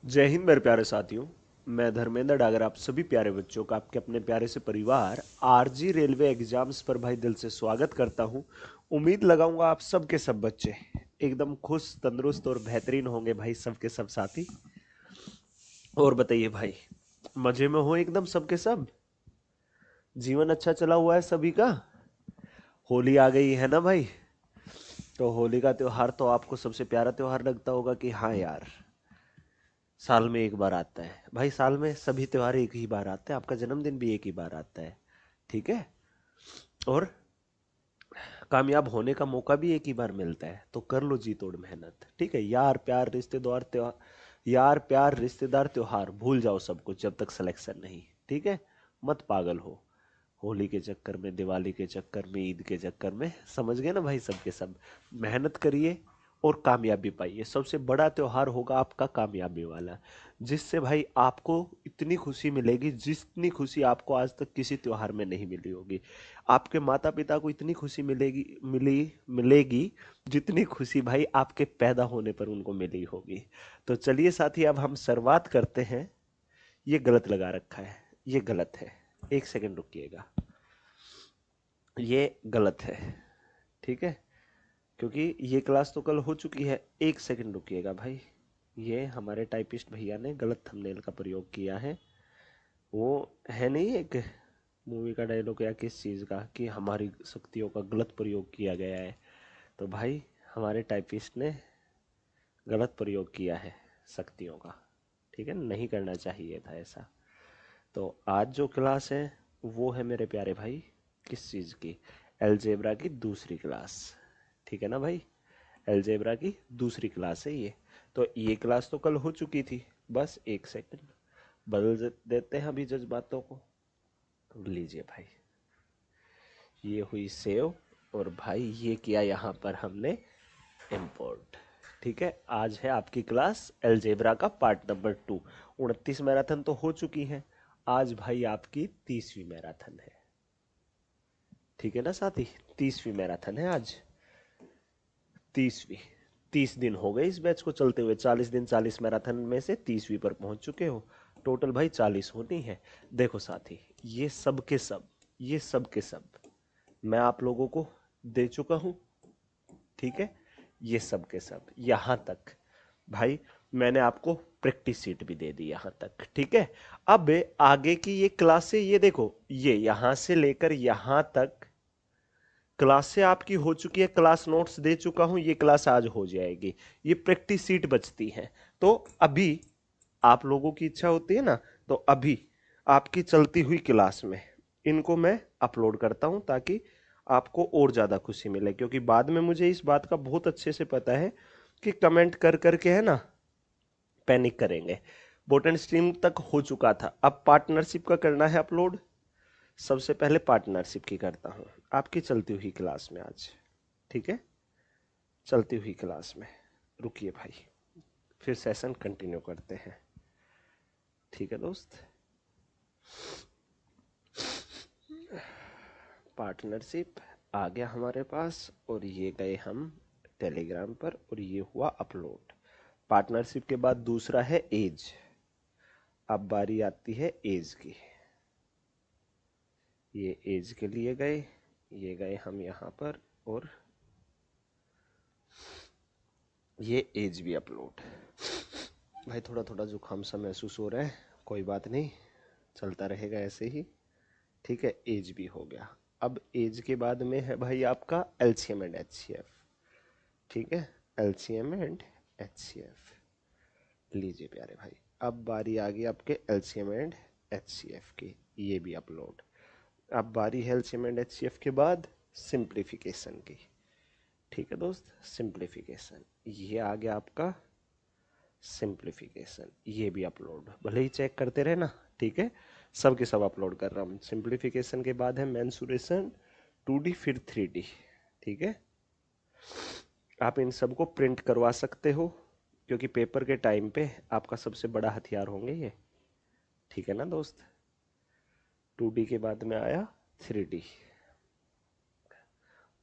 जय हिंद मेरे प्यारे साथियों। मैं धर्मेंद्र डागर आप सभी प्यारे बच्चों का आपके अपने प्यारे से परिवार आरजी रेलवे एग्जाम्स पर भाई दिल से स्वागत करता हूं। उम्मीद लगाऊंगा आप सब के सब बच्चे एकदम खुश तंदुरुस्त और बेहतरीन होंगे भाई, सब के सब साथी। और बताइए भाई, मजे में हो एकदम सबके सब? जीवन अच्छा चला हुआ है सभी का? होली आ गई है ना भाई, तो होली का त्योहार तो आपको सबसे प्यारा त्योहार लगता होगा कि हाँ यार, साल में एक बार आता है भाई। साल में सभी त्योहार एक ही बार आते हैं, आपका जन्मदिन भी एक ही बार आता है, ठीक है। और कामयाब होने का मौका भी एक ही बार मिलता है, तो कर लो जी तोड़ मेहनत, ठीक है। यार प्यार रिश्तेदार त्योहार, यार प्यार रिश्तेदार त्योहार भूल जाओ सब कुछ जब तक सिलेक्शन नहीं, ठीक है। मत पागल हो होली के चक्कर में, दिवाली के चक्कर में, ईद के चक्कर में, समझ गए ना भाई सब के सब। मेहनत करिए और कामयाबी पाइए। सबसे बड़ा त्योहार होगा आपका कामयाबी वाला, जिससे भाई आपको इतनी खुशी मिलेगी जितनी खुशी आपको आज तक किसी त्योहार में नहीं मिली होगी। आपके माता पिता को इतनी खुशी मिलेगी जितनी खुशी भाई आपके पैदा होने पर उनको मिली होगी। तो चलिए साथी, अब हम शुरुआत करते हैं। ये गलत लगा रखा है, ये गलत है। एक सेकंड रुकिएगा, ये गलत है, ठीक है। क्योंकि ये क्लास तो कल हो चुकी है। एक सेकंड रुकिएगा भाई, ये हमारे टाइपिस्ट भैया ने गलत थंबनेल का प्रयोग किया है। वो है नहीं एक मूवी का डायलॉग या किस चीज़ का कि हमारी शक्तियों का गलत प्रयोग किया गया है, तो भाई हमारे टाइपिस्ट ने गलत प्रयोग किया है शक्तियों का, ठीक है। नहीं करना चाहिए था ऐसा। तो आज जो क्लास है वो है मेरे प्यारे भाई, किस चीज़ की? अलजेब्रा की दूसरी क्लास, ठीक है ना भाई। अलजेब्रा की दूसरी क्लास है ये। तो ये क्लास तो कल हो चुकी थी। बस एक सेकंड, बदल देते हैं अभी जज्बातों को। लीजिए भाई, ये हुई सेव, और भाई ये किया यहाँ पर हमने इंपोर्ट, ठीक है। आज है आपकी क्लास अलजेब्रा का पार्ट नंबर 2। 29 मैराथन तो हो चुकी है, आज भाई आपकी 30वीं मैराथन है, ठीक है ना साथी। 30वीं मैराथन है आज, 30वीं। 30 दिन हो गए इस बैच को चलते हुए, 40 दिन 40 मैराथन में से 30वीं पर पहुंच चुके हो। टोटल भाई 40 होनी है। देखो साथी, ये सब के सब, ये सब के सब मैं आप लोगों को दे चुका हूं, ठीक है। ये सब के सब यहां तक भाई मैंने आपको प्रैक्टिस सीट भी दे दी यहां तक, ठीक है। अब आगे की ये क्लासें, ये देखो, ये यहां से लेकर यहां तक क्लासें आपकी हो चुकी है। क्लास नोट्स दे चुका हूं, ये क्लास आज हो जाएगी। ये प्रैक्टिस सीट बचती है। तो अभी आप लोगों की इच्छा होती है ना, तो अभी आपकी चलती हुई क्लास में इनको मैं अपलोड करता हूं, ताकि आपको और ज्यादा खुशी मिले। क्योंकि बाद में मुझे इस बात का बहुत अच्छे से पता है कि कमेंट कर करके है ना पैनिक करेंगे। बोटन स्ट्रीम तक हो चुका था, अब पार्टनरशिप का करना है अपलोड। सबसे पहले पार्टनरशिप की करता हूं आपकी चलती हुई क्लास में आज, ठीक है। चलती हुई क्लास में, रुकिए भाई, फिर सेशन कंटिन्यू करते हैं, ठीक है दोस्त। पार्टनरशिप आ गया हमारे पास, और ये गए हम टेलीग्राम पर, और ये हुआ अपलोड। पार्टनरशिप के बाद दूसरा है एज। अब बारी आती है एज की। ये एज के लिए गए, ये गए हम यहाँ पर, और ये एज भी अपलोड। भाई थोड़ा थोड़ा जुकाम सा महसूस हो रहा है, कोई बात नहीं, चलता रहेगा ऐसे ही, ठीक है। एज भी हो गया। अब एज के बाद में है भाई आपका एलसीएम एंड एचसीएफ, ठीक है। एलसीएम एंड एचसीएफ, लीजिए प्यारे भाई। अब बारी आ गई आपके एलसीएम एंड एचसीएफ की, ये भी अपलोड। अब बारी है एलसीएम एंड एचसीएफ के बाद सिंप्लीफिकेशन की, ठीक है दोस्त। सिंप्लीफिकेशन, ये आ गया आपका सिंप्लीफिकेशन, ये भी अपलोड। भले ही चेक करते रहे ना, ठीक है। सब के सब अपलोड कर रहा हूँ। सिंप्लीफिकेशन के बाद है मेंसुरेशन, 2D फिर 3D, ठीक है। आप इन सबको प्रिंट करवा सकते हो, क्योंकि पेपर के टाइम पे आपका सबसे बड़ा हथियार होंगे ये, ठीक है ना दोस्त। 2D के बाद में आया 3D,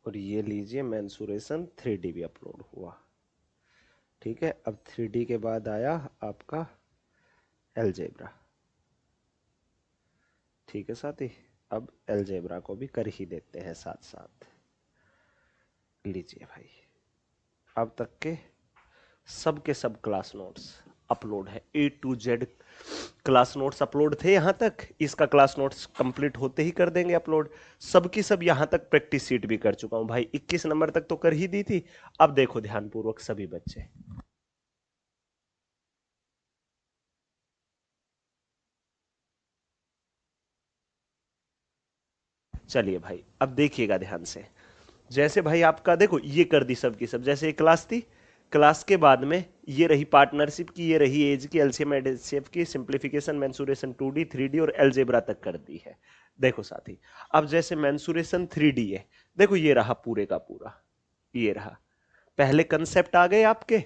और ये लीजिए मेंसुरेशन 3D भी अपलोड हुआ, ठीक है। अब 3D के बाद आया आपका अलजेब्रा। ठीक है साथी, अब अलजेब्रा को भी कर ही देते हैं साथ साथ। लीजिए भाई, अब तक के सब के सब क्लास नोट्स अपलोड है, A to Z class notes upload थे यहां तक। इसका क्लास नोट्स कंप्लीट होते ही कर देंगे अपलोड। सबकी सब यहां तक प्रैक्टिस सीट भी कर चुका हूं भाई, 21 नंबर तक तो कर ही दी थी। अब देखो ध्यानपूर्वक सभी बच्चे, चलिए भाई अब देखिएगा ध्यान से। जैसे भाई आपका देखो ये कर दी सबकी सब, जैसे एक क्लास थी, क्लास के बाद में ये रही पार्टनरशिप की, ये रही एज की, एलसीएम एचसीएफ की, सिंप्लीफिकेशन, मेंसुरेशन 2D 3D और अलजेब्रा तक कर दी है। देखो साथी, अब जैसे मेंसुरेशन 3D है, देखो ये रहा पूरे का पूरा, ये रहा। पहले कंसेप्ट आ गए आपके,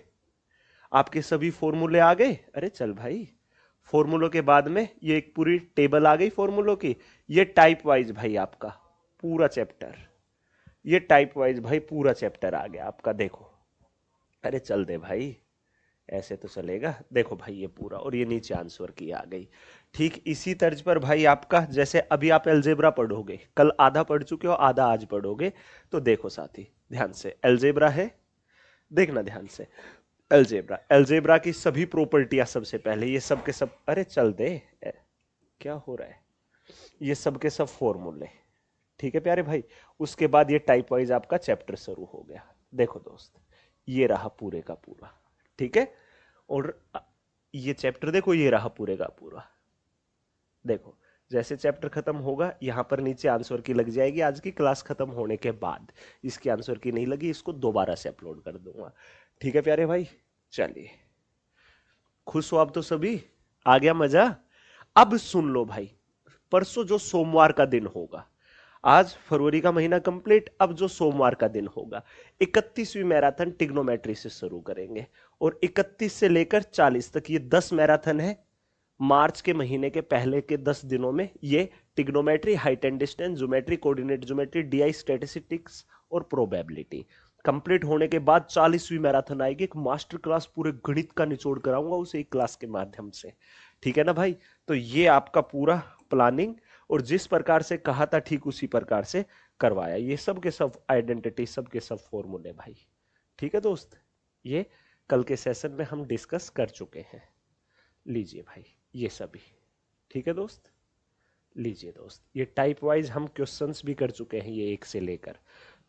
आपके सभी फॉर्मूले आ गए। अरे चल भाई, फॉर्मूलों के बाद में ये एक पूरी टेबल आ गई फॉर्मूलों की। ये टाइप वाइज भाई आपका पूरा चैप्टर, ये टाइप वाइज भाई पूरा चैप्टर आ गया आपका। देखो, अरे चल दे भाई, ऐसे तो चलेगा। देखो भाई ये पूरा, और ये नीचे आंसर की आ गई। ठीक इसी तर्ज पर भाई आपका, जैसे अभी आप अलजेब्रा पढ़ोगे, कल आधा पढ़ चुके हो, आधा आज पढ़ोगे। तो देखो साथी ध्यान से, अलजेब्रा है, देखना ध्यान से। अलजेब्रा, अलजेब्रा की सभी प्रॉपर्टियां सबसे पहले, ये सब के सब, अरे चल दे, क्या हो रहा है, ये सब के सब फॉर्मूले। ठीक है प्यारे भाई, उसके बाद ये टाइप वाइज आपका चैप्टर शुरू हो गया। देखो दोस्त, ये रहा पूरे का पूरा, ठीक है। और ये चैप्टर देखो, ये रहा पूरे का पूरा। देखो, जैसे चैप्टर खत्म होगा, यहां पर नीचे आंसर की लग जाएगी आज की क्लास खत्म होने के बाद। इसकी आंसर की नहीं लगी, इसको दोबारा से अपलोड कर दूंगा। ठीक है प्यारे भाई, चलिए, खुश हो आप तो सभी, आ गया मजा। अब सुन लो भाई, परसों जो सोमवार का दिन होगा, आज फरवरी का महीना कंप्लीट, अब जो सोमवार का दिन होगा, 31वीं मैराथन टिग्नोमेट्री से शुरू करेंगे। और 31 से लेकर 40 तक ये 10 मैराथन है। मार्च के महीने के पहले के 10 दिनों में ये trigonometry, height and distance, geometry, coordinate geometry, DI statistics और प्रोबेबिलिटी कंप्लीट होने के बाद 40वीं मैराथन आएगी। एक मास्टर क्लास पूरे गणित का निचोड़ कराऊंगा उसे एक क्लास के माध्यम से। ठीक है ना भाई, तो ये आपका पूरा प्लानिंग, और जिस प्रकार से कहा था ठीक उसी प्रकार से करवाया। ये सब के सब आइडेंटिटी, सब के सब फॉर्मूले भाई। ठीक है दोस्त, ये कल के सेशन में हम डिस्कस कर चुके हैं। लीजिए भाई ये सभी, ठीक है दोस्त। लीजिए दोस्त, ये टाइप वाइज हम क्वेश्चंस भी कर चुके हैं, ये एक से लेकर।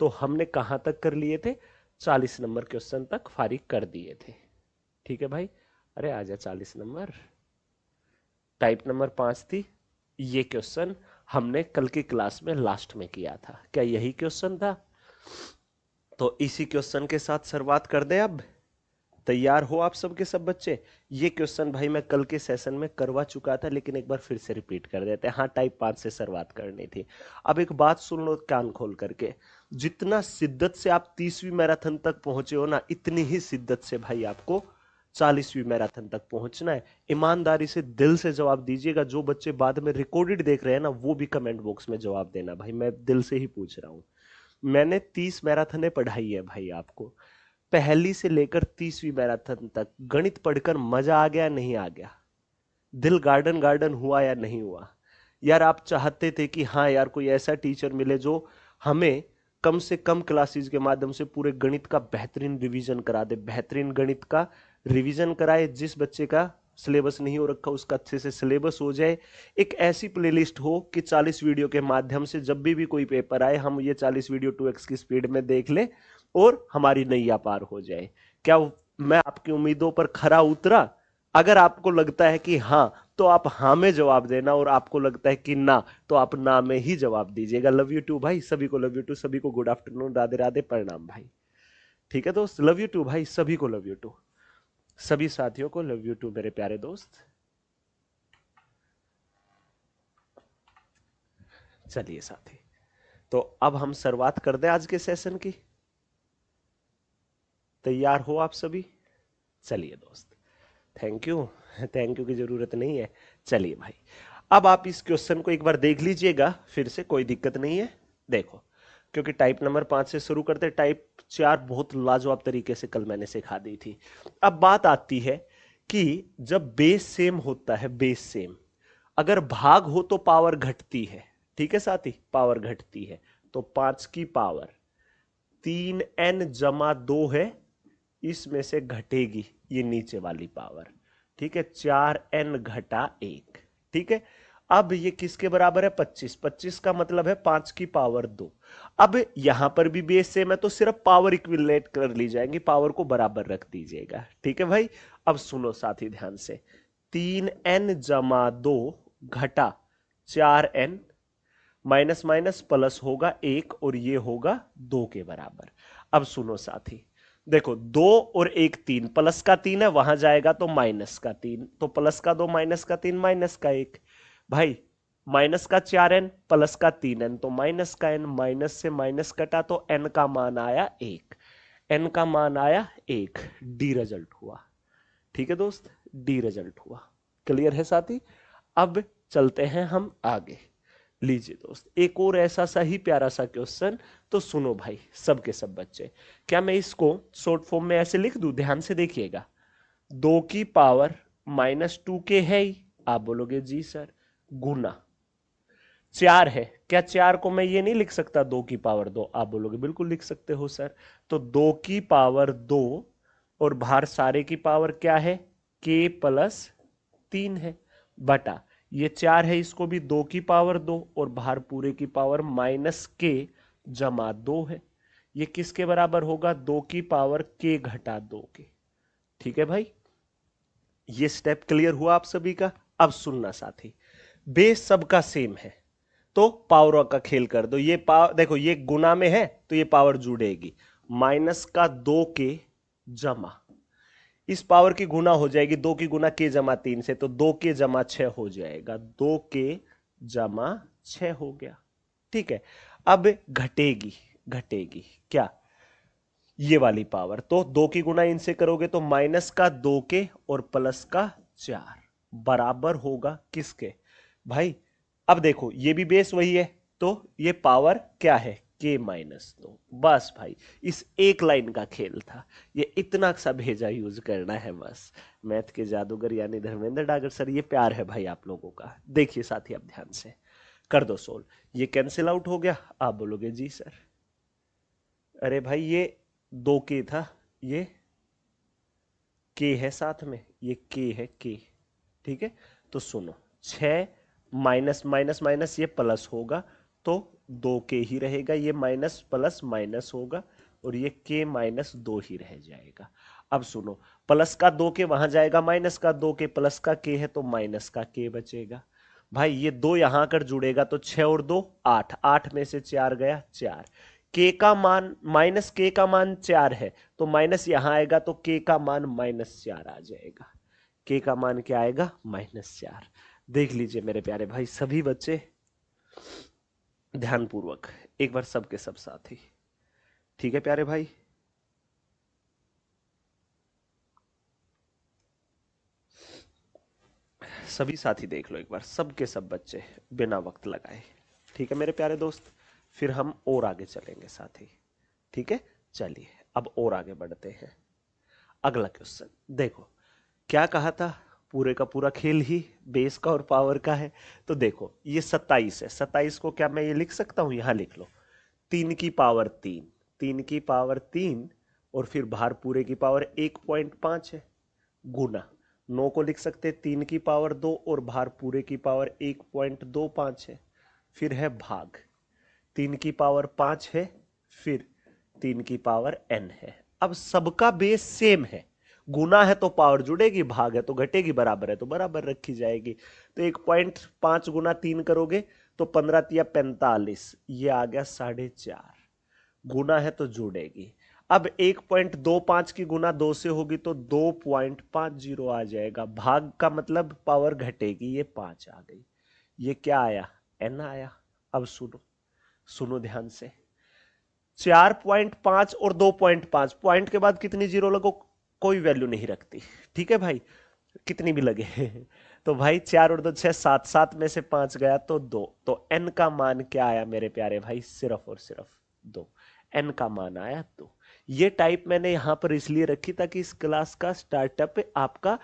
तो हमने कहां तक कर लिए थे, 40 नंबर क्वेश्चन तक फारिग कर दिए थे। ठीक है भाई, अरे आजा 40 नंबर। टाइप नंबर 5 थी, ये क्वेश्चन हमने कल की क्लास में लास्ट में किया था। क्या यही क्वेश्चन था? तो इसी क्वेश्चन के साथ शुरुआत कर दे। अब तैयार हो आप सब के सब बच्चे? ये क्वेश्चन भाई मैं कल के सेशन में करवा चुका था, लेकिन एक बार फिर से रिपीट कर देते हैं। हाँ, टाइप 5 से शुरुआत करनी थी। अब एक बात सुन लो कान खोल करके, जितना शिद्दत से आप 30वीं मैराथन तक पहुंचे हो ना, इतनी ही शिद्दत से भाई आपको 40वीं मैराथन तक पहुंचना है। ईमानदारी से दिल से जवाब दीजिएगा। जो बच्चे बाद में रिकॉर्डेड देख रहे हैं ना, वो भी कमेंट बॉक्स में जवाब देना भाई, मैं दिल से ही पूछ रहा हूं। मैंने 30 मैराथने पढ़ाई है भाई आपको, पहली से लेकर 30वीं मैराथन तक। गणित पढ़कर मजा आ गया नहीं आ गया? दिल गार्डन गार्डन हुआ या नहीं हुआ? यार आप चाहते थे कि हाँ यार कोई ऐसा टीचर मिले जो हमें कम से कम क्लासेस के माध्यम से पूरे गणित का बेहतरीन रिवीजन करा दे, बेहतरीन गणित का रिवीजन कराए। जिस बच्चे का सिलेबस नहीं हो रखा उसका अच्छे से सिलेबस हो जाए। एक ऐसी प्लेलिस्ट हो कि 40 वीडियो के माध्यम से जब भी कोई पेपर आए, हम ये 40 वीडियो 2x की स्पीड में देख ले और हमारी नैया पार हो जाए। क्या मैं आपकी उम्मीदों पर खरा उतरा? अगर आपको लगता है कि हाँ, तो आप हाँ में जवाब देना, और आपको लगता है कि ना, तो आप ना में ही जवाब दीजिएगा। लव यू टू भाई, सभी को लव यू टू, सभी को गुड आफ्टरनून, राधे राधे, प्रणाम भाई। ठीक है दोस्त, लव यू टू भाई, सभी को लव यू टू, सभी साथियों को लव यू टू मेरे प्यारे दोस्त। चलिए साथी, तो अब हम शुरुआत कर दें आज के सेशन की। तैयार हो आप सभी? चलिए दोस्त, थैंक यू, थैंक यू की जरूरत नहीं है। चलिए भाई, अब आप इस क्वेश्चन को एक बार देख लीजिएगा फिर से, कोई दिक्कत नहीं है। देखो, क्योंकि टाइप नंबर 5 से शुरू करते, टाइप 4 बहुत लाजवाब तरीके से कल मैंने सिखा दी थी। अब बात आती है कि जब बेस सेम होता है, बेस सेम, अगर भाग हो तो पावर घटती है। ठीक है साथी, पावर घटती है। तो 5 की पावर 3n-2 है, इसमें से घटेगी ये नीचे वाली पावर। ठीक है, 4n-1। ठीक है, अब ये किसके बराबर है? 25। 25 का मतलब है 5 की पावर 2। अब यहां पर भी बेस सेम है तो सिर्फ पावर इक्विलेट कर ली जाएंगी, पावर को बराबर रख दीजिएगा। ठीक है भाई, अब सुनो साथी ध्यान से, 3n-2 घटा 4n, माइनस माइनस प्लस होगा 1 और ये होगा 2 के बराबर। अब सुनो साथी, देखो 2 और 1 3, प्लस का 3 है, वहां जाएगा तो माइनस का 3, तो प्लस का 2 माइनस का 3 माइनस का 1। भाई माइनस का 4n प्लस का 3n तो माइनस का n, माइनस से माइनस कटा तो n का मान आया 1। n का मान आया 1, डी रिजल्ट हुआ। ठीक है दोस्त, डी रिजल्ट हुआ। क्लियर है साथी? अब चलते हैं हम आगे। लीजिए दोस्त, एक और ऐसा सा ही प्यारा सा क्वेश्चन, तो सुनो भाई सब के सब बच्चे, क्या मैं इसको शॉर्ट फॉर्म में ऐसे लिख दूं? ध्यान से देखिएगा, 2 की पावर -2 के है ही, आप बोलोगे जी सर, गुना 4 है, क्या 4 को मैं ये नहीं लिख सकता 2 की पावर 2? आप बोलोगे बिल्कुल लिख सकते हो सर। तो 2 की पावर 2 और बाहर सारे की पावर क्या है? k प्लस 3 है, बटा ये 4 है, इसको भी 2 की पावर 2 और बाहर पूरे की पावर -k जमा 2 है। ये किसके बराबर होगा? 2 की पावर k घटा 2 के। ठीक है भाई, ये स्टेप क्लियर हुआ आप सभी का? अब सुनना साथी, बेस सबका सेम है तो पावरों का खेल कर दो। ये पावर देखो, ये गुना में है तो ये पावर जुड़ेगी, माइनस का 2 के जमा, इस पावर की गुना हो जाएगी 2 की गुना k जमा 3 से, तो 2 के जमा 6 हो जाएगा, 2 के जमा 6 हो गया। ठीक है, अब घटेगी, घटेगी क्या? ये वाली पावर, तो 2 की गुना इनसे करोगे तो माइनस का 2 के और प्लस का 4 बराबर होगा किसके? भाई अब देखो, ये भी बेस वही है तो ये पावर क्या है? k-2। बस भाई, इस एक लाइन का खेल था, ये इतना सा भेजा यूज करना है बस। मैथ के जादूगर यानी धर्मेंद्र डागर सर, ये प्यार है भाई आप लोगों का। देखिए साथी, अब ध्यान से कर दो सोल्व। ये कैंसिल आउट हो गया, आप बोलोगे जी सर, अरे भाई ये 2 के था, ये के है साथ में, ये के है के। ठीक है, तो सुनो, 6 माइनस माइनस माइनस ये प्लस होगा तो 2 के ही रहेगा, ये माइनस प्लस माइनस होगा और ये के -2 ही रह जाएगा। अब सुनो, प्लस का 2 के वहां जाएगा, माइनस का 2 के, प्लस का के है तो माइनस का के बचेगा। भाई ये 2 यहां कर जुड़ेगा तो 6 और 2 8, 8 में से 4 गया 4, के का मान माइनस के का मान 4 है तो माइनस यहां आएगा तो के का मान -4 आ जाएगा। के का मान क्या आएगा? -4। देख लीजिए मेरे प्यारे भाई सभी बच्चे, ध्यानपूर्वक एक बार सबके सब साथी। ठीक है प्यारे भाई, सभी साथी देख लो एक बार, सबके सब बच्चे बिना वक्त लगाए। ठीक है मेरे प्यारे दोस्त, फिर हम और आगे चलेंगे साथी। ठीक है, चलिए अब और आगे बढ़ते हैं। अगला क्वेश्चन देखो, क्या कहा था? पूरे का पूरा खेल ही बेस का और पावर का है। तो देखो ये 27 है, 27 को क्या मैं ये लिख सकता हूं? यहां लिख लो, 3 की पावर 3, 3 की पावर 3 और फिर बाहर पूरे की पावर 1.5 है, गुना 9 को लिख सकते 3 की पावर 2 और बाहर पूरे की पावर 1.25 है, फिर है भाग 3 की पावर 5 है, फिर 3 की पावर n है। अब सबका बेस सेम है, गुना है तो पावर जुड़ेगी, भाग है तो घटेगी, बराबर है तो बराबर रखी जाएगी। तो 1.5 गुना 3 करोगे तो 15 तिया 45, ये आ गया 4.5, गुना है तो जुड़ेगी। अब 1.25 की गुना 2 से होगी तो 2.50 आ जाएगा, भाग का मतलब पावर घटेगी, ये 5 आ गई, ये क्या आया? n आया। अब सुनो, सुनो ध्यान से, 4.5 और 2.5, पॉइंट के बाद कितनी जीरो लगो कोई वैल्यू नहीं रखती। ठीक है भाई, कितनी भी लगे तो भाई 4 और 2 6, 7, 7 में से 5 गया तो 2, तो n का मान क्या आया मेरे प्यारे भाई? सिर्फ और सिर्फ 2, n का मान आया 2। ये टाइप मैंने यहां पर इसलिए रखी ताकि इस क्लास का स्टार्टअप आपका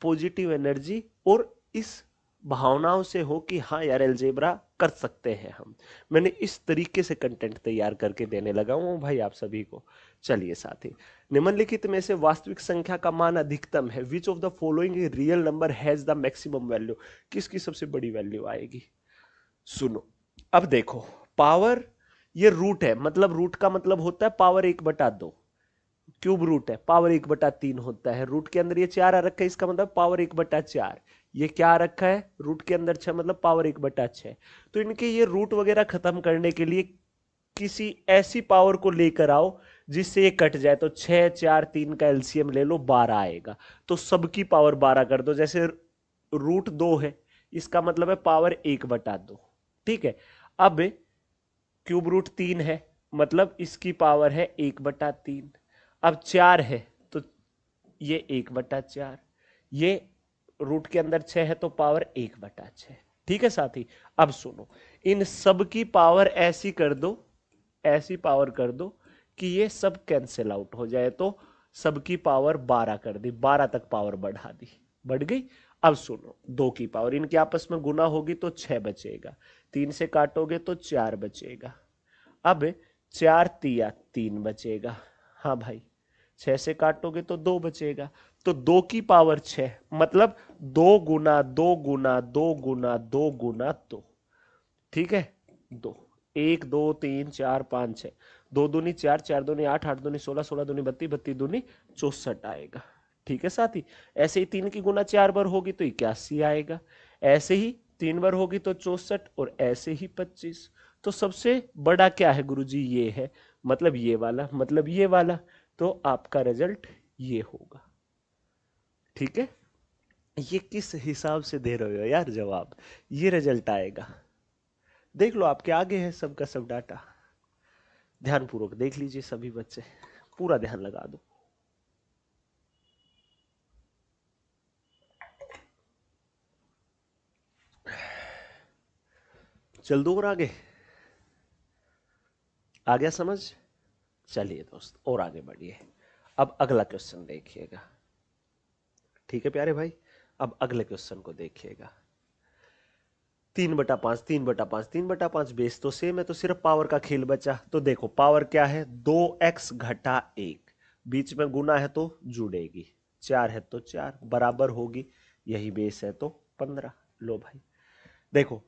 पॉजिटिव एनर्जी और इस भावनाओं से हो कि हाँ यार अलजेब्रा कर सकते हैं हम। मैंने इस तरीके से कंटेंट तैयार करके देने लगा हूं भाई आप सभी को। चलिए साथी, निम्नलिखित में से वास्तविक संख्या का मान अधिकतम है। Which of the following real number has the maximum value? किसकी सबसे बड़ी वैल्यू आएगी? सुनो, अब देखो, पावर ये रूट है, मतलब रूट का मतलब होता है पावर 1/2। क्यूब रूट है, पावर 1/3 होता है। रूट के अंदर ये 4 आ रखा है, इसका मतलब पावर 1/4। ये क्या आ रखा है रूट के अंदर? 6, मतलब पावर 1/6। तो इनके ये रूट वगैरह खत्म करने के लिए किसी ऐसी पावर को लेकर आओ जिससे ये कट जाए। तो 6, 4, 3 का एलसीएम ले लो, 12 आएगा। तो सबकी पावर 12 कर दो। जैसे रूट 2 है, इसका मतलब है पावर 1/2। ठीक है। अब क्यूब रूट 3 है, मतलब इसकी पावर है 1/3। अब 4 है तो ये 1/4। ये रूट के अंदर 6 है तो पावर 1/6। ठीक है साथी। अब सुनो, इन सब की पावर ऐसी कर दो, ऐसी पावर कर दो कि ये सब कैंसिल आउट हो जाए। तो सबकी पावर 12 कर दी, 12 तक पावर बढ़ा दी, बढ़ गई। अब सुनो, 2 की पावर इनके आपस में गुना होगी तो 6 बचेगा, 3 से काटोगे तो 4 बचेगा। अब 4 तिया 3 बचेगा। हाँ भाई, 6 से काटोगे तो 2 बचेगा। तो 2 की पावर 6, मतलब 2 गुना 2 गुना 2 गुना 2 गुना 2। ठीक है, 2, 1 2 3 4 5 6, 2 दूनी 4, 4 दूनी 8, 8 दूनी 16, 16 दूनी 32, 32 दूनी 64 आएगा। ठीक है साथी। ऐसे ही 3 की गुना 4 बार होगी तो 81 आएगा, ऐसे ही 3 बार होगी तो 64, और ऐसे ही 25। तो सबसे बड़ा क्या है गुरुजी? ये है, मतलब ये वाला, मतलब ये वाला। तो आपका रिजल्ट ये होगा। ठीक है। ये किस हिसाब से दे रहे हो यार जवाब? ये रिजल्ट आएगा। देख लो, आपके आगे है सबका सब डाटा। ध्यानपूर्वक देख लीजिए सभी बच्चे, पूरा ध्यान लगा दो। चल दो और आगे, आ गया समझ? चलिए दोस्त और आगे बढ़िए। अब अगला क्वेश्चन देखिएगा। ठीक है प्यारे भाई, अब अगले क्वेश्चन को देखिएगा। 3/5, 3/5, 3/5 बेस तो सेम है, तो सिर्फ पावर का खेल बचा। तो देखो पावर क्या है? 2x घटा 1, बीच में गुना है तो जुड़ेगी, 4 है तो 4 बराबर होगी, यही बेस है तो 15। लो भाई देखो,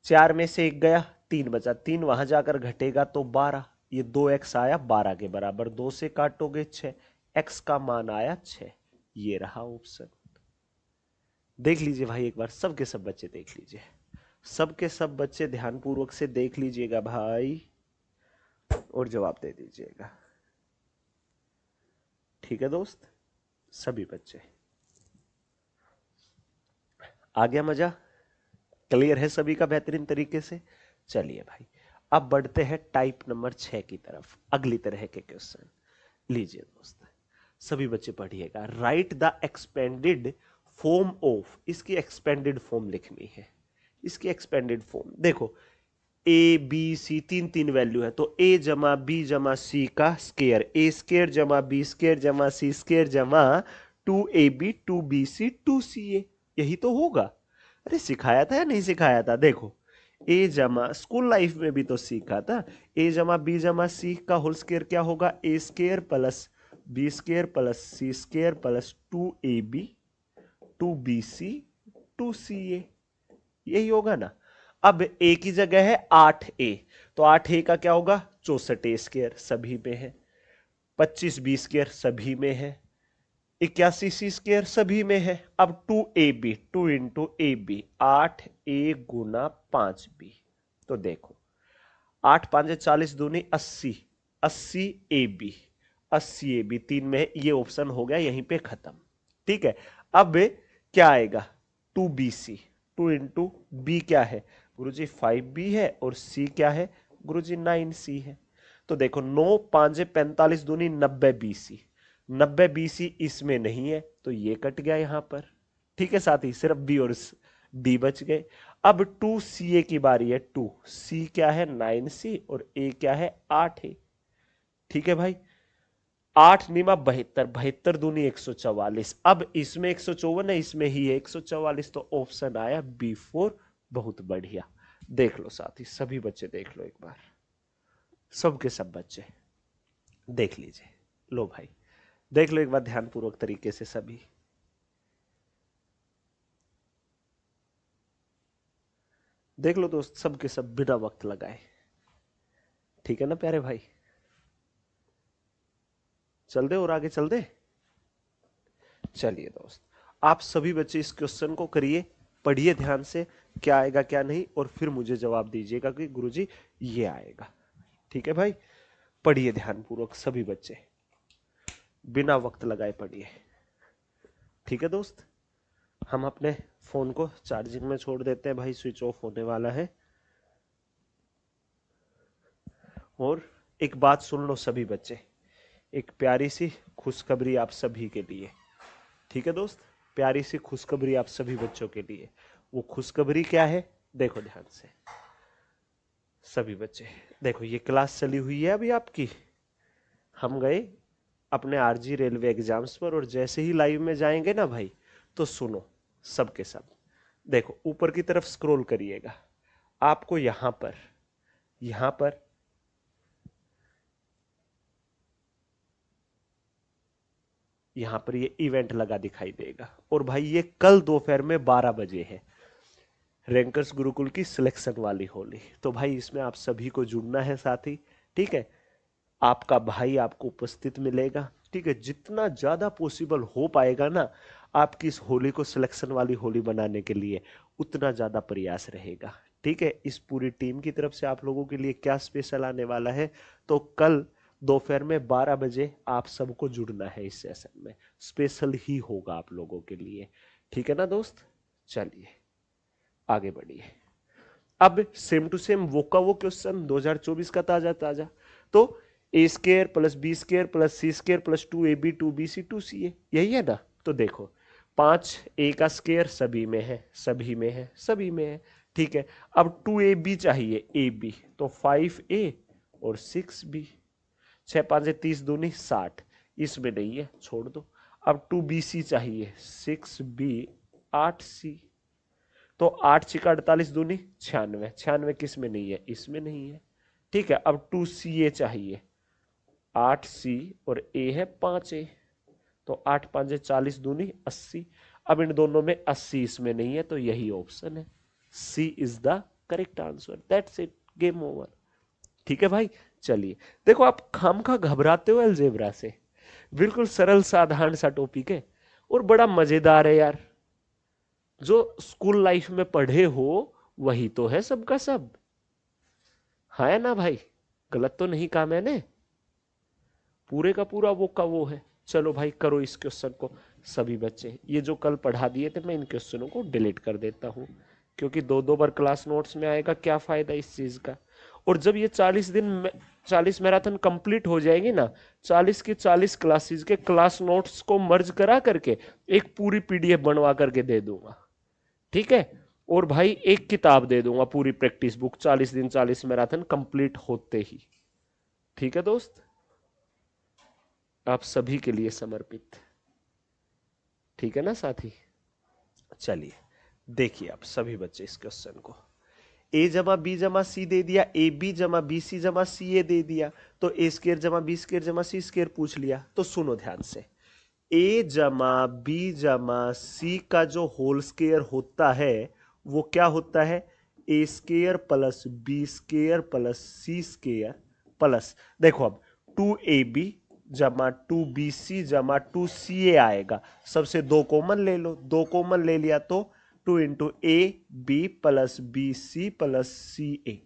4 में से 1 गया, 3 बचा, 3 वहां जाकर घटेगा तो 12। ये 2x आया 12 के बराबर, 2 से काटोगे 6, x का मान आया 6। ये रहा ऑप्शन। देख लीजिए भाई एक बार, सबके सब बच्चे देख लीजिए, सबके सब बच्चे ध्यानपूर्वक से देख लीजिएगा भाई, और जवाब दे दीजिएगा। ठीक है दोस्त, सभी बच्चे। आ गया मजा? क्लियर है सभी का बेहतरीन तरीके से? चलिए भाई, अब बढ़ते हैं टाइप नंबर 6 की तरफ, अगली तरह के क्वेश्चन। लीजिए दोस्त, सभी बच्चे पढ़िएगा। Right the expanded form of, इसकी एक्सपेंडेड फॉर्म लिखनी है। इसकी एक्सपेंडेड फॉर्म देखो, ए बी सी 3 वैल्यू है, तो ए जमा बी जमा सी का स्केयर, ए स्केयर जमा बी स्केयर जमा सी स्केयर जमा 2ab 2bc 2ca, यही तो होगा। अरे सिखाया था या नहीं सिखाया था? देखो, ए जमा, स्कूल लाइफ में भी तो सीखा था, ए जमा बी जमा सी का होल स्केयर क्या होगा? A square plus B square plus C square plus 2ab 2bc 2ca, यही होगा ना। अब ए की जगह है 8a, तो 8a का क्या होगा? 64a स्केयर सभी में है, 25b स्केयर सभी में है, 81c स्केयर सभी में है। अब 2ab 2 into A B, 8a Guna 5b। तो देखो 8 5 40 दूनी 80, 80ab, 80ab 3 में है, ये ऑप्शन हो गया यहीं पे खत्म। ठीक है। अब क्या आएगा? 2bc, 2 इंटू बी क्या है गुरुजी? 5b है, और सी क्या है गुरुजी? 9c है। तो देखो 9 5 45 दूनी 90bc, 90bc इसमें नहीं है तो ये कट गया यहां पर। ठीक है साथी, सिर्फ बी और डी बच गए। अब 2ca की बारी है, 2c क्या है? 9c, और a क्या है? 8 है। ठीक है भाई, 8 निमा 72, 72 दूनी 144। अब इसमें 154 है, इसमें ही है 144, तो ऑप्शन आया B4। बहुत बढ़िया। देख लो साथी, सभी बच्चे देख लो एक बार, सबके सब बच्चे देख लीजिए। लो भाई देख लो एक बार ध्यानपूर्वक तरीके से सभी। देख लो दोस्त, सबके सब बिना वक्त लगाए। ठीक है ना प्यारे भाई, चल दे और आगे चल दे। चलिए दोस्त, आप सभी बच्चे इस क्वेश्चन को करिए, पढ़िए ध्यान से क्या आएगा क्या नहीं, और फिर मुझे जवाब दीजिएगा कि गुरुजी ये आएगा। ठीक है भाई, पढ़िए ध्यानपूर्वक सभी बच्चे, बिना वक्त लगाए पढ़िए। ठीक है दोस्त, हम अपने फोन को चार्जिंग में छोड़ देते हैं भाई, स्विच ऑफ होने वाला है। और एक बात सुन लो सभी बच्चे, एक प्यारी सी खुशखबरी आप सभी के लिए। ठीक है दोस्त, प्यारी सी खुशखबरी आप सभी बच्चों के लिए। वो खुशखबरी क्या है, देखो ध्यान से सभी बच्चे। देखो ये क्लास चली हुई है अभी आपकी, हम गए अपने आरजी रेलवे एग्जाम्स पर, और जैसे ही लाइव में जाएंगे ना भाई, तो सुनो सबके सब। देखो ऊपर की तरफ स्क्रॉल करिएगा, आपको यहां पर ये इवेंट लगा दिखाई देगा। और भाई ये कल दोपहर में 12 बजे है, रैंकर्स गुरुकुल की सिलेक्शन वाली होली। तो भाई इसमें आप सभी को जुड़ना है साथी। ठीक है, आपका भाई आपको उपस्थित मिलेगा। ठीक है, जितना ज्यादा पॉसिबल हो पाएगा ना आपकी इस होली को सिलेक्शन वाली होली बनाने के लिए, उतना ज्यादा प्रयास रहेगा। ठीक है, इस पूरी टीम की तरफ से आप लोगों के लिए क्या स्पेशल आने वाला है, तो कल दोपहर में 12 बजे आप सबको जुड़ना है इस सेशन में, स्पेशल ही होगा आप लोगों के लिए। ठीक है ना दोस्त, चलिए आगे बढ़िए। अब सेम टू सेम वो का वो क्वेश्चन 2024 का ताजा ताजा, तो A square plus B square plus C square plus 2ab 2bc 2ca, यही है ना। तो देखो 5a का स्केयर सभी में है, सभी में है, सभी में है। ठीक है, अब 2ab चाहिए ab, तो 5a और 6b, 6 5 30 दूनी 60, इसमें नहीं है छोड़ दो। अब 2bc चाहिए 6b 8c, तो 8 छिका 48 दूनी 96, 96 किस में नहीं है, इसमें नहीं है। ठीक है, अब 2ca चाहिए 8c और a है 5a, तो 8 5 40 दूनी 80। अब इन दोनों में 80 इसमें नहीं है, तो यही ऑप्शन है, C is the correct answer. That's it, game over. ठीक है भाई, चलिए देखो आप खामखा घबराते हो अलजेब्रा से, बिल्कुल सरल साधारण सा टॉपिक है और बड़ा मजेदार है यार। जो स्कूल लाइफ में पढ़े हो वही तो है सबका सब, है ना भाई, गलत तो नहीं कहा मैंने, पूरे का पूरा वो का वो है। चलो भाई करो इस क्वेश्चन को सभी बच्चे, ये जो कल पढ़ा दिए थे मैं इन क्वेश्चनों को डिलीट कर देता हूं, क्योंकि 2 बार क्लास नोट्स में आएगा, क्या फायदा इस चीज का। और जब ये 40 दिन में 40 मैराथन कंप्लीट हो जाएगी ना, 40 की 40 क्लासेस के क्लास नोट्स को मर्ज करा करके एक पूरी पीडीएफ बनवा करके दे दूंगा। ठीक है, और भाई एक किताब दे दूंगा पूरी प्रैक्टिस बुक, 40 दिन 40 मैराथन कंप्लीट होते ही। ठीक है दोस्त, आप सभी के लिए समर्पित। ठीक है ना साथी, चलिए देखिए आप सभी बच्चे इस क्वेश्चन को, ए जमा बी जमा सी दे दिया, ए बी जमा बी सी जमा सी ए दे दिया, तो ए स्केयर जमा बी स्केयर जमा सी स्केयर पूछ लिया। तो सुनो ध्यान से, ए जमा बी जमा सी का जो होल स्केयर होता है वो क्या होता है, A square plus B square plus C square plus, देखो अब 2ab जमा 2bc जमा 2ca आएगा, सबसे 2 कॉमन ले लो, 2 कॉमन ले लिया तो 2 into A B plus B C plus C A,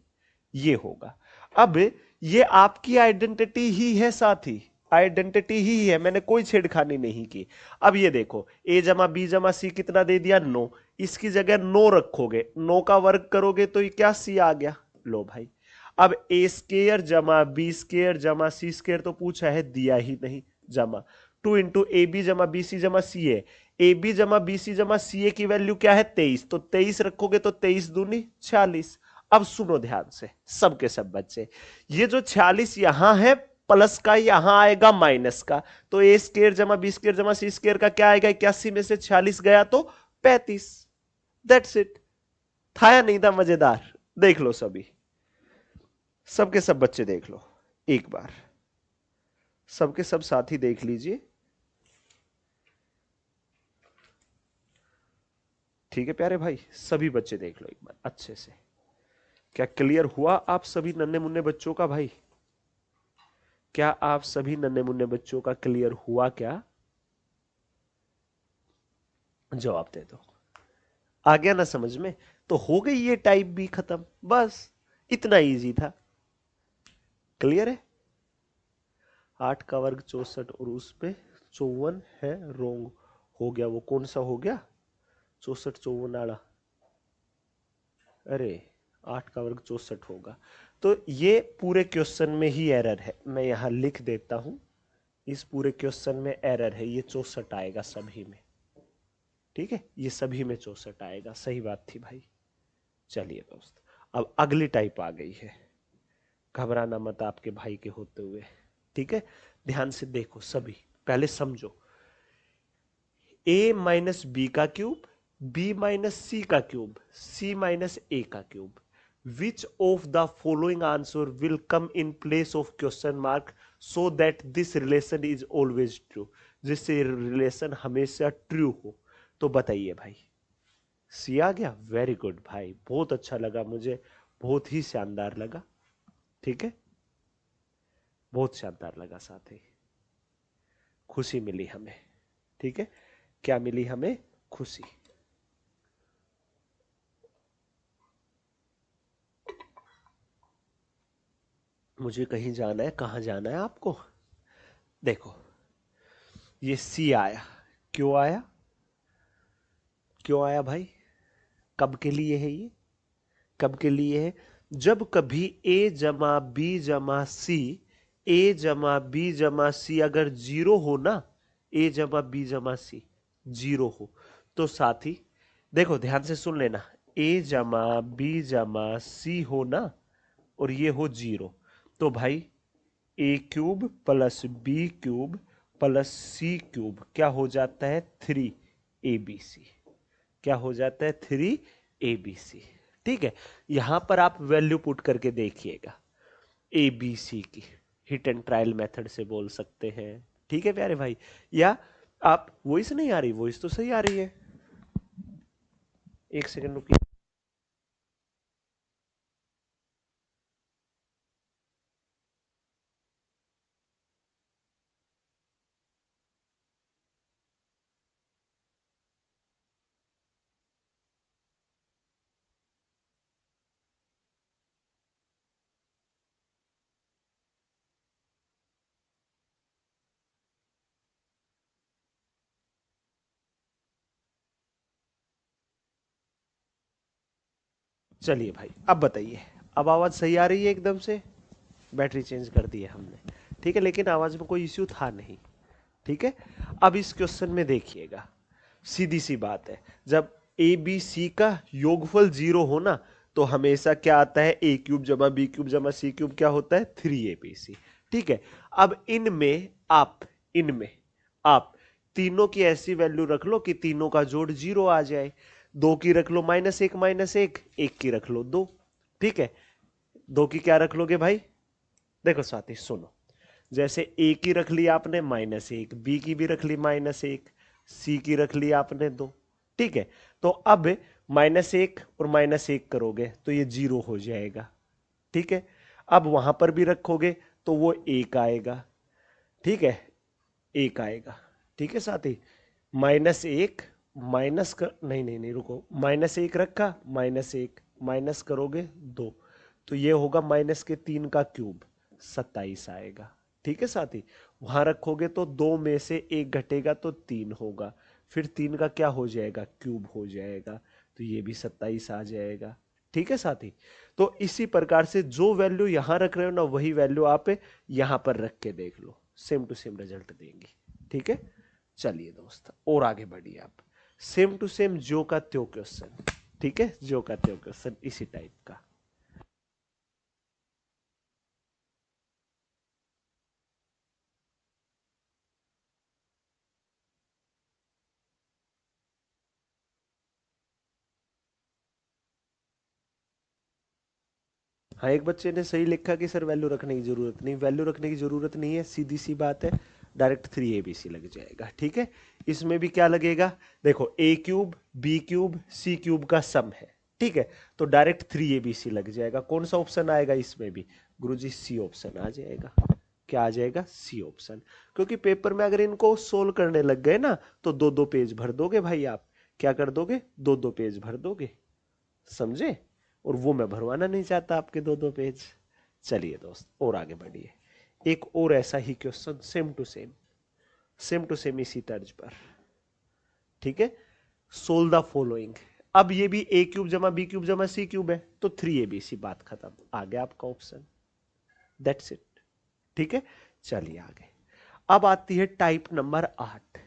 ये होगा। अब ये आपकी आइडेंटिटी ही है साथी, आइडेंटिटी ही है, मैंने कोई छेड़खानी नहीं की। अब ये देखो ए जमा बी जमा सी कितना दे दिया 9, इसकी जगह 9 रखोगे, 9 का वर्ग करोगे तो ये क्या सी आ गया। लो भाई, अब ए स्केयर जमा बी स्केयर जमा सी स्केयर तो पूछा है, दिया ही नहीं, जमा 2 इंटू ए बी जमा बी सी जमा सी ए बी जमा बी सी जमा सी ए की वैल्यू क्या है 23, तो 23 रखोगे तो 23 दूनी 46। अब सुनो ध्यान से सबके सब बच्चे, ये जो 46 यहां है प्लस का यहां आएगा माइनस का, तो ए स्क्र जमा बी स्क्र जमा सी स्क्र का क्या आएगा, 81 में से 46 गया तो 35। That's it. था या नहीं था मजेदार? देख लो सभी, सबके सब बच्चे देख लो एक बार, सबके सब साथी देख लीजिए। ठीक है प्यारे भाई, सभी बच्चे देख लो एक बार अच्छे से। क्या क्लियर हुआ आप सभी नन्हे मुन्ने बच्चों का भाई? क्या आप सभी नन्हे मुन्ने बच्चों का क्लियर हुआ क्या? जवाब दे दो। आ गया ना समझ में? तो हो गई ये टाइप भी खत्म, बस इतना इजी था। क्लियर है? 8 का वर्ग 64 और उस पे 54 है रोंग हो गया। वो कौन सा हो गया? 64 54 आड़ा, अरे 8 का वर्ग 64 होगा। तो ये पूरे क्वेश्चन में ही एरर है, मैं यहां लिख देता हूं। इस पूरे क्वेश्चन में एरर है, ये 64 आएगा सभी में। ठीक है, ये सभी में 64 आएगा। सही बात थी भाई। चलिए दोस्त, अब अगली टाइप आ गई है। घबराना मत आपके भाई के होते हुए। ठीक है, ध्यान से देखो सभी, पहले समझो। ए माइनस बी का क्यूब, बी माइनस सी का क्यूब, सी माइनस ए का cube. Which of the following answer will come in place of question mark so that this relation is always true, जिससे रिलेशन हमेशा ट्रू हो। तो बताइए भाई। सी आ गया, वेरी गुड भाई, बहुत अच्छा लगा मुझे, बहुत ही शानदार लगा। ठीक है, बहुत शानदार लगा, साथ ही खुशी मिली हमें। ठीक है, क्या मिली हमें? खुशी। मुझे कहीं जाना है, कहां जाना है आपको? देखो, ये सी आया, क्यों आया? क्यों आया भाई? कब के लिए है ये? कब के लिए है? जब कभी ए जमा बी जमा सी, ए जमा बी जमा सी अगर जीरो हो ना, ए जमा बी जमा सी जीरो हो, तो साथी देखो ध्यान से सुन लेना, ए जमा बी जमा सी हो ना और ये हो जीरो, तो भाई A cube plus B cube plus C cube क्या हो जाता है? 3 ABC। क्या हो जाता है? 3 ABC। ठीक है, यहां पर आप वैल्यू पुट करके देखिएगा ए बी सी की, हिट एंड ट्रायल मेथड से बोल सकते हैं। ठीक है प्यारे भाई, या आप वॉइस नहीं आ रही? वॉइस तो सही आ रही है, एक सेकंड रुकिए। चलिए भाई, अब बताइए, अब आवाज सही आ रही है एकदम से? बैटरी चेंज कर दी है हमने, ठीक है, लेकिन आवाज में कोई इश्यू था नहीं। ठीक है, अब इस क्वेश्चन में देखिएगा, सीधी सी बात है, जब ए बी सी का योगफल जीरो हो ना, तो हमेशा क्या आता है? ए क्यूब जमा बी क्यूब जमा सी क्यूब क्या होता है? 3 ABC। ठीक है, अब इनमें आप तीनों की ऐसी वैल्यू रख लो कि तीनों का जोड़ जीरो आ जाए। दो की रख लो माइनस एक, एक की रख लो दो। ठीक है, दो की क्या रख लोगे भाई? देखो साथी सुनो, जैसे ए की रख ली आपने -1, बी की भी रख ली -1, सी की रख ली आपने 2। ठीक है, तो अब -1 और -1 करोगे तो ये जीरो हो जाएगा। ठीक है, अब वहां पर भी रखोगे तो वो एक आएगा। ठीक है, एक आएगा। ठीक है साथी, -1 माइनस कर, नहीं नहीं नहीं रुको, -1 रखा, -1 माइनस करोगे 2, तो ये होगा -3 का क्यूब, 27 आएगा। ठीक है साथी, वहां रखोगे तो 2 में से 1 घटेगा तो 3 होगा, फिर 3 का क्या हो जाएगा? क्यूब हो जाएगा, तो ये भी 27 आ जाएगा। ठीक है साथी, तो इसी प्रकार से जो वैल्यू यहां रख रहे हो ना, वही वैल्यू आप यहां पर रख के देख लो, सेम टू सेम रिजल्ट देंगी। ठीक है, चलिए दोस्त और आगे बढ़िए आप, सेम टू सेम जो का त्यो क्वेश्चन। ठीक है, जो का त्यो क्वेश्चन इसी टाइप का। हाँ, एक बच्चे ने सही लिखा कि सर वैल्यू रखने की जरूरत नहीं, वैल्यू रखने की जरूरत नहीं है, सीधी सी बात है, डायरेक्ट 3abc लग जाएगा। ठीक है, इसमें भी क्या लगेगा, देखो a cube b cube c cube का सम है। ठीक है, तो डायरेक्ट 3abc लग जाएगा। कौन सा ऑप्शन आएगा इसमें भी, गुरुजी सी ऑप्शन आ जाएगा। क्या आ जाएगा, सी ऑप्शन। क्योंकि पेपर में अगर इनको सोल्व करने लग गए ना तो दो दो पेज भर दोगे भाई आप। क्या कर दोगे, दो दो पेज भर दोगे, समझे। और वो मैं भरवाना नहीं चाहता आपके दो दो पेज। चलिए दोस्त और आगे बढ़िए, एक और ऐसा ही क्वेश्चन सेम टू सेम इसी तर्ज पर। ठीक है, सोल्व द फॉलोइंग। अब ये भी a क्यूब जमा b क्यूब जमा c क्यूब है, तो 3abc, बात खत्म, आ गया आपका ऑप्शन, दैट्स इट। ठीक है, चलिए आगे। अब आती है टाइप नंबर 8।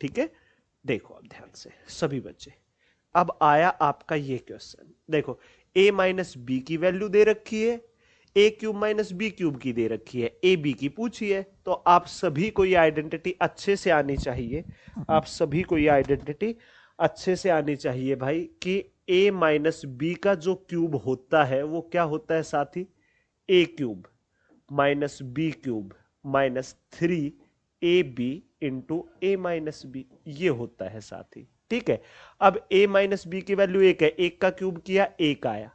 ठीक है, देखो अब ध्यान से सभी बच्चे। अब आया आपका ये क्वेश्चन, देखो a माइनस बी की वैल्यू दे रखी है, a cube minus B cube की दे रखी है, a b की पूछी है। तो आप सभी को ये आइडेंटिटी अच्छे से आनी चाहिए, भाई कि a माइनस बी का जो क्यूब होता है वो क्या होता है साथी, a cube minus B cube minus 3ab into A minus B, ये होता है साथी। ठीक है, अब a माइनस बी की वैल्यू 1 है, 1 का क्यूब किया 1 आया,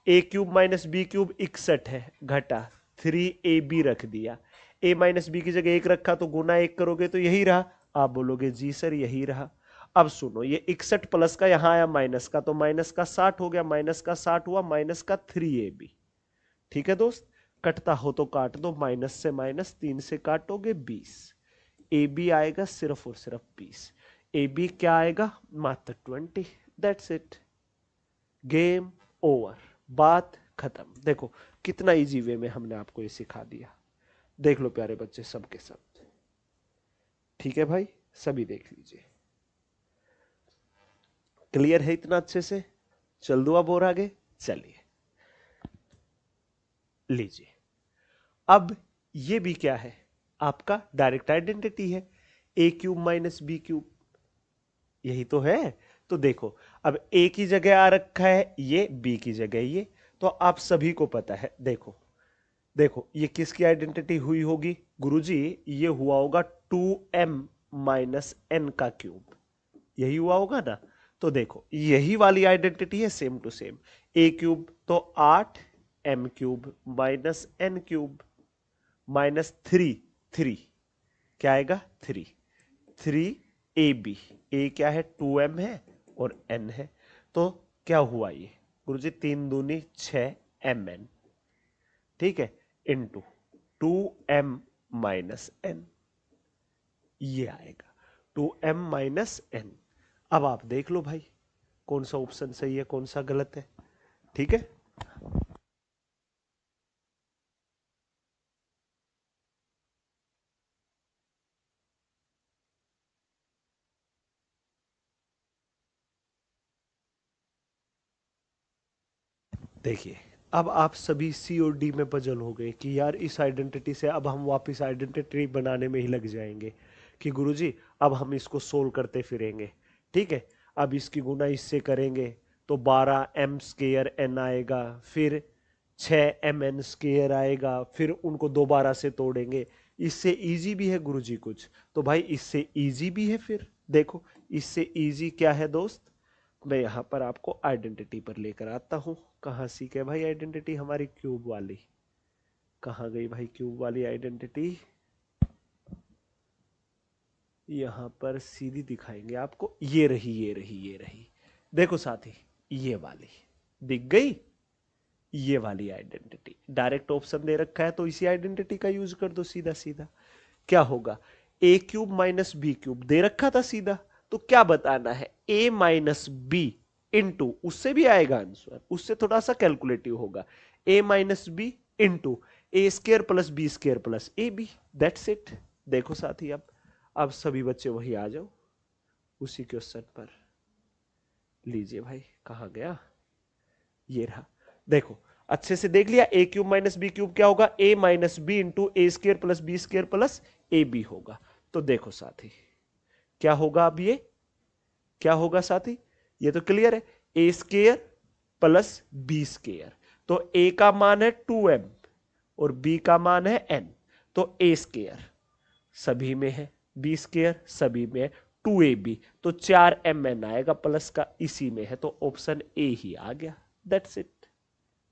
a cube minus B cube 61 है, घटा 3ab रख दिया, a माइनस बी की जगह 1 रखा तो गुना 1 करोगे तो यही रहा। आप बोलोगे जी सर यही रहा। अब सुनो, ये 61 प्लस का यहां आया माइनस का, तो माइनस का 60 हो गया, माइनस का 60 हुआ, माइनस का 3ab। ठीक है दोस्त, कटता हो तो काट दो, माइनस से माइनस, 3 से काटोगे 20, ए बी आएगा सिर्फ और सिर्फ 20, ए बी क्या आएगा, मात्र 20। दैट्स इट, गेम ओवर, बात खत्म। देखो कितना इजी वे में हमने आपको ये सिखा दिया, देख लो प्यारे बच्चे सब के सब। ठीक है भाई, सभी देख लीजिए, क्लियर है इतना अच्छे से। चल दो अब और आगे, चलिए लीजिए। अब ये भी क्या है, आपका डायरेक्ट आइडेंटिटी है, a cube minus B cube, यही तो है। तो देखो अब a की जगह आ रखा है ये, b की जगह ये, तो आप सभी को पता है। देखो देखो ये किसकी आइडेंटिटी हुई होगी गुरुजी, ये हुआ होगा 2m माइनस n का क्यूब, यही हुआ होगा ना। तो देखो यही वाली आइडेंटिटी है, same to same, a cube तो 8 m cube minus n cube minus 3 क्या आएगा 3ab, a क्या है 2m है और n है, तो क्या हुआ ये गुरुजी, 3 दूनी 6mn। ठीक है, इंटू 2m माइनस n, ये आएगा 2m माइनस n। अब आप देख लो भाई कौन सा ऑप्शन सही है कौन सा गलत है। ठीक है, देखिए अब आप सभी सी और डी में पजल हो गए कि यार इस आइडेंटिटी से अब हम वापस आइडेंटिटी बनाने में ही लग जाएंगे कि गुरुजी अब हम इसको सोल्व करते फिरेंगे। ठीक है, अब इसकी गुना इससे करेंगे तो 12m स्क्वायर n आएगा, फिर 6mn स्क्वायर आएगा, फिर उनको दोबारा से तोड़ेंगे। इससे इजी भी है गुरुजी कुछ, तो भाई इससे इजी भी है। फिर देखो इससे इजी क्या है दोस्त, मैं यहां पर आपको आइडेंटिटी पर लेकर आता हूं। कहां सीखे भाई आइडेंटिटी हमारी, क्यूब वाली, कहां गई भाई क्यूब वाली आइडेंटिटी, यहां पर सीधी दिखाएंगे आपको, ये रही। देखो साथी ये वाली दिख गई, ये वाली आइडेंटिटी, डायरेक्ट ऑप्शन दे रखा है तो इसी आइडेंटिटी का यूज कर दो सीधा सीधा। क्या होगा, a cube minus B cube दे रखा था सीधा, तो क्या बताना है, a माइनस बी इंटू, उससे भी आएगा आंसर, उससे थोड़ा सा कैलकुलेटिव होगा, a minus B into A square plus B square plus A B, that's it. देखो साथी अब सभी बच्चे वही आ जाओ उसी क्वेश्चन पर, लीजिए भाई कहां गया, ये रहा। देखो अच्छे से देख लिया, A cube minus B cube क्या होगा, A minus B into A square plus B square plus A B होगा। तो देखो साथी क्या होगा, अब ये क्या होगा साथी, ये तो क्लियर है, A square plus B square. तो ए का मान है 2m और बी का मान है n, तो ए स्केयर सभी में है, बी स्केयर सभी में है, 2ab, तो 4mn आएगा प्लस का, इसी में है, तो ऑप्शन ए ही आ गया। That's it,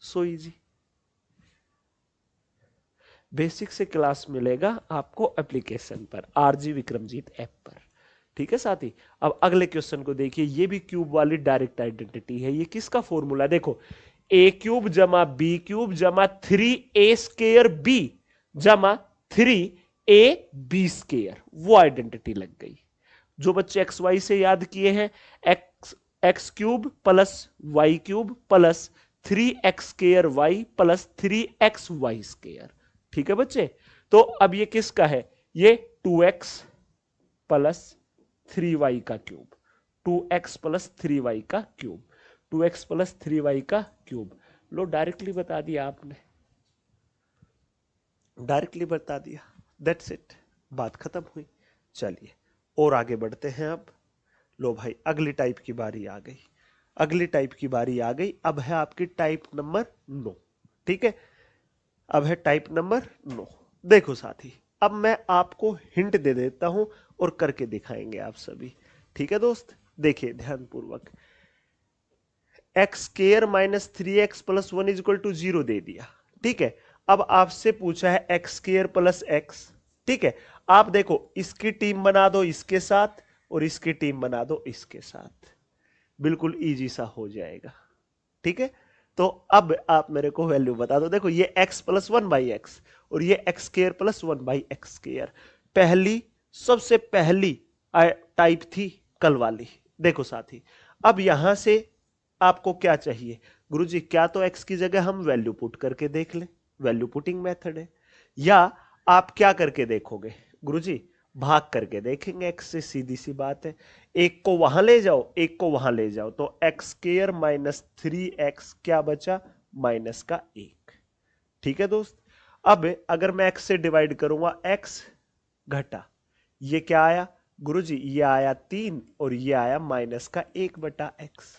so easy. Basic से क्लास मिलेगा आपको एप्लीकेशन पर, आरजी विक्रमजीत ऐप पर। ठीक है साथी। अब अगले क्वेश्चन को देखिए, ये भी क्यूब वाली डायरेक्ट आइडेंटिटी है। ये किसका फॉर्मूला, देखो ए क्यूब जमा बी क्यूब जमा 3a² बी जमा 3ab स्केयर, वो आइडेंटिटी लग गई। जो बच्चे एक्स वाई से याद किए हैं, X cube plus Y cube plus 3x² Y plus 3xy square. ठीक है बच्चे। तो अब ये किसका है, ये 2x प्लस 3y का क्यूब, 2x प्लस 3y का क्यूब, 2x प्लस 3y का क्यूब। लो डायरेक्टली बता दिया आपने, डायरेक्टली बता दिया। दैट्स इट, बात खत्म हुई। चलिए और आगे बढ़ते हैं अब। लो भाई अगली टाइप की बारी आ गई, अगली टाइप की बारी आ गई। अब है आपकी टाइप नंबर 9। ठीक है, अब है टाइप नंबर 9। देखो साथी, अब मैं आपको हिंट दे देता हूं और करके दिखाएंगे आप सभी। ठीक है दोस्त, देखिए ध्यानपूर्वक। X square minus 3x plus 1 is equal to 0 दे दिया। ठीक है, अब आपसे पूछा है एक्स स्केयर प्लस एक्स। ठीक है, आप देखो इसकी टीम बना दो इसके साथ और इसकी टीम बना दो इसके साथ, बिल्कुल इजी सा हो जाएगा। ठीक है, तो अब आप मेरे को वैल्यू बता दो। देखो ये x प्लस 1/x और ये X square plus 1/x square, पहली सबसे पहली टाइप थी कल वाली। देखो साथी, अब यहां से आपको क्या चाहिए गुरुजी, क्या तो x की जगह हम वैल्यू पुट करके देख लें, वैल्यू पुटिंग मेथड है, या आप क्या करके देखोगे गुरुजी, भाग करके देखेंगे x से, सीधी सी बात है। एक को वहां ले जाओ, एक को वहां ले जाओ, तो एक्स स्केयर माइनस 3x क्या बचा, माइनस का 1। ठीक है दोस्त, अब अगर मैं x से डिवाइड करूंगा, x घटा, ये क्या आया गुरुजी, ये आया 3 और ये आया माइनस का 1/x।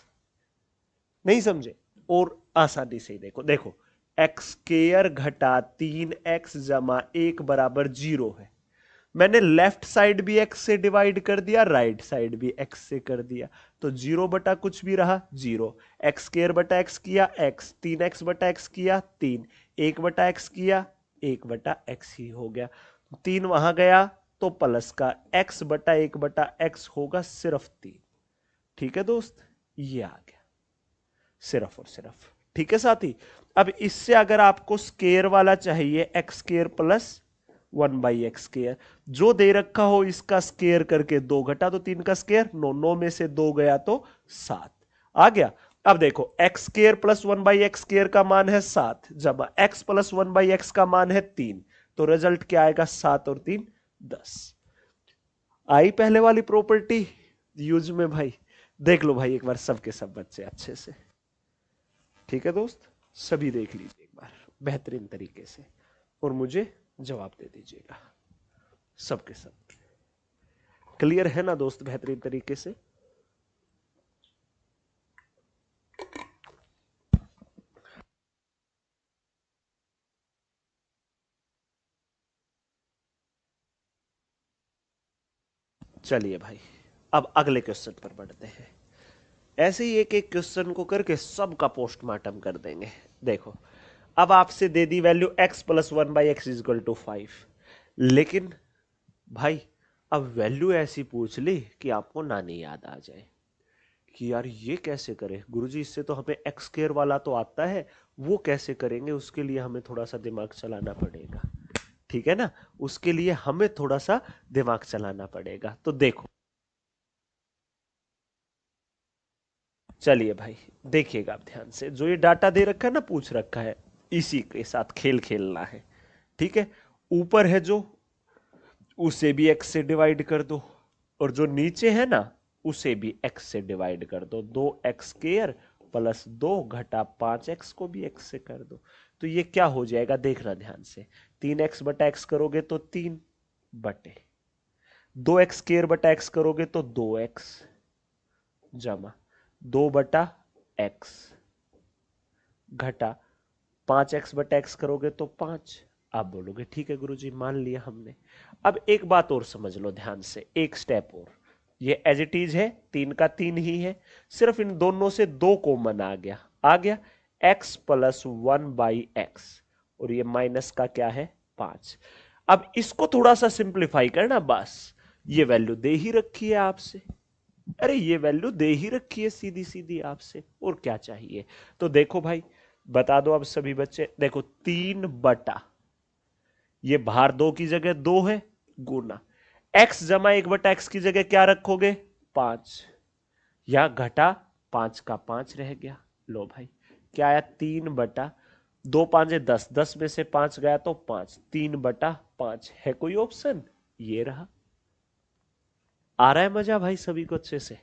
नहीं समझे, और आसानी से ही देखो, देखो एक्स स्केयर घटा 3x जमा 1 बराबर 0 है। मैंने लेफ्ट साइड भी x से डिवाइड कर दिया, राइट साइड भी x से कर दिया, तो 0 बटा कुछ भी रहा 0, एक्स स्केयर बटा x किया x, 3x बटा x किया 3, 1 बटा x किया 1/x ही हो गया। 3 वहां गया तो प्लस का x बटा 1/x होगा सिर्फ 3। ठीक है दोस्त, ये आ गया सिर्फ और सिर्फ। ठीक है साथी, अब इससे अगर आपको स्केयर वाला चाहिए, x square plus 1/x square, जो दे रखा हो इसका स्केयर करके 2 घटा तो 3 का स्केयर 9, 9 में से 2 गया तो 7 आ गया। अब देखो x square plus 1/x square का मान है 7 जब x प्लस 1/x का मान है 3, तो रिजल्ट क्या आएगा, 7 और 3 10। आई पहले वाली प्रॉपर्टी यूज में भाई, देख लो भाई एक बार सबके सब बच्चे अच्छे से। ठीक है दोस्त, सभी देख लीजिए एक बार बेहतरीन तरीके से और मुझे जवाब दे दीजिएगा। सबके सब क्लियर है ना दोस्त, बेहतरीन तरीके से। चलिए भाई, अब अगले क्वेश्चन पर बढ़ते हैं। ऐसे ही एक एक क्वेश्चन को करके सबका पोस्टमार्टम कर देंगे। देखो, अब आपसे दे दी value x plus 1/x is equal to 5, लेकिन भाई अब वैल्यू ऐसी पूछ ली कि आपको नानी याद आ जाए कि यार ये कैसे करें गुरुजी, इससे तो हमें एक्स स्क्वायर वाला तो आता है, वो कैसे करेंगे, उसके लिए हमें थोड़ा सा दिमाग चलाना पड़ेगा। ठीक है ना, उसके लिए हमें थोड़ा सा दिमाग चलाना पड़ेगा। तो देखो, चलिए भाई देखिएगा आप ध्यान से, जो ये डाटा दे रखा है ना, पूछ रखा है, इसी के साथ खेल खेलना है। ठीक है, ऊपर है जो, उसे भी x से डिवाइड कर दो, और जो नीचे है ना उसे भी x से डिवाइड कर दो। 2x स्क्वायर प्लस 2 घटा 5x को भी x से कर दो। तो ये क्या हो जाएगा देखना ध्यान से, 3x बटा x करोगे तो 3 बटे 2x स्क्वायर बटा x करोगे तो 2x जमा 2 बटा x घटा 5x/x करोगे तो 5। आप बोलोगे ठीक है गुरुजी, मान लिया हमने। अब एक बात और समझ लो ध्यान से, एक स्टेप और। ये एज इट इज है, 3 का 3 ही है, सिर्फ इन दोनों से 2 कॉमन आ गया x + 1/x, और ये माइनस का क्या है 5। अब इसको थोड़ा सा सिंप्लीफाई करना, बस ये वैल्यू दे ही रखी है आपसे। अरे ये वैल्यू दे ही रखी है सीधी सीधी आपसे, और क्या चाहिए। तो देखो भाई, बता दो अब सभी बच्चे, देखो 3 ये बाहर 2 की जगह 2 है, गुना x जमा 1/x की जगह क्या रखोगे 5, या घटा 5 का 5 रह गया। लो भाई क्या आया 3/2, 5 10, 10 में से 5 गया तो 5, 3/5 है कोई ऑप्शन, ये रहा। आ रहा है मजा भाई सभी को, अच्छे से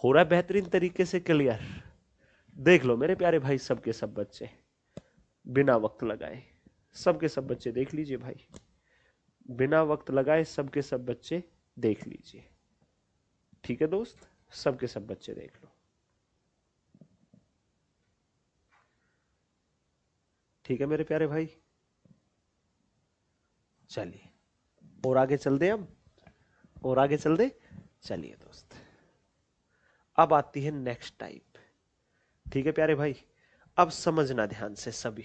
हो रहा है, बेहतरीन तरीके से क्लियर। देख लो मेरे प्यारे भाई सबके सब बच्चे, बिना वक्त लगाए सबके सब बच्चे देख लीजिए भाई, बिना वक्त लगाए सबके सब बच्चे देख लीजिए। ठीक है दोस्त, सबके सब बच्चे देख लो। ठीक है मेरे प्यारे भाई, चलिए और आगे चल दे हम, और आगे चल दे। चलिए दोस्त, अब आती है नेक्स्ट टाइप। ठीक है प्यारे भाई, अब समझना ध्यान से सभी।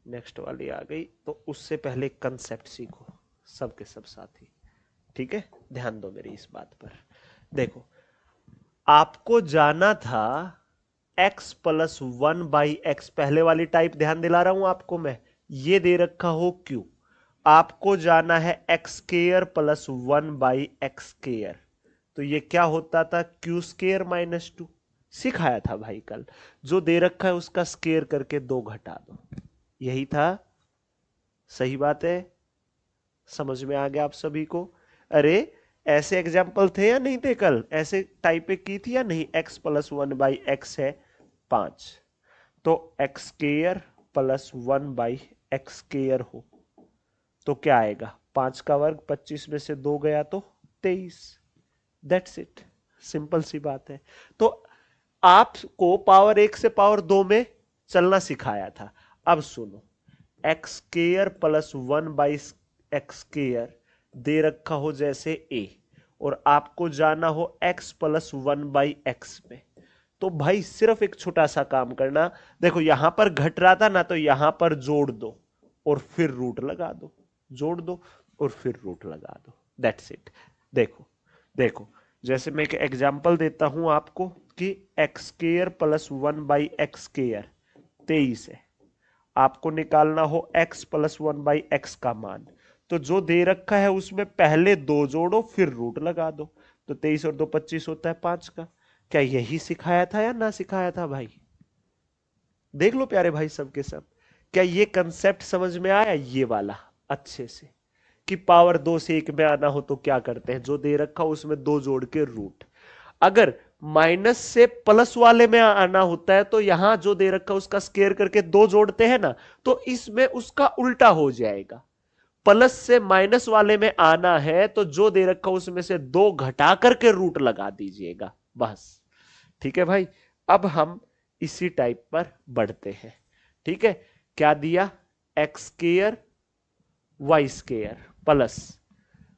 नेक्स्ट वाली आ गई, तो उससे पहले कंसेप्ट सीखो सबके सब साथी। ठीक है, ध्यान दो मेरी इस बात पर। देखो आपको जाना था x + 1/x, पहले वाली टाइप ध्यान दिला रहा हूं आपको मैं, ये दे रखा हो q, आपको जाना है x² + 1/x²। तो ये क्या होता था q² - 2, सिखाया था भाई कल। जो दे रखा है उसका स्केयर करके 2 घटा दो, यही था। सही बात है, समझ में आ गया आप सभी को। अरे ऐसे एग्जाम्पल थे या नहीं थे कल, ऐसे टाइप पे की थी या नहीं। x + 1/x है 5, तो x² + 1/x² हो तो क्या आएगा 5 का वर्ग, 25 में से 2 गया तो 23। दैट्स इट, सिंपल सी बात है। तो आपको पावर 1 से पावर 2 में चलना सिखाया था। अब सुनो, x² + 1/x² दे रखा हो जैसे a, और आपको जाना हो x + 1/x में, तो भाई सिर्फ एक छोटा सा काम करना। देखो यहां पर घट रहा था ना, तो यहां पर जोड़ दो और फिर रूट लगा दो, जोड़ दो और फिर रूट लगा दो, दैट्स इट। देखो देखो, जैसे मैं एक एग्जांपल देता हूं आपको कि x² + 1/x² 23 है, आपको निकालना हो x + 1/x का मान, तो जो दे रखा है उसमें पहले 2 जोड़ो फिर रूट लगा दो, तो 23 और 2 25 होता है 5 का। क्या यही सिखाया था या ना सिखाया था भाई? देख लो प्यारे भाई सबके सब, क्या ये कंसेप्ट समझ में आया ये वाला अच्छे से, कि पावर 2 से 1 में आना हो तो क्या करते हैं, जो दे रखा हो उसमें 2 जोड़ के रूट। अगर माइनस से प्लस वाले में आना होता है तो यहां जो दे रखा है उसका स्केयर करके 2 जोड़ते हैं ना, तो इसमें उसका उल्टा हो जाएगा। प्लस से माइनस वाले में आना है तो जो दे रखा उसमें से 2 घटा करके रूट लगा दीजिएगा, बस। ठीक है भाई, अब हम इसी टाइप पर बढ़ते हैं। ठीक है, क्या दिया, x² y² plus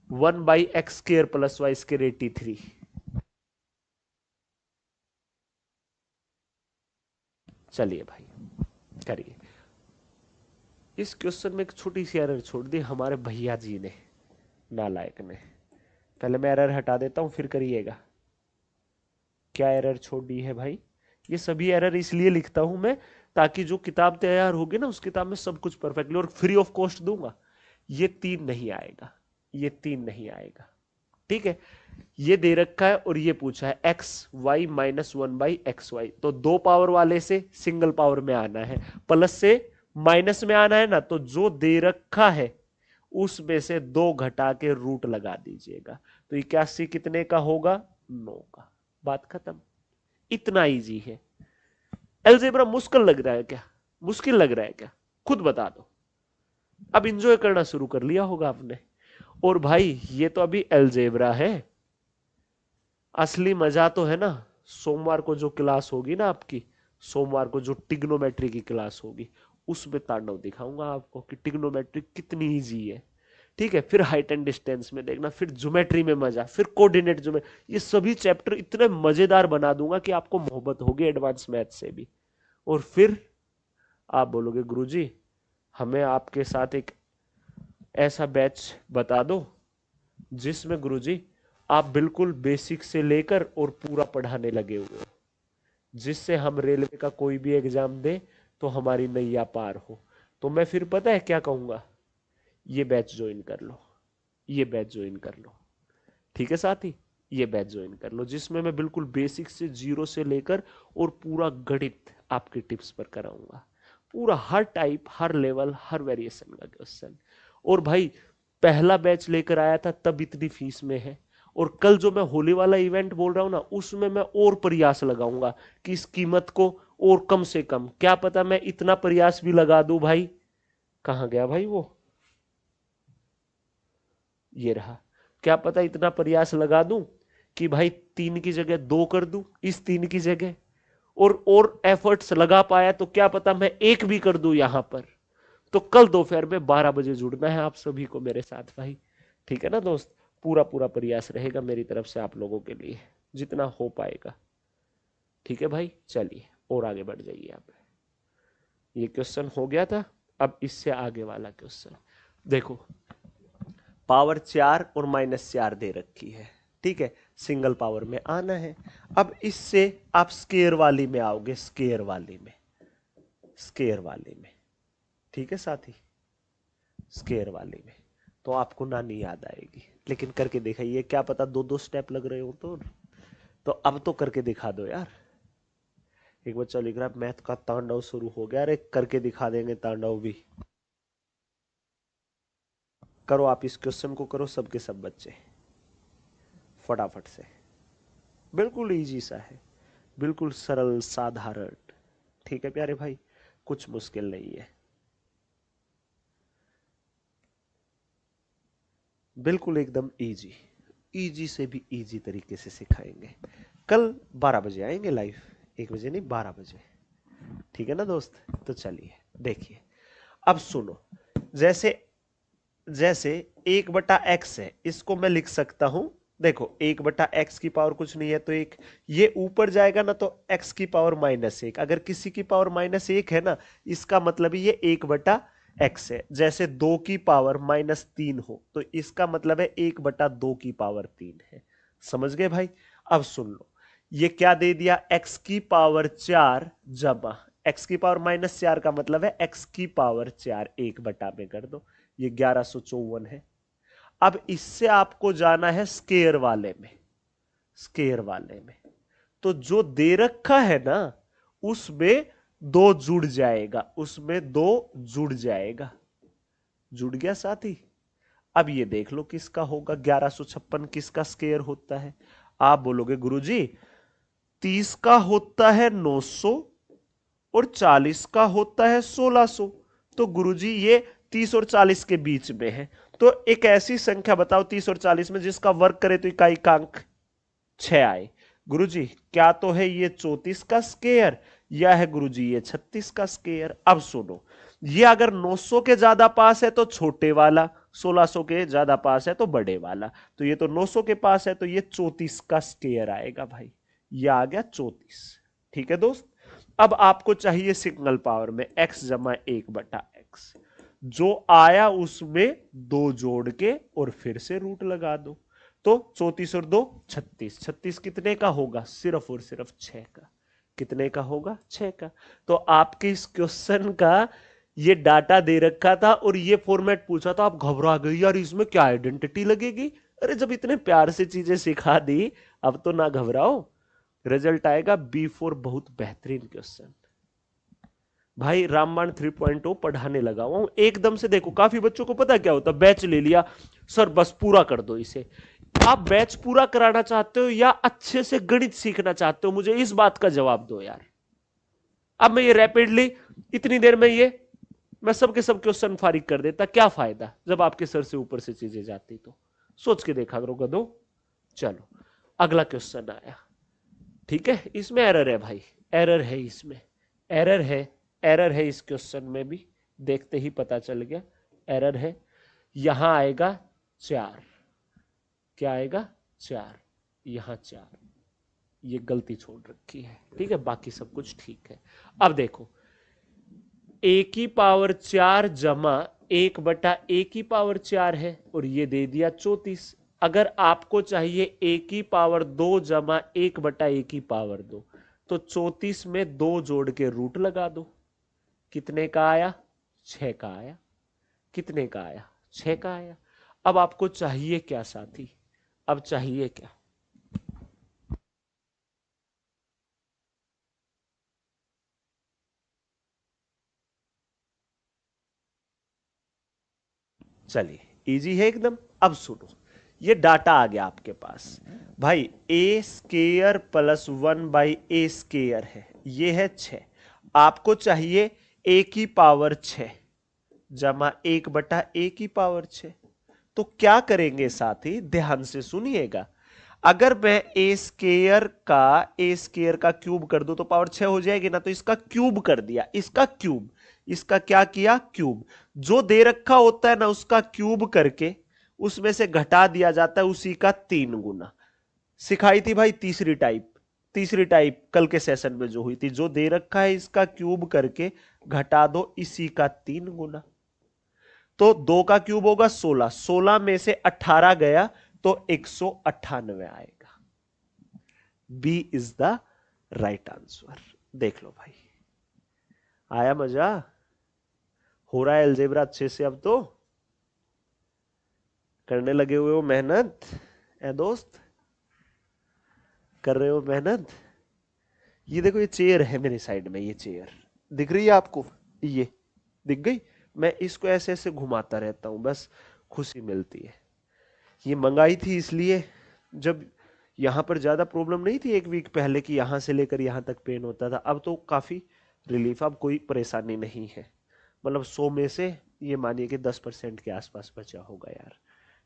1/x² + y² 83। चलिए भाई करिए। इस क्वेश्चन में एक छोटी सी एरर छोड़ दी हमारे भैया जी ने, नालायक ने। पहले मैं एरर हटा देता हूं फिर करिएगा। क्या एरर छोड़ दी है भाई? ये सभी एरर इसलिए लिखता हूं मैं ताकि जो किताब तैयार होगी ना उस किताब में सब कुछ परफेक्टली और फ्री ऑफ कॉस्ट दूंगा। ये 3 नहीं आएगा, ये 3 नहीं आएगा। ठीक है, ये दे रखा है और ये पूछा है xy - 1/xy, तो 2 पावर वाले से सिंगल पावर में आना है, प्लस से माइनस में आना है ना, तो जो दे रखा है उसमें से 2 घटा के रूट लगा दीजिएगा, तो 81 कितने का होगा 9 का। बात खत्म, इतना इजी है। अलजेब्रा मुश्किल लग रहा है क्या? मुश्किल लग रहा है क्या? खुद बता दो। अब इंजॉय करना शुरू कर लिया होगा आपने। और भाई ये तो अभी अलजेब्रा है, असली मजा तो है ना सोमवार को जो क्लास होगी ना आपकी, सोमवार को जो टिग्नोमेट्री की क्लास होगी उसमें तांडव दिखाऊंगा आपको कि टिग्नोमेट्री कितनी इजी है। ठीक है, फिर हाइट एंड डिस्टेंस में देखना, फिर ज्योमेट्री में मजा, फिर कोऑर्डिनेट ज्योमेट्री, ये सभी चैप्टर इतने मजेदार बना दूंगा कि आपको मोहब्बत होगी एडवांस मैथ से भी। और फिर आप बोलोगे गुरुजी हमें आपके साथ एक ऐसा बैच बता दो जिसमें गुरुजी आप बिल्कुल बेसिक से लेकर और पूरा पढ़ाने लगे हुए हो, जिससे हम रेलवे का कोई भी एग्जाम दें तो हमारी नैया पार हो। तो मैं फिर पता है क्या कहूंगा, ये बैच ज्वाइन कर लो, ये बैच ज्वाइन कर लो। ठीक है साथी, ये बैच ज्वाइन कर लो जिसमें मैं बिल्कुल बेसिक से जीरो से लेकर और पूरा गणित आपके टिप्स पर कराऊंगा, पूरा हर टाइप, हर लेवल, हर वेरिएशन का क्वेश्चन। और भाई पहला बैच लेकर आया था तब इतनी फीस में है, और कल जो मैं होली वाला इवेंट बोल रहा हूं ना उसमें मैं और प्रयास लगाऊंगा कि इस कीमत को और कम से कम, क्या पता मैं इतना प्रयास भी लगा दूं भाई। कहां गया भाई वो, ये रहा। क्या पता इतना प्रयास लगा दूं कि भाई 3 की जगह 2 कर दूं इस 3 की जगह, और एफर्ट्स लगा पाया तो क्या पता मैं 1 भी कर दूं यहां पर। तो कल दोपहर में 12 बजे जुड़ना है आप सभी को मेरे साथ भाई। ठीक है ना दोस्त, पूरा पूरा प्रयास रहेगा मेरी तरफ से आप लोगों के लिए जितना हो पाएगा। ठीक है भाई, चलिए और आगे बढ़ जाइए आप। ये क्वेश्चन हो गया था, अब इससे आगे वाला क्वेश्चन देखो। पावर 4 और -4 दे रखी है, ठीक है, सिंगल पावर में आना है। अब इससे आप स्केयर वाली में आओगे, स्केयर वाली में, स्केयर वाली में। ठीक है साथी, स्केयर वाली में तो आपको नानी याद आएगी, लेकिन करके दिखाइए, क्या पता 2-2 स्टेप लग रहे हो तो अब तो करके दिखा दो यार। एक बच्चा लिख रहा है मैथ का तांडव शुरू हो गया, अरे करके दिखा देंगे तांडव भी। करो आप इस क्वेश्चन को, करो सबके सब बच्चे फटाफट से, बिल्कुल इजी सा है, बिल्कुल सरल साधारण। ठीक है प्यारे भाई, कुछ मुश्किल नहीं है, बिल्कुल एकदम इजी, इजी से भी इजी तरीके से सिखाएंगे। कल 12 बजे आएंगे लाइव, 1 बजे नहीं 12 बजे। ठीक है ना दोस्त, तो चलिए देखिए। अब सुनो, जैसे जैसे 1/x है, इसको मैं लिख सकता हूं, देखो 1/x की पावर कुछ नहीं है तो एक, ये ऊपर जाएगा ना तो x की पावर -1, अगर किसी की पावर -1 है ना इसका मतलब ये 1/x है। जैसे 2 की पावर -3 हो तो इसका मतलब है 1/2 की पावर 3 है। समझ गए भाई? अब सुन लो, ये क्या दे दिया, x की पावर 4 जमा x की पावर -4 का मतलब है x की पावर 4 1 में कर दो, ये 1154 है। अब इससे आपको जाना है स्केयर वाले में, स्केयर वाले में तो जो दे रखा है ना उसमें 2 जुड़ जाएगा, उसमें 2 जुड़ जाएगा। जुड़ गया साथी? अब ये देख लो किसका होगा, 1156 किसका स्केयर होता है? आप बोलोगे गुरुजी 30 का होता है 900 और 40 का होता है 1600। तो गुरुजी ये 30 और 40 के बीच में है, तो एक ऐसी संख्या बताओ 30 और 40 में जिसका वर्ग करे तो इकाई का अंक 6 आए। गुरुजी क्या तो है ये 34 का स्केयर, या है गुरुजी ये 36 का स्केयर। अब सुनो, ये अगर 900 के ज्यादा पास है तो छोटे वाला, 1600 के ज्यादा पास है तो बड़े वाला, तो ये तो 900 के पास है तो ये 34 का स्केयर आएगा भाई, ये आ गया 34। ठीक है दोस्त, अब आपको चाहिए सिंगल पावर में x जमा 1/x, जो आया उसमें 2 जोड़ के और फिर से रूट लगा दो, तो 34 और 2 36, 36 कितने का होगा, सिर्फ और सिर्फ 6 का। कितने का होगा, 6 का। तो आपके इस क्वेश्चन का ये डाटा दे रखा था और ये फॉर्मेट पूछा था, आप घबरा गए यार इसमें क्या आइडेंटिटी लगेगी। अरे जब इतने प्यार से चीजें सिखा दी अब तो ना घबराओ, रिजल्ट आएगा B4, बहुत बेहतरीन क्वेश्चन। भाई रामबाण 3.0 पढ़ाने लगा हूं एकदम से। देखो काफी बच्चों को पता क्या होता, बैच ले लिया, सर बस पूरा कर दो इसे। आप बैच पूरा कराना चाहते हो या अच्छे से गणित सीखना चाहते हो, मुझे इस बात का जवाब दो यार। अब मैं ये रैपिडली इतनी देर में ये मैं सबके सब क्वेश्चन फारिग कर देता, क्या फायदा जब आपके सर से ऊपर से चीजें जाती। तो सोच के देखा करो गधो। चलो अगला क्वेश्चन आया, ठीक है, इसमें एरर है भाई, एरर है इसमें। एरर है, एरर है इस क्वेश्चन में भी, देखते ही पता चल गया एरर है। यहां आएगा 4, क्या आएगा 4, यहां 4, ये गलती छोड़ रखी है, ठीक है, बाकी सब कुछ ठीक है। अब देखो ए की पावर 4 जमा 1/a⁴ है और ये दे दिया 34। अगर आपको चाहिए ए की पावर 2 जमा 1/a⁴ तो 34 में 2 जोड़ के रूट लगा दो। कितने का आया? 6 का आया। कितने का आया? 6 का आया। अब आपको चाहिए क्या साथी? अब चाहिए क्या? चलिए इजी है एकदम। अब सुनो, ये डाटा आ गया आपके पास भाई, ए स्केयर प्लस 1/a² है, ये है 6। आपको चाहिए ए की पावर 6 जमा 1/a⁴ तो क्या करेंगे साथी? ध्यान से सुनिएगा। अगर मैं ए स्केयर का क्यूब कर दूं तो पावर 6 हो जाएगी ना, तो इसका क्यूब कर दिया, इसका क्यूब, इसका क्या किया? क्यूब। जो दे रखा होता है ना उसका क्यूब करके उसमें से घटा दिया जाता है उसी का 3 गुना। सिखाई थी भाई तीसरी टाइप, तीसरी टाइप कल के सेशन में जो हुई थी, जो दे रखा है इसका क्यूब करके घटा दो इसी का 3 गुना। तो 2 का क्यूब होगा 16, 16 में से 18 गया तो 198 आएगा। B is the right answer. देख लो भाई, आया मजा? हो रहा है अलजेब्रा अच्छे से? अब तो करने लगे हुए हो मेहनत, ए दोस्त, कर रहे हो मेहनत? ये देखो, ये चेयर है मेरे साइड में, ये चेयर दिख रही है आपको? ये दिख गई? मैं इसको ऐसे ऐसे घुमाता रहता हूं, बस खुशी मिलती है। ये मंगाई थी इसलिए, जब यहां पर ज्यादा प्रॉब्लम नहीं थी एक वीक पहले कि यहां से लेकर यहां तक पेन होता था, अब तो काफी रिलीफ, अब कोई परेशानी नहीं है। मतलब 100 में से ये मानिए कि 10% के आसपास बचा होगा यार।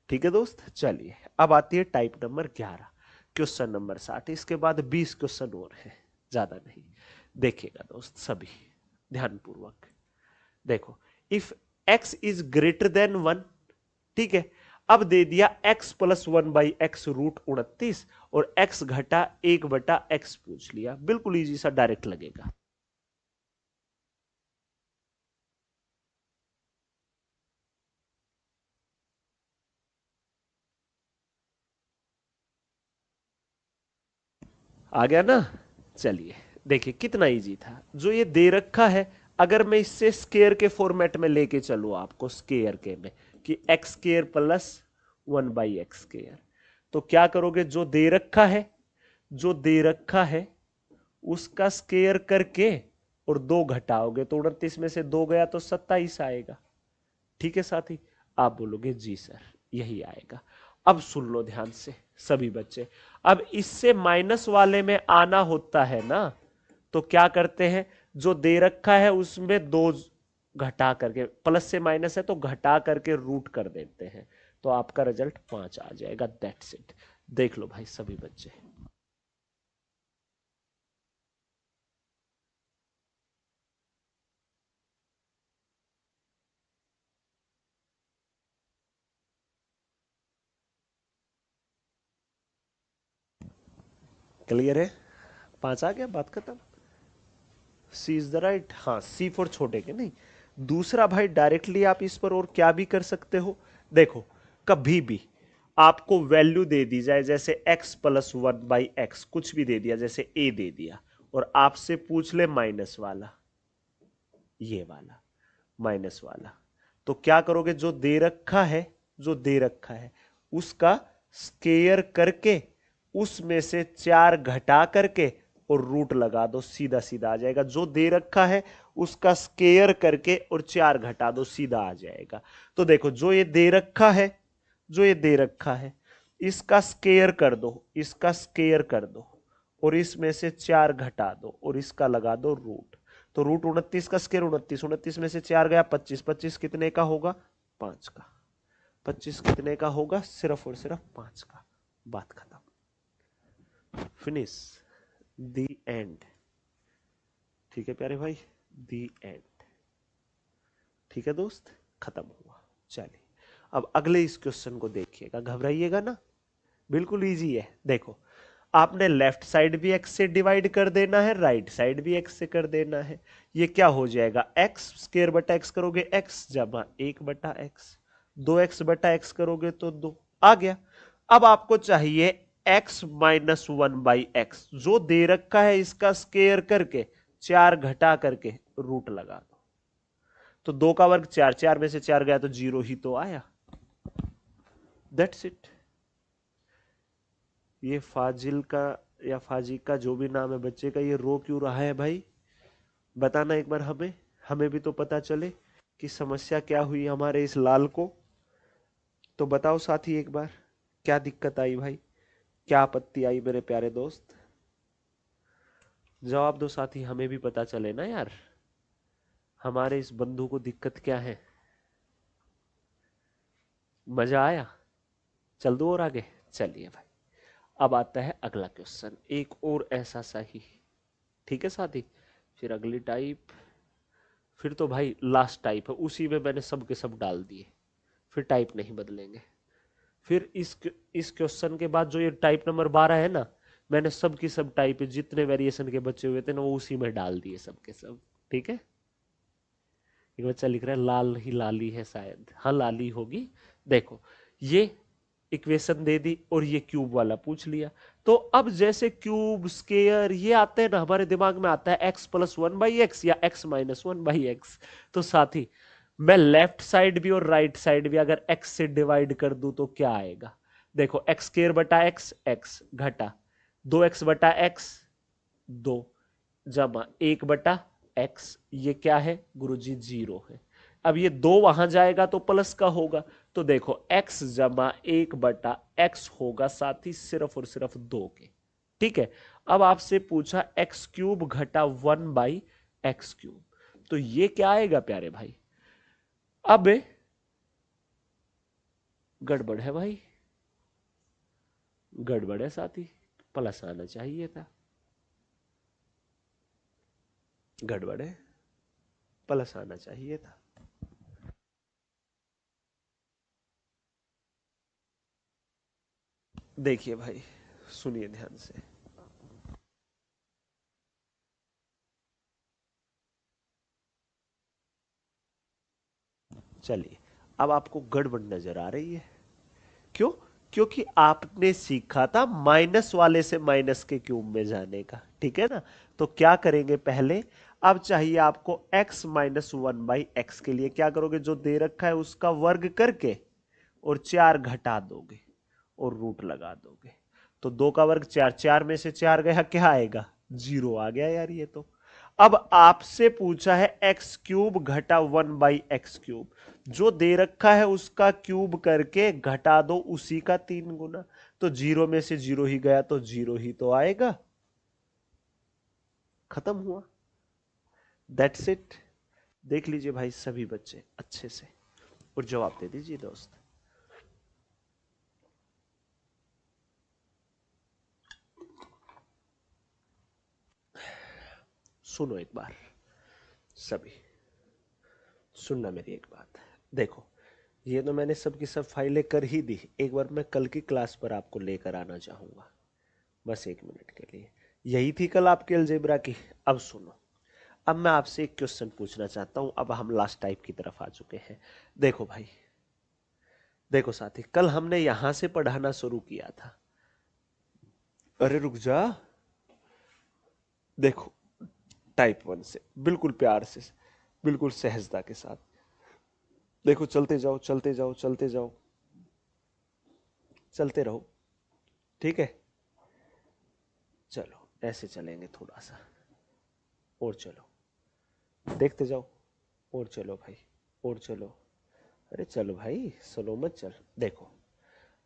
ठीक है दोस्त, चलिए अब आती है टाइप नंबर 11, क्वेश्चन नंबर 60। इसके बाद 20 क्वेश्चन और है, ज्यादा नहीं। देखिएगा दोस्त सभी ध्यानपूर्वक। देखो, if x is greater then 1, ठीक है, अब दे दिया x प्लस 1/x√29 और x घटा 1/x पूछ लिया। बिल्कुल इजी सा, डायरेक्ट लगेगा। आ गया ना? चलिए देखिए कितना इजी था। जो ये दे रखा है, अगर मैं इससे स्केयर के फॉर्मेट में लेके चलूं आपको, स्केयर के में, कि x² प्लस 1/x², तो क्या करोगे? जो दे रखा है, जो दे रखा है उसका स्केयर करके और 2 घटाओगे तो 29 में से 2 गया तो 27 आएगा। ठीक है साथी? आप बोलोगे जी सर यही आएगा। अब सुन लो ध्यान से सभी बच्चे, अब इससे माइनस वाले में आना होता है ना, तो क्या करते हैं? जो दे रखा है उसमें 2 घटा करके, प्लस से माइनस है तो घटा करके रूट कर देते हैं, तो आपका रिजल्ट 5 आ जाएगा। That's it. देख लो भाई सभी बच्चे। क्लियर है? 5 आ गया, बात खत्म। सी इज द राइट। हाँ, सी फॉर छोटे के नहीं। दूसरा भाई, डायरेक्टली आप इस पर और क्या भी कर सकते हो। देखो, कभी भी आपको वैल्यू दे दी जाए, जैसे x प्लस 1/x, कुछ भी दे दिया, जैसे a दे दिया, और आपसे पूछ ले माइनस वाला, ये वाला माइनस वाला, तो क्या करोगे? जो दे रखा है, जो दे रखा है उसका स्केयर करके उसमें से 4 घटा करके और रूट लगा दो, सीधा सीधा आ जाएगा। जो दे रखा है उसका स्केयर करके और 4 घटा दो, सीधा आ जाएगा। तो देखो, जो ये दे रखा है, जो ये दे रखा है, इसका स्केयर कर दो, इसका स्केयर कर दो और इसमें से 4 घटा दो और इसका लगा दो रूट। तो √29 का स्केयर 29, 29 में से 4 गया 25, 25 कितने का होगा? 5 का। 25 कितने का होगा? सिर्फ और सिर्फ 5 का। बात खत्म। Finish the end. ठीक है प्यारे भाई, दी एंड। ठीक है दोस्त, खत्म हुआ। चलिए अब अगले इस क्वेश्चन को देखिएगा, घबराइएगा ना, बिल्कुल इजी है। देखो, आपने लेफ्ट साइड भी x से डिवाइड कर देना है, राइट साइड भी x से कर देना है। ये क्या हो जाएगा, x स्क्वायर बटा x करोगे x जमा 1 बटा x, 2x बटा x करोगे तो 2 आ गया। अब आपको चाहिए x माइनस 1/x, जो दे रखा है इसका स्क्वायर करके 4 घटा करके रूट लगा दो। तो 2 का वर्ग 4, 4 में से 4 गया तो 0 ही तो आया। That's it. ये फाजिल का या फाजी का जो भी नाम है बच्चे का, ये रो क्यों रहा है भाई, बताना एक बार हमें, हमें भी तो पता चले कि समस्या क्या हुई हमारे इस लाल को। तो बताओ साथी एक बार, क्या दिक्कत आई भाई, क्या आपत्ति आई मेरे प्यारे दोस्त, जवाब दो साथी, हमें भी पता चले ना यार, हमारे इस बंधु को दिक्कत क्या है। मजा आया, चल दो और आगे। चलिए भाई, अब आता है अगला क्वेश्चन, एक और ऐसा सा ही। ठीक है साथी, फिर अगली टाइप, फिर तो भाई लास्ट टाइप है, उसी में मैंने सब के सब डाल दिए, फिर टाइप नहीं बदलेंगे। फिर इस क्वेश्चन के बाद जो ये टाइप नंबर 12 है ना, मैंने सब की सब टाइप जितने वेरिएशन के बच्चे हुए थे ना, वो उसी में डाल दिए सब के सब। ठीक है, एक बच्चा लिख रहा है लाल ही लाली है शायद, हाँ लाली होगी। देखो, ये इक्वेशन दे दी और ये क्यूब वाला पूछ लिया। तो अब जैसे क्यूब स्केयर ये आते हैं ना, हमारे दिमाग में आता है x प्लस 1/x या x माइनस 1/x। तो साथी, मैं लेफ्ट साइड भी और राइट साइड भी अगर x से डिवाइड कर दूं तो क्या आएगा। देखो, x स्केयर बटा x, x घटा 2x बटा x 2 जमा 1 बटा x, ये क्या है गुरुजी 0 है। अब ये 2 वहां जाएगा तो प्लस का होगा, तो देखो x जमा 1 बटा x होगा साथी सिर्फ और सिर्फ 2 के। ठीक है, अब आपसे पूछा x क्यूब घटा 1/x क्यूब, तो ये क्या आएगा प्यारे भाई। अब गड़बड़ है भाई, गड़बड़ है साथी, प्लस आना चाहिए था, गड़बड़ है, प्लस आना चाहिए था। देखिए भाई, सुनिए ध्यान से, चलिए अब आपको गड़बड़ नजर आ रही है, क्यों, क्योंकि आपने सीखा था माइनस वाले से माइनस के क्यूब में जाने का। ठीक है ना, तो क्या करेंगे पहले, अब चाहिए आपको x माइनस 1/x के लिए क्या करोगे, जो दे रखा है उसका वर्ग करके और 4 घटा दोगे और रूट लगा दोगे। तो 2 का वर्ग 4, 4 में से 4 गया, क्या आएगा 0 आ गया यार ये तो। अब आपसे पूछा है x क्यूब घटा 1/x क्यूब, जो दे रखा है उसका क्यूब करके घटा दो उसी का 3 गुना, तो 0 में से 0 ही गया तो 0 ही तो आएगा। खत्म हुआ, दैट्स इट। देख लीजिए भाई सभी बच्चे अच्छे से और जवाब दे दीजिए दोस्त। सुनो एक बार सभी, सुनना मेरी एक बात, देखो ये तो मैंने सब की सब फाइलें कर ही दी, एक बार मैं कल की क्लास पर आपको लेकर आना चाहूंगा, बस 1 मिनट के लिए। यही थी कल आपके अलजेब्रा की। अब सुनो, अब मैं आपसे एक क्वेश्चन पूछना चाहता हूं, अब हम लास्ट टाइप की तरफ आ चुके हैं। देखो भाई, देखो साथी, कल हमने यहां से पढ़ाना शुरू किया था, अरे रुक जा, देखो टाइप 1 से बिल्कुल प्यार से, बिल्कुल सहजता के साथ, देखो चलते जाओ चलते जाओ चलते जाओ, चलते रहो। ठीक है, चलो ऐसे चलेंगे थोड़ा सा, और चलो देखते जाओ, और चलो भाई, और चलो, अरे चलो भाई स्लो मत चल। देखो,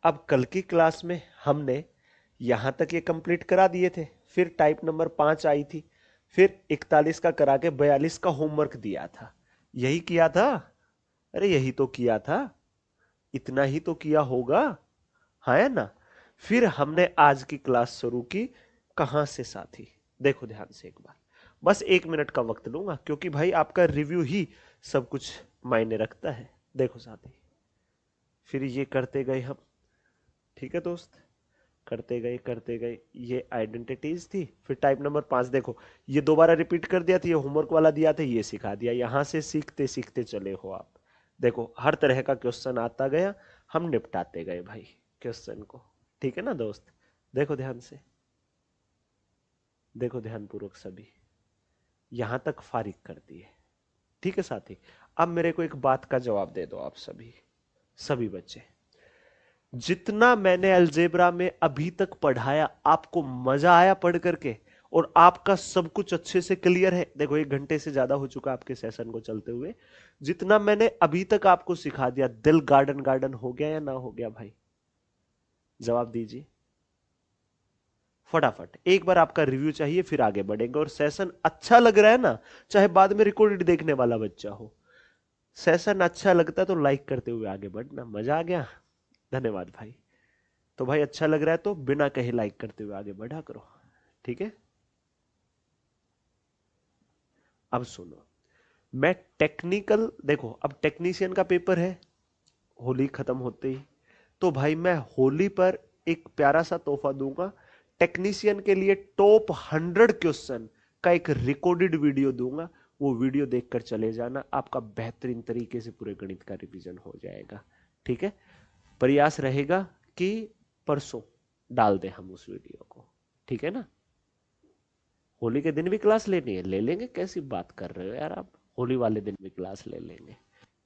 अब कल की क्लास में हमने यहां तक ये कंप्लीट करा दिए थे, फिर टाइप नंबर 5 आई थी, फिर 41 का करा के 42 का होमवर्क दिया था, यही किया था, अरे यही तो किया था, इतना ही तो किया होगा, हाँ है ना। फिर हमने आज की क्लास शुरू की, कहां से साथी, देखो ध्यान से एक बार, बस 1 मिनट का वक्त लूंगा, क्योंकि भाई आपका रिव्यू ही सब कुछ मायने रखता है। देखो साथी, फिर ये करते गए हम, ठीक है दोस्त, करते गए। ये आइडेंटिटीज थी। फिर टाइप नंबर 5 देखो, ये दोबारा रिपीट कर दिया था, ये होमवर्क वाला दिया था, ये सिखा दिया। यहां से सीखते सीखते चले हो आप। देखो हर तरह का क्वेश्चन आता गया, हम निपटाते गए भाई क्वेश्चन को। ठीक है ना दोस्त? देखो ध्यान से, देखो ध्यान पूर्वक सभी, यहां तक फारिग कर दिए। ठीक है साथी, अब मेरे को एक बात का जवाब दे दो आप सभी, सभी बच्चे। जितना मैंने अलजेब्रा में अभी तक पढ़ाया, आपको मजा आया पढ़ करके? और आपका सब कुछ अच्छे से क्लियर है? देखो 1 घंटे से ज्यादा हो चुका आपके सेशन को चलते हुए। जितना मैंने अभी तक आपको सिखा दिया, दिल गार्डन गार्डन हो गया या ना हो गया भाई? जवाब दीजिए फटाफट। एक बार आपका रिव्यू चाहिए, फिर आगे बढ़ेंगे। और सेशन अच्छा लग रहा है ना, चाहे बाद में रिकॉर्डेड देखने वाला बच्चा हो, सेशन अच्छा लगता है तो लाइक करते हुए आगे बढ़ना। मजा आ गया? धन्यवाद भाई। तो भाई अच्छा लग रहा है तो बिना कहे लाइक करते हुए आगे बढ़ा करो। ठीक है, अब सुनो, मैं टेक्निकल, देखो अब टेक्नीशियन का पेपर है होली खत्म होते ही, तो भाई मैं होली पर एक प्यारा सा तोहफा दूंगा। टेक्नीशियन के लिए टॉप 100 क्वेश्चन का एक रिकॉर्डेड वीडियो दूंगा। वो वीडियो देखकर चले जाना, आपका बेहतरीन तरीके से पूरे गणित का रिवीजन हो जाएगा। ठीक है, प्रयास रहेगा कि परसों डाल दें हम उस वीडियो को। ठीक है ना? होली के दिन भी क्लास लेनी है? ले लेंगे, कैसी बात कर रहे हो यार आप, होली वाले दिन भी क्लास ले लेंगे,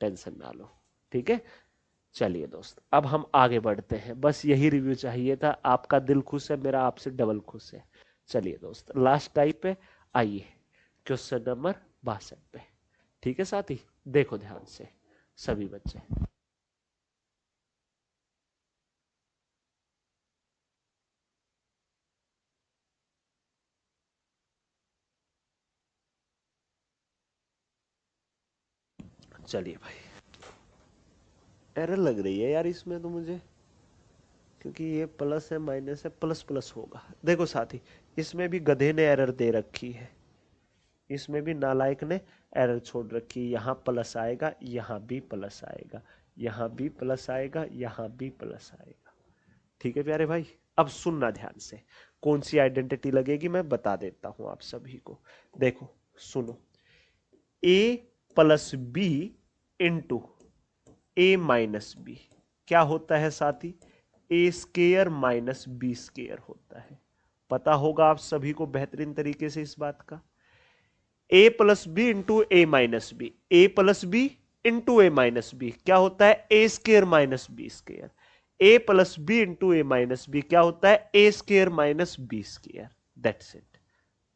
टेंशन ना लो। ठीक है, चलिए दोस्त, अब हम आगे बढ़ते हैं। बस यही रिव्यू चाहिए था, आपका दिल खुश है, मेरा आपसे डबल खुश है। चलिए दोस्त, लास्ट टाइप पे आइए, क्वेश्चन नंबर 62 पे। ठीक है साथी, देखो ध्यान से सभी बच्चे। चलिए भाई, एरर लग रही है यार इसमें तो मुझे, क्योंकि ये प्लस है माइनस है, प्लस प्लस होगा। देखो साथी, इसमें भी गधे ने एरर दे रखी है, इसमें भी नालायक ने एरर छोड़ रखी है। यहाँ प्लस आएगा, यहाँ भी प्लस आएगा, यहाँ भी प्लस आएगा, यहाँ भी प्लस आएगा। ठीक है प्यारे भाई, अब सुनना ध्यान से, कौन सी आइडेंटिटी लगेगी मैं बता देता हूं आप सभी को। देखो सुनो, ए plus B into A minus B क्या होता है साथी? ए स्केयर माइनस बी स्केयर होता है। पता होगा आप सभी को बेहतरीन तरीके से इस बात का। A plus B into A minus B, A plus B into A minus B क्या होता है? A square minus B square. A plus B into A minus B क्या होता है? A square minus B square. That's it.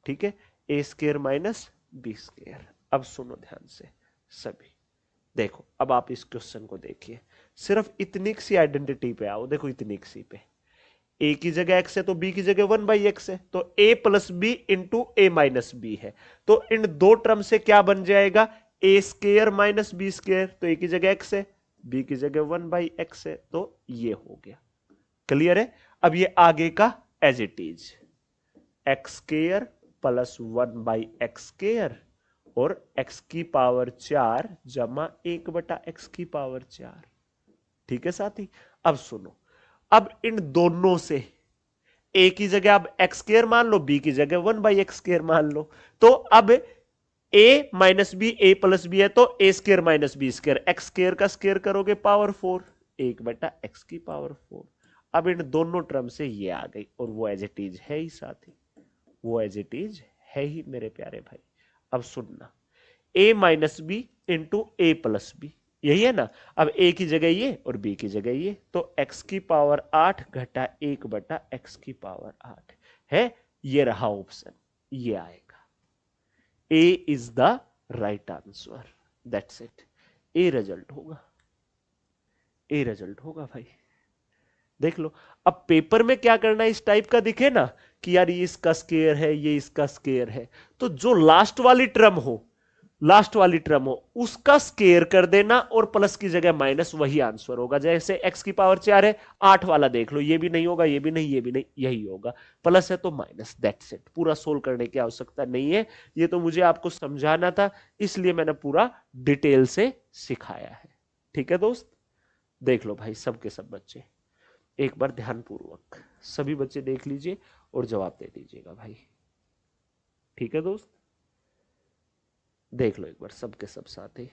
ठीक है, A square minus B square. अब सुनो ध्यान से सभी, देखो अब आप इस क्वेश्चन को देखिए, सिर्फ इतनी सी आइडेंटिटी पे आओ। देखो इतनी सी पे, ए की जगह एक्स है तो बी की जगह 1/x है, तो ए plus B into A minus B है। तो इन दो टर्म से क्या बन जाएगा? ए स्केयर माइनस बी स्केयर। तो ए की जगह एक्स है, बी की जगह 1/x है, तो ये हो गया। क्लियर है? अब ये आगे का as it is, X square plus 1/x square और x की पावर 4 जमा 1/x की पावर 4। ठीक है साथी, अब सुनो, अब इन दोनों से a की जगह अब एक्स स्केयर मान लो, b की जगह 1/x स्केयर मान लो। तो अब a minus B, A plus B है तो A square minus B square, X square का स्केयर करोगे पावर 4, 1/x की पावर 4। अब इन दोनों टर्म से ये आ गई, और वो एज इट इज है ही साथी, वो एज इट इज है ही मेरे प्यारे भाई। अब सुनना, a minus B into A plus B, यही है ना? अब a की जगह ये और b की जगह ये, तो x की पावर 8 घटा 1/x की पावर 8 है। ये रहा ऑप्शन, ये आएगा। a is the right answer. That's it, a result होगा, ए रिजल्ट होगा भाई। देख लो, अब पेपर में क्या करना है, इस टाइप का दिखे ना कि यार ये इसका स्केयर है, ये इसका स्केयर है, तो जो लास्ट वाली टर्म हो लास्ट वाली टर्म हो उसका स्केयर कर देना और प्लस की जगह माइनस, वही आंसर होगा। जैसे एक्स की पावर 4 है, 8 वाला देख लो, ये भी नहीं होगा, ये भी नहीं, ये भी नहीं, यही होगा। प्लस है तो माइनस, दैट्स इट। पूरा सोल्व करने की आवश्यकता नहीं है, ये तो मुझे आपको समझाना था, इसलिए मैंने पूरा डिटेल से सिखाया है। ठीक है दोस्त, देख लो भाई सबके सब बच्चे, एक बार ध्यानपूर्वक सभी बच्चे देख लीजिए और जवाब दे दीजिएगा भाई। ठीक है दोस्त, देख लो एक बार सबके सब साथी,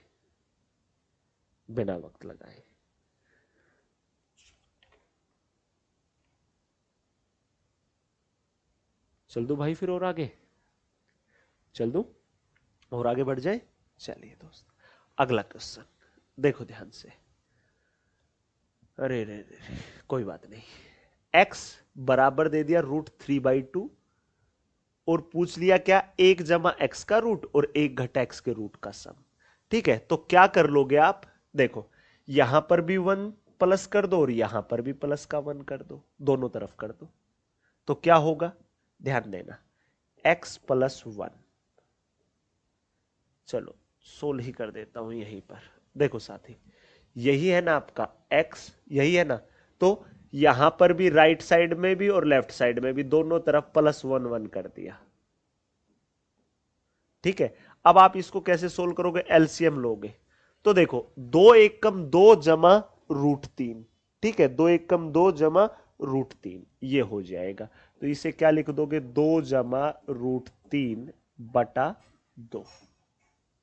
बिना वक्त लगाए। चल दो भाई फिर और आगे, चल दो और आगे बढ़ जाए। चलिए दोस्त, अगला क्वेश्चन देखो ध्यान से। अरे रे रे, कोई बात नहीं। x बराबर दे दिया √3/2 और पूछ लिया क्या, 1 जमा एक्स का रूट और 1 घटा एक्स के रूट का सम। ठीक है, तो क्या कर लोगे आप, देखो यहां पर भी 1 प्लस कर दो और यहां पर भी प्लस का 1 कर दो, दोनों तरफ कर दो, तो क्या होगा, ध्यान देना, x + 1। चलो सोल्व ही कर देता हूं यहीं पर। देखो साथी, यही है ना आपका x, यही है ना, तो यहां पर भी राइट साइड में भी और लेफ्ट साइड में भी दोनों तरफ +1 कर दिया। ठीक है, अब आप इसको कैसे सोल्व करोगे, एलसीएम लोगे, तो देखो 2 1 कम 2 जमा √3। ठीक है, 2 1 कम 2 जमा √3, ये हो जाएगा। तो इसे क्या लिख दोगे, 2 जमा √3 बटा 2।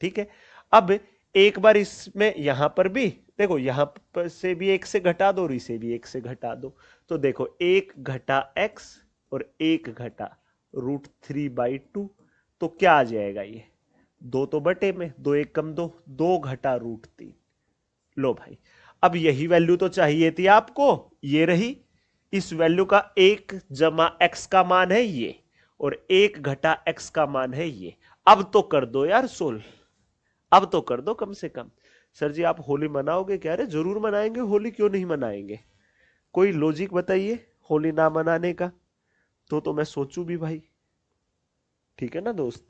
ठीक है, अब एक बार इसमें यहां पर भी देखो, यहां पर से भी 1 से घटा दो और इसे भी 1 से घटा दो, तो देखो 1 घटा x और 1 घटा √3/2, तो क्या आ जाएगा, ये 2 तो बटे में, 2 1 कम 2, 2 घटा √3। लो भाई, अब यही वैल्यू तो चाहिए थी आपको, ये रही। इस वैल्यू का 1 जमा x का मान है ये और 1 घटा x का मान है ये। अब तो कर दो यार सोल्व, अब तो कर दो कम से कम। सर जी आप होली मनाओगे क्या, अरे जरूर मनाएंगे होली, क्यों नहीं मनाएंगे, कोई लॉजिक बताइए होली ना मनाने का, तो मैं सोचूं भी भाई। ठीक है ना दोस्त।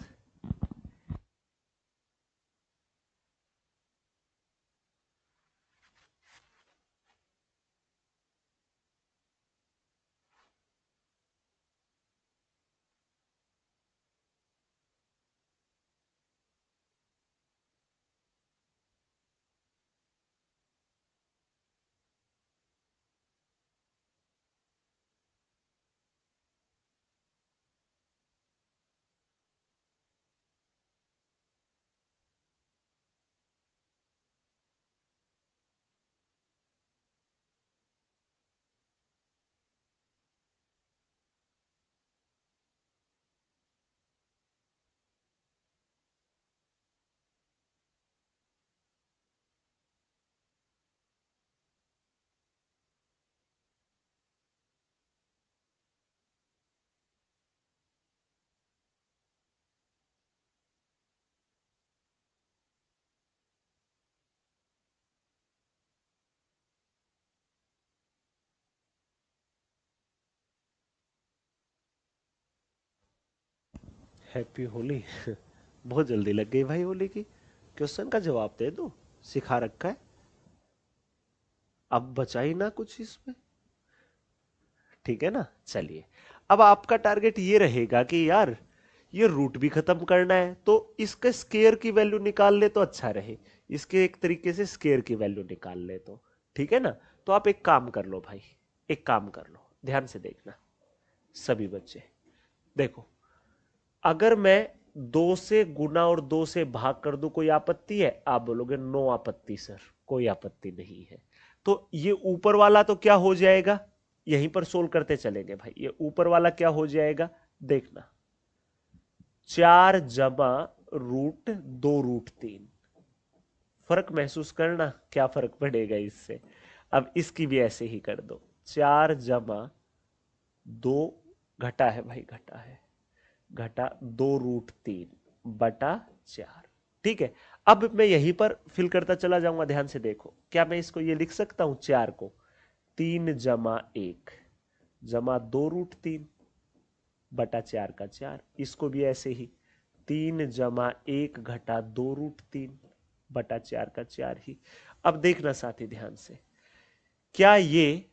हैप्पी होली। बहुत जल्दी लग गई भाई होली की, क्वेश्चन का जवाब दे दो, सिखा रखा है, अब बचा ही ना कुछ इसमें। ठीक है ना, चलिए अब आपका टारगेट ये रहेगा कि यार ये रूट भी खत्म करना है, तो इसके स्केयर की वैल्यू निकाल ले तो अच्छा रहे, इसके एक तरीके से स्केयर की वैल्यू निकाल ले तो। ठीक है ना, तो आप एक काम कर लो भाई, एक काम कर लो, ध्यान से देखना सभी बच्चे। देखो अगर मैं 2 से गुना और 2 से भाग कर दूं, कोई आपत्ति है, आप बोलोगे नो आपत्ति सर, कोई आपत्ति नहीं है। तो ये ऊपर वाला तो क्या हो जाएगा, यहीं पर सोल्व करते चलेंगे भाई, ये ऊपर वाला क्या हो जाएगा, देखना 4 जमा √2√3। फर्क महसूस करना, क्या फर्क पड़ेगा इससे। अब इसकी भी ऐसे ही कर दो, 4 जमा 2 घटा है भाई, घटा है, घटा 2√3/4। ठीक है, अब मैं यहीं पर फिल करता चला जाऊंगा, ध्यान से देखो, क्या मैं इसको ये लिख सकता हूं, 4 को 3 जमा 1 जमा 2√3/4 का 4, इसको भी ऐसे ही 3 + 1 घटा 2√3/4 ही। अब देखना साथी ध्यान से, क्या ये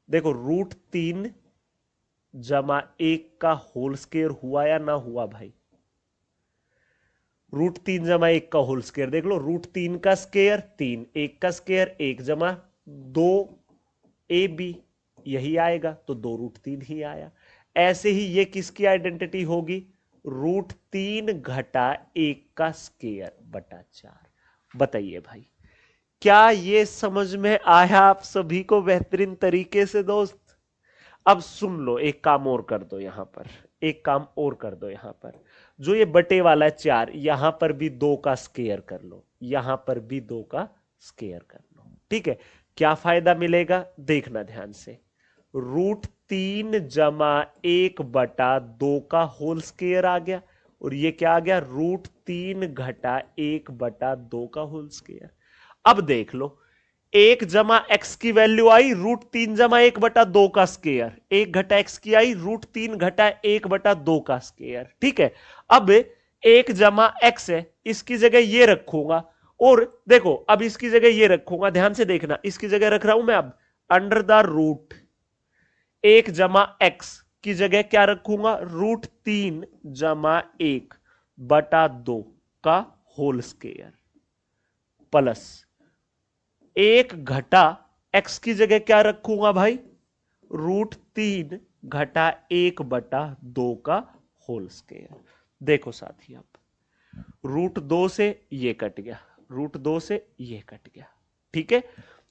देखो √3 + 1 का होल स्क्वायर हुआ या ना हुआ भाई? √3 + 1 का होल स्क्वायर देख लो, √3 का स्क्वायर 3, 1 का स्क्वायर 1 जमा 2ab, यही आएगा, तो 2√3 ही आया। ऐसे ही ये किसकी आइडेंटिटी होगी? √3 घटा 1 का स्क्वायर बटा 4। बताइए भाई, क्या ये समझ में आया आप सभी को बेहतरीन तरीके से दोस्त? अब सुन लो, एक काम और कर दो यहां पर, एक काम और कर दो यहां पर, जो ये बटे वाला है 4, यहां पर भी 2 का स्क्वायर कर लो, यहां पर भी 2 का स्क्वायर कर लो। ठीक है, क्या फायदा मिलेगा देखना ध्यान से, √3 + 1/2 का होल स्क्वायर आ गया, और ये क्या आ गया? √3 घटा 1/2 का होल स्क्वायर। अब देख लो, 1 जमा एक्स की वैल्यू आई √3 जमा 1/2 का स्क्वायर, 1 घटा एक्स की आई √3 घटा 1/2 का स्क्वायर। ठीक है, अब 1 जमा एक्स है, इसकी जगह ये रखूंगा, और देखो अब इसकी जगह ये रखूंगा, ध्यान से देखना, इसकी जगह रख रहा हूं मैं अब अंडर द रूट 1 जमा एक्स की जगह क्या रखूंगा? √3 जमा 1/2 का होल स्क्वायर प्लस 1 घटा एक्स की जगह क्या रखूंगा भाई? √3 घटा 1/2 का होल स्क्वायर। देखो साथी, अब √2 से ये कट गया, √2 से ये कट गया। ठीक है,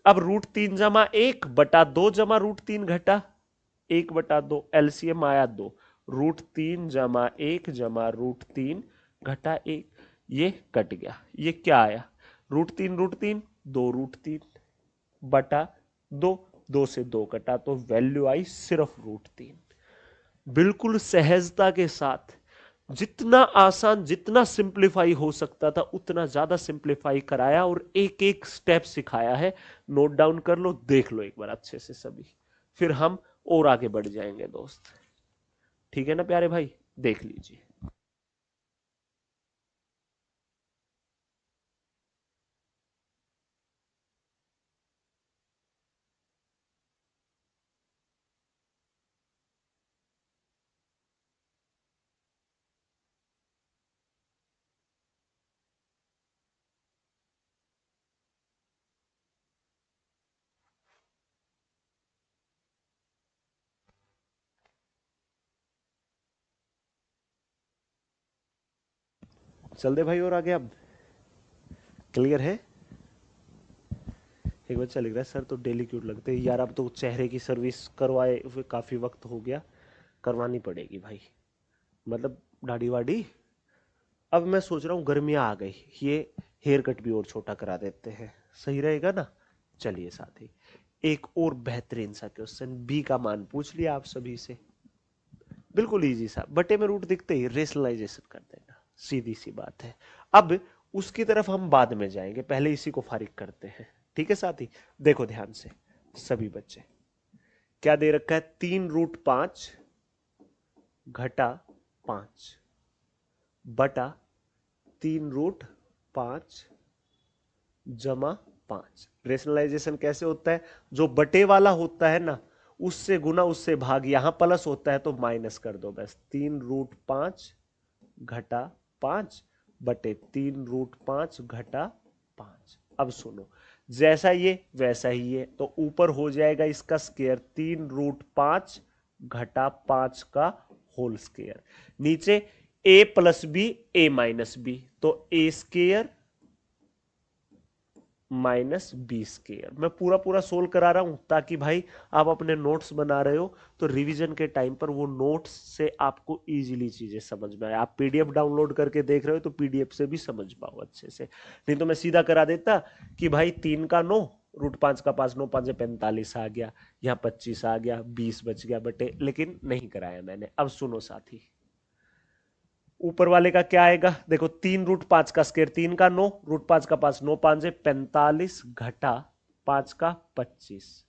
अब √3 जमा 1/2 जमा √3 घटा 1/2, एलसीएम आया 2, √3 जमा 1 जमा √3 घटा 1, ये कट गया। ये क्या आया? √3 2√3 बटा 2, 2 से 2 कटा तो वैल्यू आई सिर्फ √3। बिल्कुल सहजता के साथ, जितना आसान, जितना सिंप्लीफाई हो सकता था उतना ज्यादा सिंप्लीफाई कराया, और एक एक स्टेप सिखाया है। नोट डाउन कर लो, देख लो एक बार अच्छे से सभी, फिर हम और आगे बढ़ जाएंगे दोस्त। ठीक है ना प्यारे भाई, देख लीजिए। चल दे भाई और आगे, अब क्लियर है? एक बच्चा लिख रहा है, सर तो डेली क्यूट लगते हैं यार, अब तो चेहरे की सर्विस करवाए हुए काफी वक्त हो गया, करवानी पड़ेगी भाई, मतलब दाढ़ी वाड़ी। अब मैं सोच रहा हूँ गर्मियाँ आ गई, ये हेयर कट भी और छोटा करा देते हैं, सही रहेगा ना? चलिए साथी, एक और बेहतरीन सा क्वेश्चन, बी का मान पूछ लिया आप सभी से, बिल्कुल इजी सा, बटे में रूट दिखते ही रेशनलाइजेशन कर देना, सीधी सी बात है। अब उसकी तरफ हम बाद में जाएंगे, पहले इसी को फारिग करते हैं। ठीक है साथी, देखो ध्यान से सभी बच्चे, क्या दे रखा है? 3√5 घटा 5 बटा 3√5 जमा 5। रेशनलाइजेशन कैसे होता है? जो बटे वाला होता है ना, उससे गुना उससे भाग, यहां प्लस होता है तो माइनस कर दो बस। 3√5 घटा 5 बटे 3√5 घटा 5। अब सुनो, जैसा ये वैसा ही है, तो ऊपर हो जाएगा इसका स्क्वायर 3√5 घटा 5 का होल स्क्वायर, नीचे a plus B a minus B, तो a square minus B square. मैं पूरा पूरा सोल्व करा रहा हूं ताकि भाई आप अपने नोट्स बना रहे हो तो रिवीजन के टाइम पर वो नोट्स से आपको इजीली चीजें समझ में आए। आप पीडीएफ डाउनलोड करके देख रहे हो तो पीडीएफ से भी समझ पाओ अच्छे से, नहीं तो मैं सीधा करा देता कि भाई 3 का 9 √5 का 5, 9 5 45 आ गया, यहाँ 25 आ गया, 20 बच गया बटे, लेकिन नहीं कराया मैंने। अब सुनो साथी, ऊपर वाले का क्या आएगा? देखो 3√5 का स्क्वायर 3 का 9, √5 का 5, 9 5 45 घटा 5 का 25।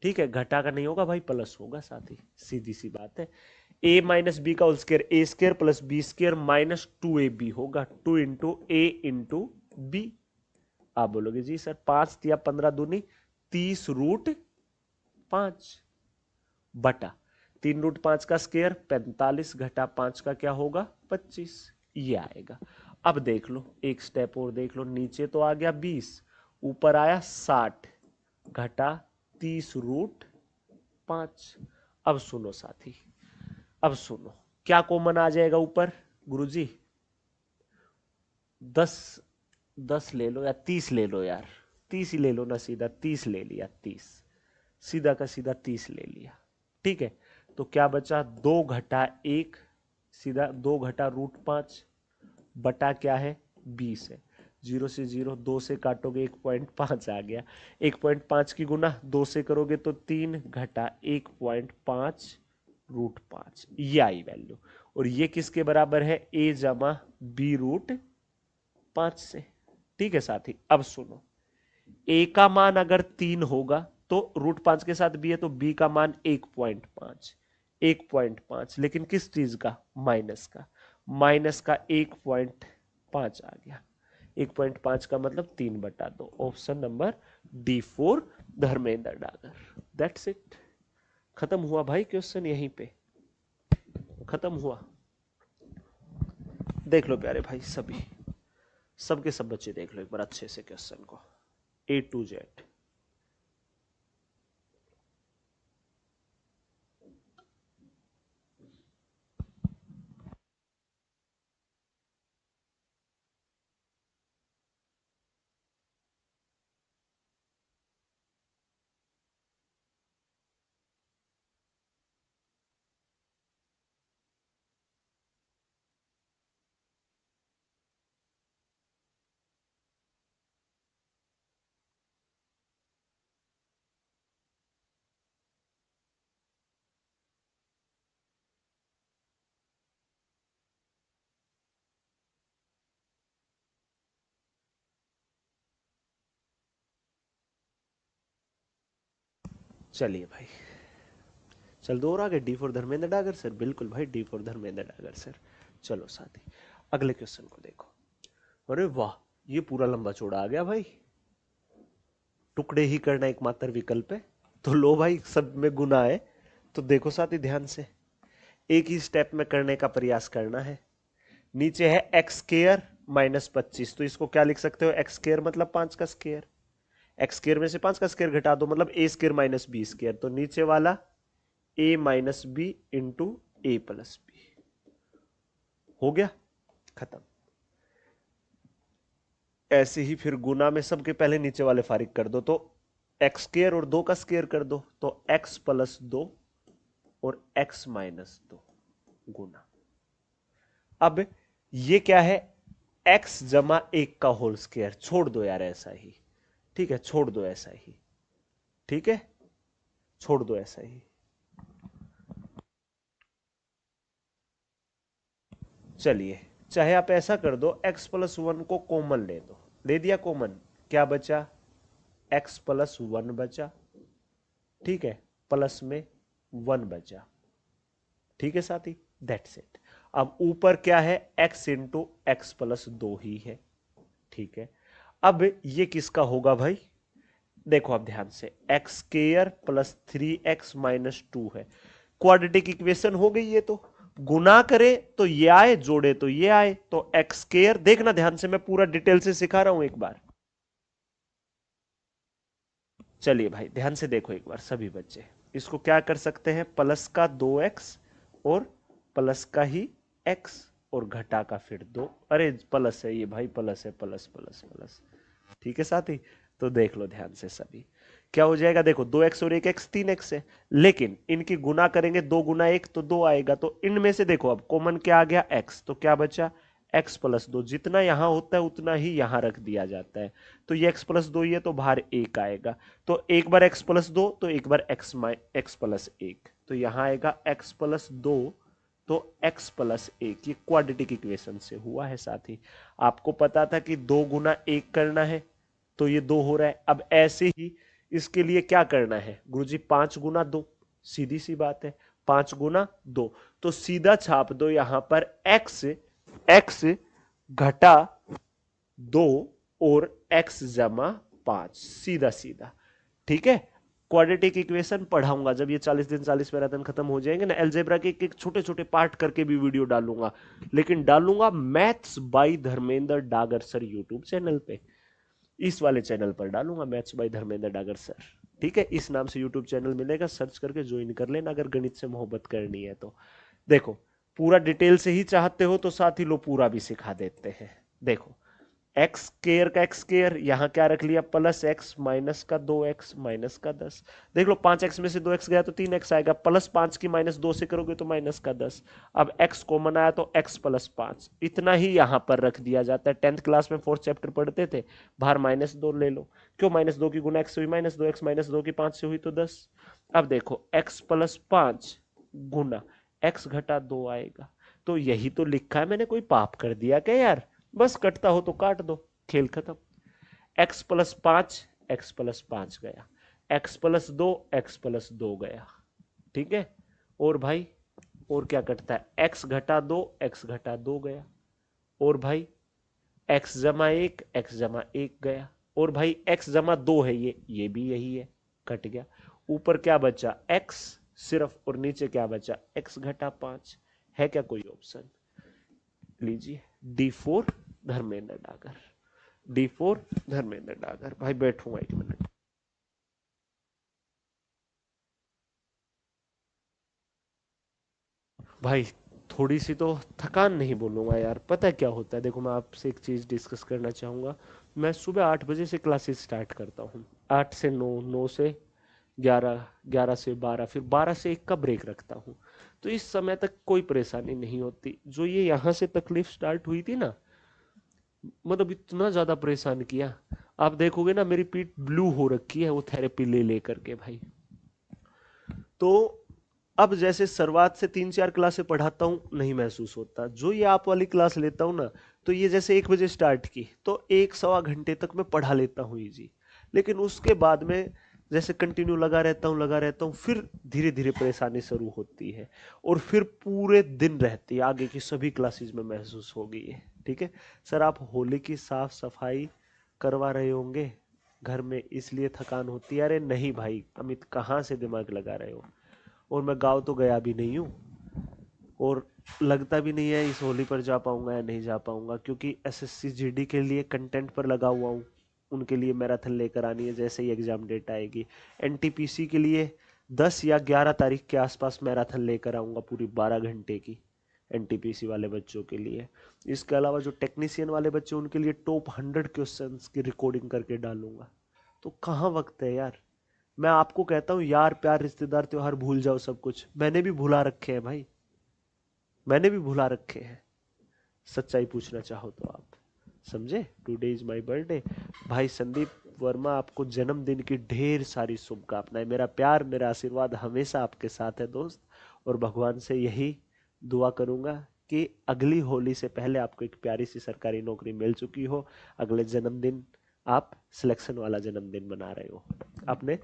ठीक है, घटा का नहीं होगा भाई, प्लस होगा साथी, सीधी सी बात है। ए माइनस बी का whole square A square plus B square minus 2ab होगा, 2 इंटू ए इंटू बी। आप बोलोगे जी सर 5 या 15 दूनी 30√5 बटा 3√5 का स्क्वायर 45 घटा 5 का क्या होगा 25, ये आएगा। अब देख लो एक स्टेप और देख लो, नीचे तो आ गया 20, ऊपर आया 60 घटा 30√5। अब सुनो साथी, अब सुनो क्या कॉमन आ जाएगा ऊपर गुरुजी, 10 ले लो या 30 ले लो यार, 30 ही ले लो ना, सीधा 30 ले लिया, 30 सीधा का सीधा 30 ले लिया। ठीक है, तो क्या बचा 2 घटा 1, सीधा 2 घटा √5 बटा क्या है 20 है, 0 से 0, 2 से काटोगे 1.5 आ गया, 1.5 की गुना 2 से करोगे तो 3 घटा 1.5 √5, ये आई वैल्यू। और ये किसके बराबर है, a जमा b √5 से। ठीक है साथी, अब सुनो a का मान अगर 3 होगा तो √5 के साथ b है तो b का मान 1.5, 1.5, लेकिन किस चीज का, माइनस का, माइनस का 1.5 आ गया, 1.5 का मतलब 3/2। Option number D4 Dharmendra Dagar. That's it, खत्म हुआ भाई, क्वेश्चन यहीं पे खत्म हुआ। देख लो प्यारे भाई, सभी सबके सब बच्चे देख लो एक बार अच्छे से क्वेश्चन को A to Z। चलिए भाई, चल दो और आगे, D4 धर्मेंद्र डागर सर, बिल्कुल भाई D4 धर्मेंद्र डागर सर। चलो साथी अगले क्वेश्चन को देखो। अरे वाह, ये पूरा लंबा चौड़ा आ गया भाई, टुकड़े ही करना एकमात्र विकल्प है, तो लो भाई सब में गुना है, तो देखो साथी ध्यान से, एक ही स्टेप में करने का प्रयास करना है। नीचे है एक्स स्क्वायर माइनस 25, तो इसको क्या लिख सकते हो, एक्स स्क्वायर मतलब 5 का स्क्वायर, एक्स स्क्वायर में से 5 का स्क्वायर घटा दो मतलब ए स्क्वायर माइनस बी स्क्वायर, तो नीचे वाला ए minus B into A plus B, हो गया खत्म। ऐसे ही फिर गुना में सबके पहले नीचे वाले फारिग कर दो, तो एक्स स्क्वायर और 2 का स्क्वायर कर दो, तो एक्स प्लस 2 और एक्स माइनस 2 गुना। अब ये क्या है, एक्स जमा 1 का होल स्क्वायर, छोड़ दो यार ऐसा ही, ठीक है छोड़ दो ऐसा ही, ठीक है छोड़ दो ऐसा ही। चलिए चाहे आप ऐसा कर दो, x प्लस 1 को कॉमन ले दो, ले दिया कॉमन, क्या बचा x प्लस 1 बचा, ठीक है प्लस में 1 बचा, ठीक है साथी, दैट्स इट। अब ऊपर क्या है, x इंटू एक्स प्लस 2 ही है, ठीक है। अब ये किसका होगा भाई, देखो आप ध्यान से, x square plus 3x minus 2 है, क्वाड्रेटिक इक्वेशन हो गई ये, तो गुना करे तो ये आए, जोड़े तो ये आए, तो एक्स स्क्वायर, देखना ध्यान से, मैं पूरा डिटेल से सिखा रहा हूं एक बार। चलिए भाई ध्यान से देखो एक बार सभी बच्चे, इसको क्या कर सकते हैं, प्लस का 2x और प्लस का ही x और घटा का फिर 2, अरे प्लस है ये भाई, प्लस है, प्लस प्लस प्लस, ठीक है साथी। तो देख लो ध्यान से सभी, क्या हो जाएगा, देखो 2x और 1x 3x है, लेकिन इनकी गुना करेंगे, 2 गुना 1 तो 2 आएगा, तो इनमें से देखो अब कॉमन क्या आ गया, x, तो क्या बचा x प्लस 2, जितना यहां होता है उतना ही यहां रख दिया जाता है, तो ये x प्लस 2 ही है, तो बाहर 1 आएगा, तो एक बार x प्लस 2 तो एक बार x प्लस 1, तो यहां आएगा x प्लस 2 तो x प्लस 1, ये क्वाड्रेटिक इक्वेशन से हुआ है साथी। आपको पता था कि 2 गुना 1 करना है, तो ये 2 हो रहा है। अब ऐसे ही इसके लिए क्या करना है गुरुजी, 5 गुना 2, सीधी सी बात है, 5 गुना 2, तो सीधा छाप दो यहां पर x x घटा 2 और x जमा 5, सीधा सीधा। ठीक है, क्वाड्रेटिक इक्वेशन पढ़ाऊंगा जब ये 40 दिन 40 मैराथन खत्म हो जाएंगे ना, अलजेब्रा के एक छोटे छोटे पार्ट करके भी वीडियो डालूंगा, लेकिन डालूंगा maths by Dharmendra Dagar sir YouTube channel पे, इस वाले चैनल पर डालूंगा, maths by Dharmendra Dagar sir. ठीक है, इस नाम से यूट्यूब चैनल मिलेगा, सर्च करके ज्वाइन कर लेना अगर गणित से मोहब्बत करनी है तो। देखो, पूरा डिटेल से ही चाहते हो तो साथ ही लो पूरा भी सिखा देते हैं। देखो, एक्स स्केयर का एक्स स्केयर, यहां क्या रख लिया, प्लस एक्स माइनस का 2x माइनस का 10। देख लो 5x में से 2x गया तो 3x आएगा, प्लस 5 की माइनस 2 से करोगे तो माइनस का 10। अब x कॉमन आया तो x प्लस 5, इतना ही यहां पर रख दिया जाता है। 10th क्लास में 4th चैप्टर पढ़ते थे, बाहर -2 ले लो, क्यों, -2 की गुना x हुई -2, x -2 की 5 से हुई तो 10। अब देखो x प्लस 5 गुना x घटा 2 आएगा, तो यही तो लिखा है मैंने, कोई पाप कर दिया क्या यार, बस कटता हो तो काट दो, खेल खत्म। x प्लस 5 x प्लस 5 गया, x प्लस 2 x प्लस 2 गया। ठीक है, और भाई और क्या कटता है, x घटा 2 x घटा 2 गया, और भाई x जमा 1 x जमा 1 गया, और भाई x जमा 2 है, ये भी यही है, कट गया। ऊपर क्या बचा, x सिर्फ, और नीचे क्या बचा, x घटा 5। है क्या कोई ऑप्शन, लीजिए D4 धर्मेंद्र डागर, D4 धर्मेंद्र डागर। भाई बैठूंगा 1 मिनट। भाई थोड़ी सी तो थकान नहीं बोलूंगा यार, पता है क्या होता है, देखो मैं आपसे एक चीज डिस्कस करना चाहूंगा। मैं सुबह 8 बजे से क्लासेस स्टार्ट करता हूँ, 8 से 9, 9 से 11, 11 से 12, फिर 12 से 1 का ब्रेक रखता हूँ। तो इस समय तक कोई परेशानी नहीं होती, जो ये यहाँ से तकलीफ स्टार्ट हुई थी ना, मतलब इतना ज्यादा परेशान किया, आप देखोगे ना मेरी पीठ ब्लू हो रखी है वो थेरेपी ले ले करके भाई। तो अब जैसे शुरुआत से 3 4 क्लासें पढ़ाता हूँ नहीं महसूस होता, जो ये आप वाली क्लास लेता हूँ ना, तो ये जैसे 1 बजे स्टार्ट की तो 1 सवा घंटे तक मैं पढ़ा लेता हूँ इजी, लेकिन उसके बाद में जैसे कंटिन्यू लगा रहता हूँ, फिर धीरे धीरे परेशानी शुरू होती है, और फिर पूरे दिन रहती है, आगे की सभी क्लासेस में महसूस होगी ये। ठीक है सर, आप होली की साफ सफाई करवा रहे होंगे घर में इसलिए थकान होती है, अरे नहीं भाई अमित, कहाँ से दिमाग लगा रहे हो, और मैं गाँव तो गया भी नहीं हूँ, और लगता भी नहीं है इस होली पर जा पाऊंगा या नहीं जा पाऊंगा, क्योंकि एसएससी जीडी के लिए कंटेंट पर लगा हुआ हूँ, उनके लिए मैराथन लेकर आनी है जैसे ही एग्जाम डेट आएगी। एनटीपीसी के लिए 10 या 11 तारीख के आसपास मैराथन लेकर आऊंगा, पूरी 12 घंटे की, एनटीपीसी वाले बच्चों के लिए। इसके अलावा जो टेक्नीशियन वाले बच्चे उनके लिए टॉप 100 क्वेश्चंस की रिकॉर्डिंग करके डालूंगा। तो कहाँ वक्त है यार, मैं आपको कहता हूँ यार प्यार रिश्तेदार त्योहार भूल जाओ, सब कुछ मैंने भी भुला रखे हैं भाई, मैंने भी भुला रखे हैं, सच्चाई पूछना चाहो तो आप, समझे। Today is my birthday. भाई संदीप वर्मा, आपको जन्मदिन की ढेर सारी शुभकामनाएं, मेरा प्यार मेरा आशीर्वाद हमेशा आपके साथ है दोस्त, और भगवान से यही दुआ करूंगा कि अगली होली से पहले आपको एक प्यारी सी सरकारी नौकरी मिल चुकी हो, अगले जन्मदिन आप सिलेक्शन वाला जन्मदिन मना रहे हो अपने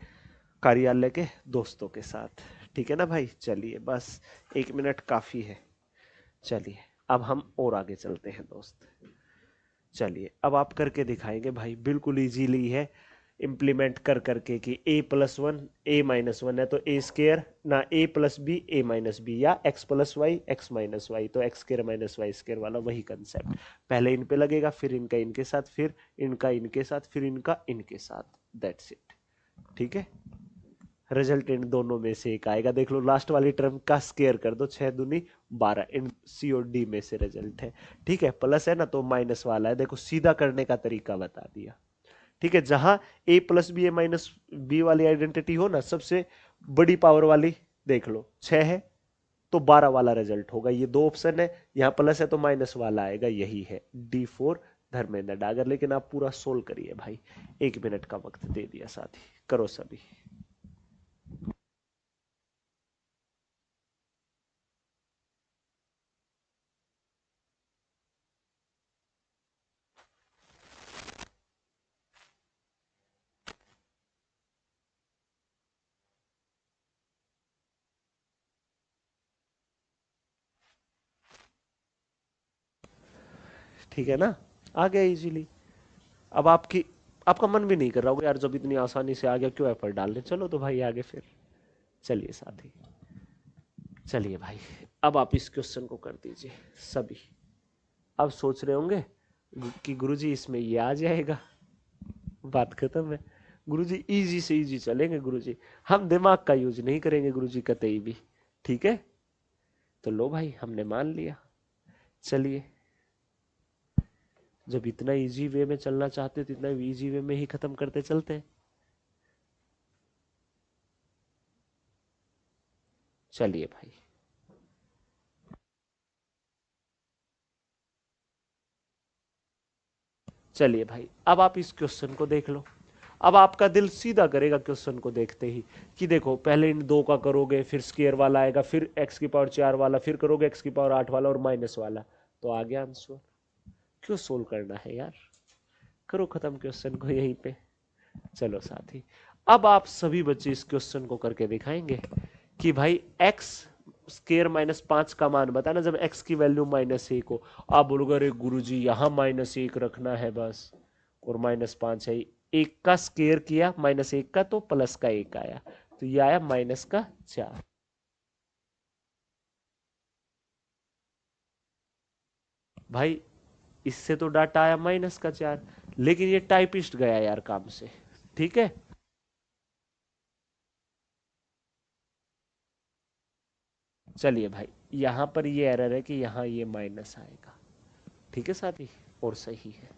कार्यालय के दोस्तों के साथ। ठीक है ना भाई, चलिए बस 1 मिनट काफी है, चलिए अब हम और आगे चलते हैं दोस्त। चलिए अब आप करके दिखाएंगे भाई, बिल्कुल इजीली है इम्प्लीमेंट कर करके कि a+1 a-1 है तो ए स्केयर ना, a+b a-b, या x+y x-y, तो X square minus Y square वाला वही कंसेप्ट, पहले इन पे लगेगा, फिर इनका इनके साथ, फिर इनका इनके साथ, फिर इनका इनके साथ, दैट्स इट। ठीक है, रिजल्ट इन दोनों में से एक आएगा, देख लो लास्ट वाली टर्म का स्केयर कर दो, 6 दूनी 12, इन सी और डी में से रिजल्ट है। ठीक है, प्लस है ना तो माइनस वाला है, देखो सीधा करने का तरीका बता दिया। ठीक है, जहां a+b a-b वाली आइडेंटिटी हो ना, सबसे बड़ी पावर वाली देख लो, 6 है तो 12 वाला रिजल्ट होगा, ये दो ऑप्शन है, यहाँ प्लस है तो माइनस वाला आएगा, यही है D4 धर्मेंद्र डागर। लेकिन आप पूरा सोल्व करिए भाई, 1 मिनट का वक्त दे दिया साथी, करो सभी। ठीक है ना, आ गया इजीली। अब आपका मन भी नहीं कर रहा होगा यार, जब इतनी आसानी से आ गया क्यों एफर्ट डालने, चलो तो भाई आगे फिर। चलिए साथी, चलिए भाई, अब आप इस क्वेश्चन को कर दीजिए सभी। अब सोच रहे होंगे कि गुरुजी इसमें ये आ जाएगा, बात खत्म है। गुरुजी इजी से इजी चलेंगे गुरुजी, हम दिमाग का यूज नहीं करेंगे गुरुजी कतई भी, ठीक है। तो लो भाई, हमने मान लिया। चलिए, जब इतना इजी वे में चलना चाहते तो इतना इजी वे में ही खत्म करते चलते। चलिए भाई, चलिए भाई, अब आप इस क्वेश्चन को देख लो। अब आपका दिल सीधा करेगा क्वेश्चन को देखते ही कि देखो, पहले इन दो का करोगे, फिर स्क्वायर वाला आएगा, फिर एक्स की पावर 4 वाला, फिर करोगे एक्स की पावर 8 वाला और माइनस वाला, तो आ गया आंसर। क्यों सोल्व करना है यार, करो खत्म क्वेश्चन को यहीं पे। चलो साथी, अब आप सभी बच्चे इस क्वेश्चन को करके दिखाएंगे कि भाई एक्स स्केयर -5 का मान बताना जब एक्स की वैल्यू -1 हो। आप बोलोगे अरे गुरुजी यहाँ -1 रखना है बस, और -5 है। एक का स्केयर किया -1 का, तो प्लस का 1 आया, तो ये आया -4। भाई इससे तो डाटा आया -4, लेकिन ये टाइपिस्ट गया यार काम से, ठीक है। चलिए भाई, यहां पर ये एरर है कि यहां ये माइनस आएगा, ठीक है साथी, और सही है।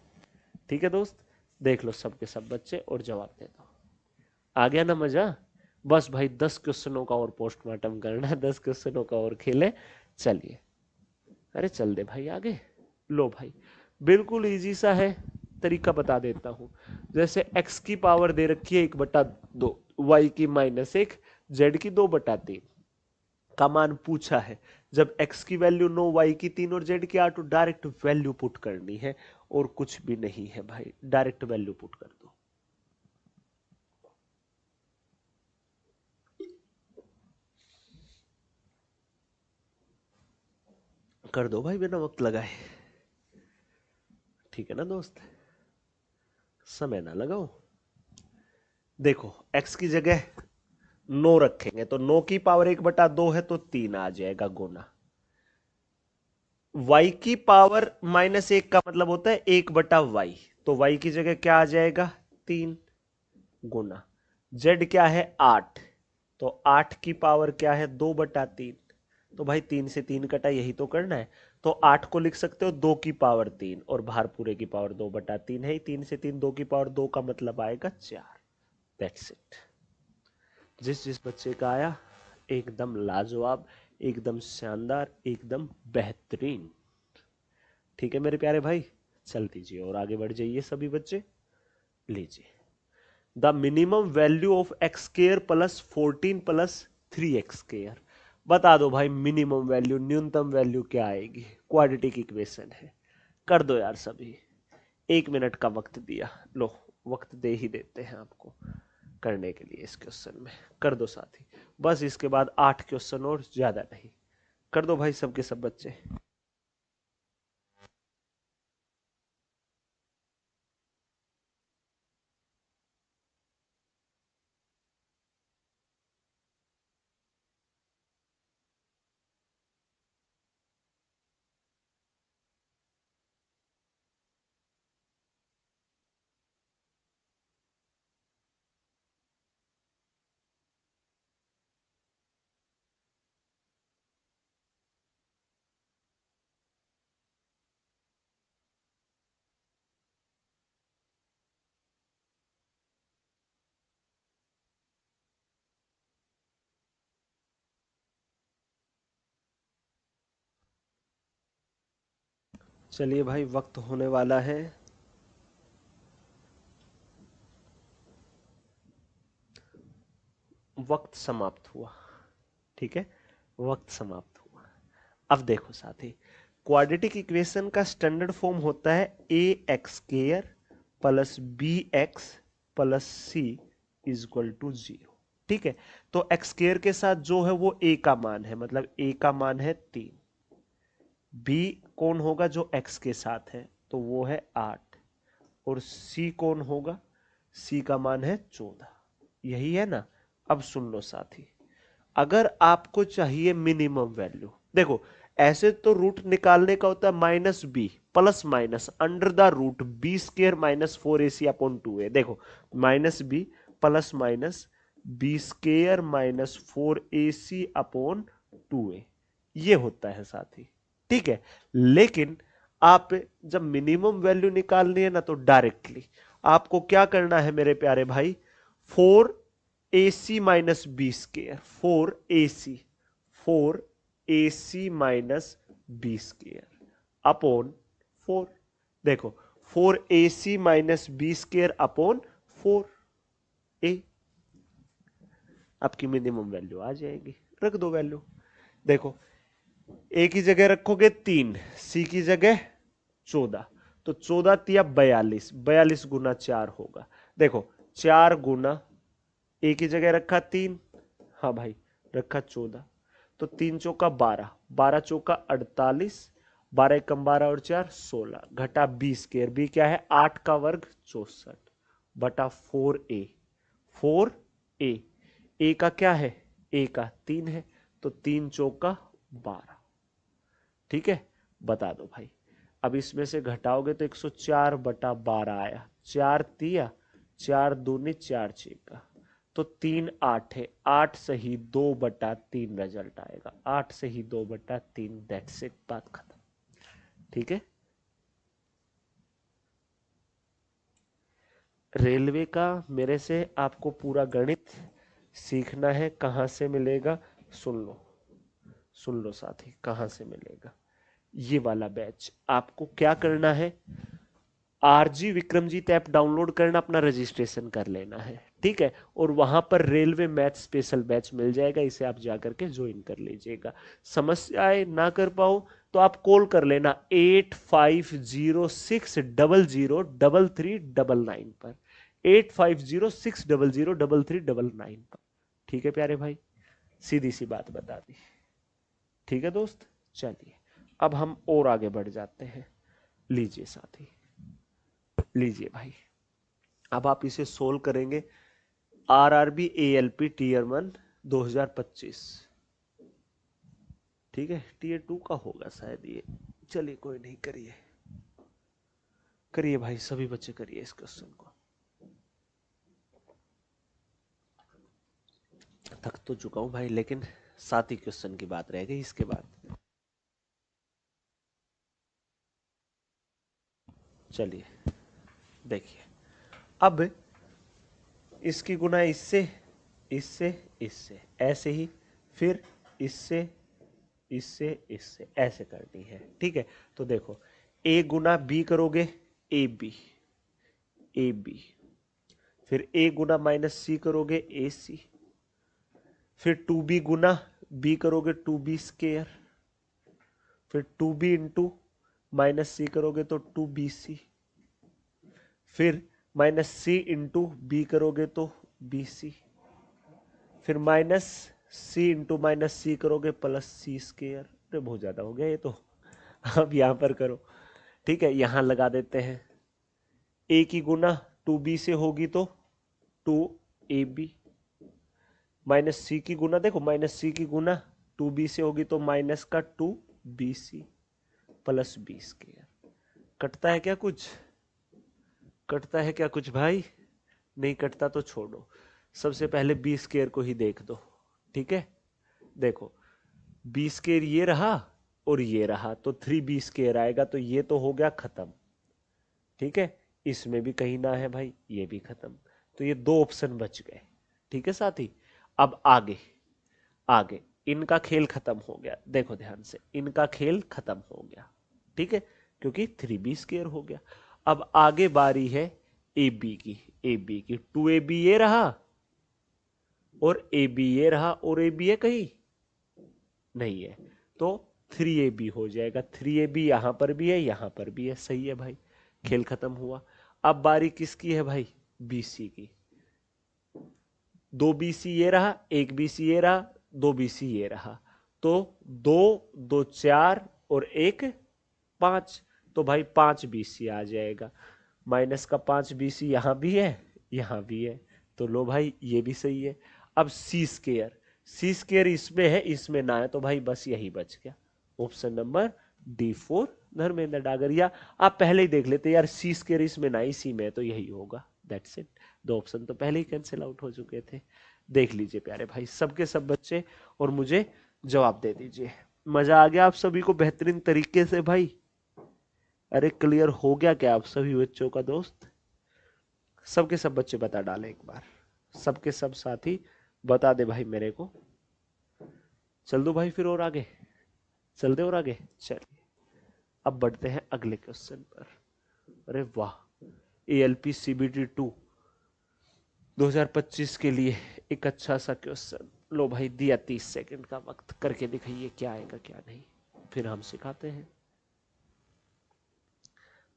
ठीक है दोस्त, देख लो सबके सब बच्चे और जवाब दे दो। आ गया ना मजा। बस भाई 10 क्वेश्चनों का और पोस्टमार्टम करना है, 10 क्वेश्चनों का और खेले। चलिए, अरे चल दे भाई आगे। लो भाई, बिल्कुल इजी सा है, तरीका बता देता हूं। जैसे x की पावर दे रखी है 1/2, y की -1, z की 2/3 का मान पूछा है। जब x की वैल्यू 9, y की 3 और z की 8, तो डायरेक्ट वैल्यू पुट करनी है, और कुछ भी नहीं है भाई, डायरेक्ट वैल्यू पुट कर दो। कर दो भाई बिना वक्त लगाए, ठीक है ना दोस्त, समय ना लगाओ। देखो, x की जगह 9 रखेंगे तो 9 की पावर 1/2 है, तो 3 आ जाएगा गुना। y की पावर -1 का मतलब होता है 1/y, तो y की जगह क्या आ जाएगा, 3 गुना। z क्या है, 8, तो 8 की पावर क्या है, 2/3, तो भाई 3 से 3 कटा, यही तो करना है। तो 8 को लिख सकते हो 2 की पावर 3, और बाहर पूरे की पावर 2/3 है, 3 से 3 2 की पावर 2 का मतलब आएगा 4। That's it. जिस जिस बच्चे का आया, एकदम लाजवाब, एकदम शानदार, एकदम बेहतरीन। ठीक है मेरे प्यारे भाई, चल दीजिए और आगे बढ़ जाइए सभी बच्चे। लीजिए, the minimum value of X square +14 +3x square. बता दो भाई, मिनिमम वैल्यू, न्यूनतम वैल्यू क्या आएगी, क्वाड्रेटिक इक्वेशन है। कर दो यार सभी, 1 मिनट का वक्त दिया, लो वक्त दे ही देते हैं आपको करने के लिए इस क्वेश्चन में। कर दो साथी, बस इसके बाद 8 क्वेश्चन और, ज्यादा नहीं। कर दो भाई सबके सब बच्चे। चलिए भाई, वक्त होने वाला है। वक्त समाप्त हुआ, ठीक है, वक्त समाप्त हुआ। अब देखो साथी, क्वाड्रेटिक इक्वेशन का स्टैंडर्ड फॉर्म होता है ax² + bx + c = 0। ठीक है, तो x² के साथ जो है वो a का मान है, मतलब a का मान है 3। b कौन होगा, जो x के साथ है, तो वो है 8 और C कौन होगा? C का मान है 14। यही है ना। अब सुन लो साथी, अगर आपको चाहिए मिनिमम वैल्यू, देखो ऐसे तो रूट निकालने का होता है minus B plus minus under the root B square minus 4ac upon 2a। देखो minus B plus minus B square minus 4ac upon 2a, ये होता है साथी। ठीक है, लेकिन आप जब मिनिमम वैल्यू निकालनी है ना तो डायरेक्टली आपको क्या करना है मेरे प्यारे भाई, 4ac minus B square, 4ac minus B square upon 4। देखो 4ac minus B square upon 4a, आपकी मिनिमम वैल्यू आ जाएगी। रख दो वैल्यू। देखो ए की जगह रखोगे 3, सी की जगह 14, तो 14 तिया 42, 42 गुना 4 होगा। देखो 4 गुना ए की जगह रखा 3, हाँ भाई रखा 14, तो 3 चौका 12, 12 चौका 48, 12 एकम 12 और 4 16, घटा 20 स्केयर, बी क्या है 8 का वर्ग 64 बटा 4a। 4a, ए का क्या है, ए का 3 है, तो 3 चौका 12। ठीक है, बता दो भाई। अब इसमें से घटाओगे तो 104 बटा 12 आया, 4 तिया 4 दूनी 4 छेका, तो 3 8 है, 8 सही 2 बटा 3 रिजल्ट आएगा, 8 सही 2 बटा 3, दैट्स इट, बात खत्म। ठीक है, रेलवे का मेरे से आपको पूरा गणित सीखना है। कहां से मिलेगा, सुन लो, सुन लो साथी, कहां से मिलेगा ये वाला बैच। आपको क्या करना है, आरजी विक्रमजीत ऐप डाउनलोड करना, अपना रजिस्ट्रेशन कर लेना है। ठीक है, और वहां पर रेलवे मैथ स्पेशल बैच मिल जाएगा, इसे आप जाकर के ज्वाइन कर लीजिएगा। समस्याएं ना कर पाओ तो आप कॉल कर लेना 8506003399 पर, 8506003399 पर। ठीक है प्यारे भाई, सीधी सी बात बता दी। ठीक है दोस्त, चलिए अब हम और आगे बढ़ जाते हैं। लीजिए साथी, लीजिए भाई, अब आप इसे सोल्व करेंगे। RRB ALP tier 1 2025। ठीक है, टीयर 2 का होगा शायद ये। चलिए कोई नहीं, करिए करिए भाई, सभी बच्चे करिए इस क्वेश्चन को। थक तो चुका हूं भाई, लेकिन 7 ही क्वेश्चन की बात रह गई इसके बाद। चलिए देखिए, अब इसकी गुना इससे, इससे, इससे, ऐसे ही, फिर इससे, इससे, इससे, ऐसे करनी है। ठीक है, तो देखो ए गुना बी करोगे, ए बी, ए बी, फिर ए गुना माइनस सी करोगे, ए सी, फिर 2b गुना बी करोगे 2b स्केयर, फिर 2b इंटू माइनस सी करोगे तो 2bc, फिर माइनस सी इंटू बी करोगे तो bc, फिर माइनस सी इंटू माइनस सी करोगे प्लस सी स्केयर। अरे बहुत ज्यादा हो गया ये तो, अब यहां पर करो। ठीक है, यहां लगा देते हैं, ए की गुना 2b से होगी तो 2ab, माइनस सी की गुना, देखो माइनस सी की गुना 2b से होगी तो माइनस का 2bc प्लस बी स्केयर। कटता है क्या कुछ, कटता है क्या कुछ भाई? नहीं कटता तो छोड़ो, सबसे पहले बी स्केयर को ही देख दो। ठीक है, देखो बी स्केयर ये रहा और ये रहा, तो 3b स्केयर आएगा, तो ये तो हो गया खत्म। ठीक है, इसमें भी कहीं ना है भाई, ये भी खत्म, तो ये 2 ऑप्शन बच गए। ठीक है साथी, अब आगे, आगे इनका खेल खत्म हो गया, देखो ध्यान से, इनका खेल खत्म हो गया। ठीक है, क्योंकि 3b स्केयर हो गया। अब आगे बारी है ए बी की, ए बी की 2ab ये रहा और ए बी ये रहा, और ए बी है कहीं नहीं है, तो 3ab हो जाएगा। 3ab यहां पर भी है, यहां पर भी है, सही है भाई, खेल खत्म हुआ। अब बारी किसकी है भाई, बीसी की। 2bc ये रहा, 1bc ये रहा, 2bc ये रहा, तो 2 2 4 और 1 5, तो भाई 5 BC आ जाएगा। माइनस का 5 BC यहाँ भी है, यहाँ भी है, तो लो भाई ये भी सही है। अब सी स्केयर इसमें है, इसमें ना है, तो भाई बस यही बच गया, option number D4 Dharmendra Dagar. या आप पहले ही देख लेते यार, सी स्केयर इसमें ना, इसी में है, तो यही होगा, दैट्स इट। दो ऑप्शन तो पहले ही कैंसिल आउट हो चुके थे। देख लीजिए प्यारे भाई सबके सब बच्चे, और मुझे जवाब दे दीजिए। मजा आ गया आप सभी को बेहतरीन तरीके से भाई? अरे क्लियर हो गया क्या आप सभी बच्चों का दोस्त? सबके सब बच्चे बता डाले एक बार, सबके सब साथी बता दे भाई मेरे को। चल दो भाई फिर और आगे, चल दे और आगे। चलिए अब बढ़ते हैं अगले क्वेश्चन पर। अरे वाह, ALP CBT 2 2025 के लिए एक अच्छा सा क्वेश्चन। लो भाई दिया 30 सेकंड का वक्त, करके दिखाइए क्या आएगा क्या नहीं, फिर हम सिखाते हैं।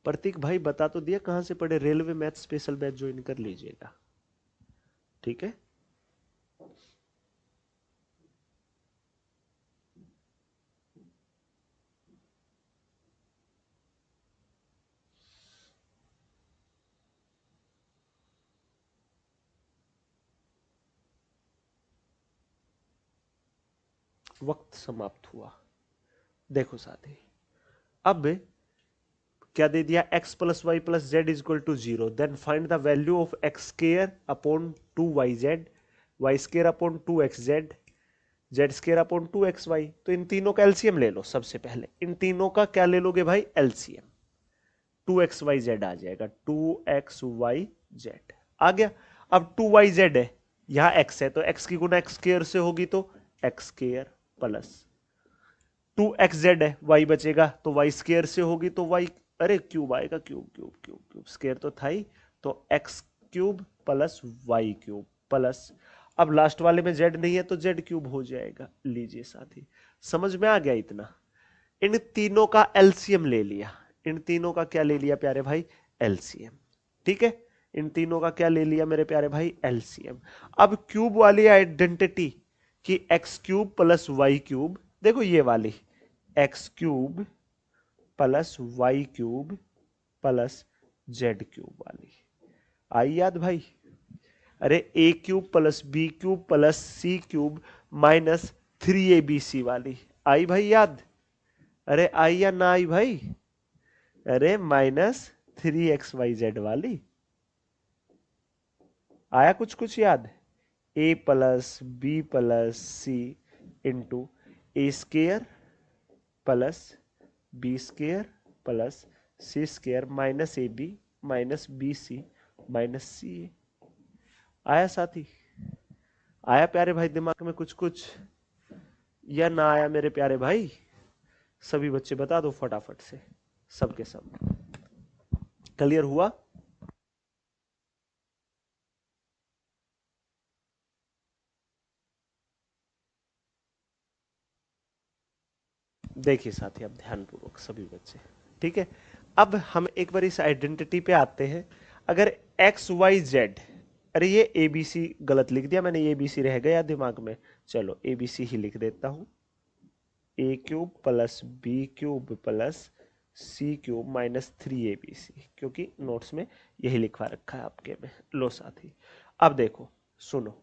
प्रतीक भाई बता तो दिया कहां से पढ़े, railway math special batch join कर लीजिएगा, ठीक है। वक्त समाप्त हुआ। देखो साथी, अब क्या दे दिया, x plus Y plus Z is equal to 0, then find the value of X square upon 2yz, Y square upon 2xz, Z square upon 2xy। तो इन तीनों का एलसीएम ले लो। सबसे पहले इन तीनों का क्या ले लोगे भाई, एलसीएम। 2xyz आ जाएगा, 2xyz आ गया। अब 2yz है, यहां x है, तो x की गुना एक्स स्केयर से होगी, तो एक्स स्केयर प्लस 2xz है, y बचेगा, तो y स्केयर से होगी, तो y, अरे क्यूब आएगा, cube cube cube cube, square तो था ही, तो x cube plus Y cube plus, अब लास्ट वाले में z नहीं है तो z क्यूब हो जाएगा। लीजिए साथी, समझ में आ गया इतना? इन तीनों का एलसीएम ले लिया। इन तीनों का क्या ले लिया प्यारे भाई, एलसीएम। ठीक है, इन तीनों का क्या ले लिया मेरे प्यारे भाई, एलसीएम। अब क्यूब वाली आइडेंटिटी कि X cube plus Y cube, देखो ये वाली X cube plus Y cube plus Z cube वाली आई याद भाई? अरे A cube plus B cube plus C cube minus 3ABC वाली आई भाई याद? अरे आई या ना आई भाई? अरे माइनस 3XYZ वाली आया कुछ कुछ याद? A plus B plus C into A square plus B square plus C square minus A B minus B C minus C A. आया साथी? आया प्यारे भाई दिमाग में कुछ कुछ, या ना आया मेरे प्यारे भाई? सभी बच्चे बता दो फटाफट से, सबके सब क्लियर हुआ? देखिए साथी अब ध्यानपूर्वक सभी बच्चे, ठीक है। अब हम एक बार इस आइडेंटिटी पे आते हैं। अगर एक्स वाई जेड, अरे ये ए बी सी गलत लिख दिया मैंने, ए बी सी रह गया दिमाग में, चलो ए बी सी ही लिख देता हूं। A cube plus B cube plus C cube minus 3ABC, क्योंकि नोट्स में यही लिखवा रखा है आपके में। लो साथी अब देखो सुनो,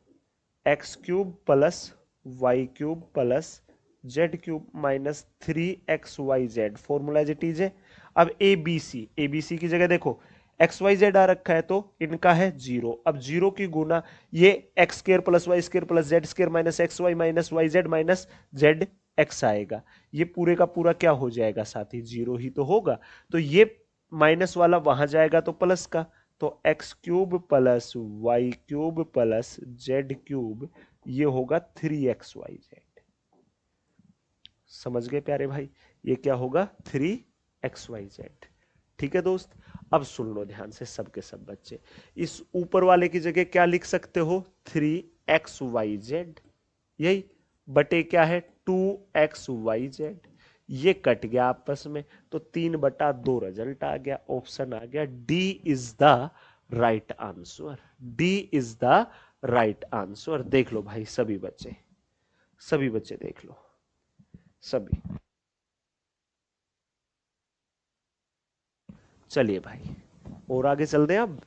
X cube plus Y cube plus Z cube minus 3XYZ, formula as it is है। अब ABC की जगह देखो XYZ आ रखा है, तो इनका है 0। अब 0 की गुना ये X square plus Y square plus Z square minus XY minus YZ minus Z X आएगा। ये पूरे का पूरा क्या हो जाएगा साथी, 0 ही तो होगा। तो ये माइनस वाला वहां जाएगा तो प्लस का, तो X cube plus Y cube plus Z cube, ये होगा 3XYZ। समझ गए प्यारे भाई? ये क्या होगा, 3XYZ। ठीक है दोस्त, अब सुन लो ध्यान से सबके सब बच्चे, इस ऊपर वाले की जगह क्या लिख सकते हो, 3XYZ, यही बटे क्या है 2XYZ। ये कट गया आपस में, तो 3/2 रिजल्ट आ गया, ऑप्शन आ गया D is the right answer. D is the right answer. देख लो भाई सभी बच्चे, सभी बच्चे देख लो, सभी। चलिए भाई और आगे चल दे, अब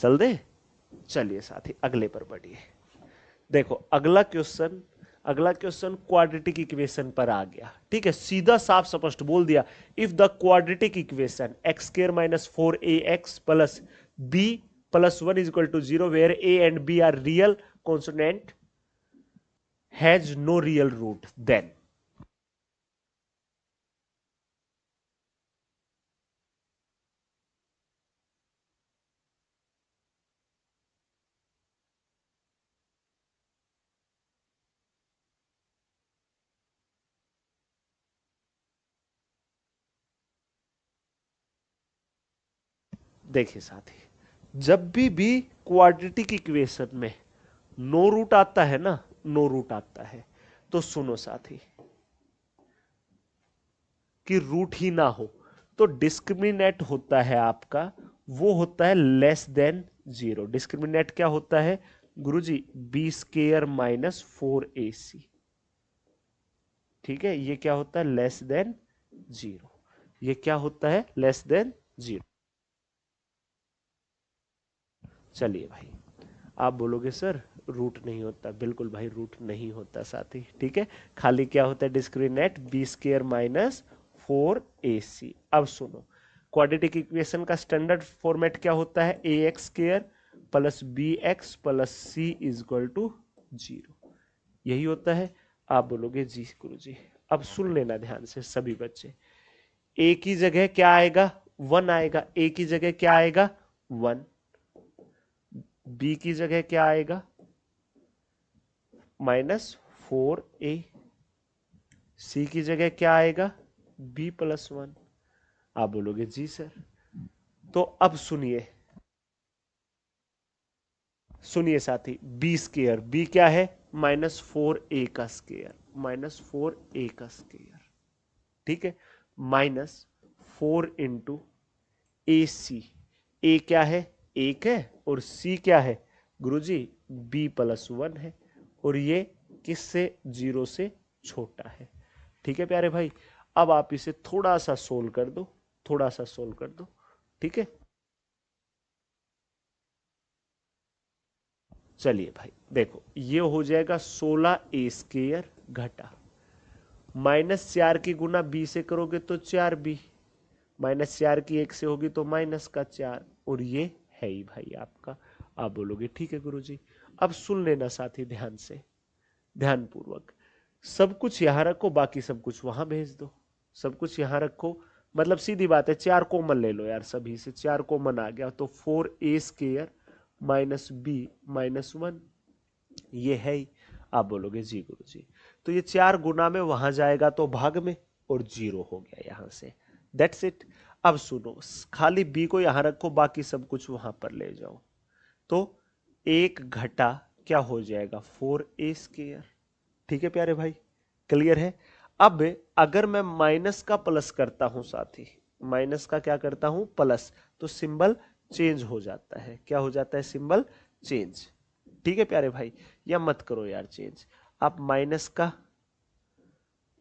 चल दे। चलिए साथी अगले पर बढ़िए। देखो अगला क्वेश्चन क्वाड्रेटिक इक्वेशन पर आ गया। ठीक है, सीधा साफ स्पष्ट बोल दिया, if the quadratic equation X square minus 4ax plus B plus 1 is equal to 0 where a and b are real consonant has no real root, then देखिए साथी, जब भी क्वाड्रेटिक इक्वेशन में नो रूट आता है ना, नो रूट आता है, तो सुनो साथी कि रूट ही ना हो तो डिस्क्रिमिनेट होता है आपका, वो होता है लेस देन 0। डिस्क्रिमिनेट क्या होता है गुरुजी? B square minus 4ac। ठीक है, ये क्या होता है? Less than 0। ये क्या होता है? Less than 0। चलिए भाई, आप बोलोगे सर रूट नहीं होता। बिल्कुल भाई, रूट नहीं होता साथी। ठीक है, खाली क्या होता है? Discriminate B square minus 4ac। अब सुनो, क्वाड्रेटिक इक्वेशन का स्टैंडर्ड फॉर्मेट क्या होता है? A X square plus B X plus C is equal to 0। यही होता है। आप बोलोगे जी गुरु जी। अब सुन लेना ध्यान से सभी बच्चे, ए की जगह क्या आएगा? 1 आएगा। ए की जगह क्या आएगा? 1। बी की जगह क्या आएगा? -4a। सी की जगह क्या आएगा? b plus 1। आप बोलोगे जी सर। तो अब सुनिए, सुनिए साथी, बी स्क्वायर, बी क्या है? -4a का स्क्वायर, -4a का स्क्वायर। ठीक है, -4 इंटू ए सी। ए क्या है? 1 है, और सी क्या है गुरुजी? b प्लस 1 है, और ये किससे? 0 से छोटा है। ठीक है प्यारे भाई, अब आप इसे थोड़ा सा सोल्व कर दो, थोड़ा सा सोल्व कर दो। ठीक है, चलिए भाई देखो, ये हो जाएगा 16a स्क्वायर घटा -4 की गुना b से करोगे तो 4b, -4 की 1 से होगी तो -4, और ये है ही भाई आपका। आप बोलोगे ठीक है गुरुजी। अब सुन लेना साथी ध्यान से, ध्यान पूर्वक। सब कुछ यहां रखो, बाकी सब कुछ वहां भेज दो। सब कुछ यहां रखो, मतलब सीधी बात है, 4 कॉमन ले लो यार, सभी से 4 कॉमन आ गया तो 4a square minus b minus 1, ये है ही। आप बोलोगे जी गुरु जी। तो ये 4 गुना में वहां जाएगा तो भाग में, और 0 हो गया यहां से। That's it. अब सुनो, खाली b को यहां रखो, बाकी सब कुछ वहां पर ले जाओ, तो 1 घटा क्या हो जाएगा? 4a square. ठीक है प्यारे भाई, क्लियर है? अब अगर मैं माइनस का प्लस करता हूं साथी, माइनस का क्या करता हूं? प्लस, तो सिंबल चेंज हो जाता है। क्या हो जाता है? Symbol change. ठीक है प्यारे भाई, या मत करो यार चेंज। आप माइनस का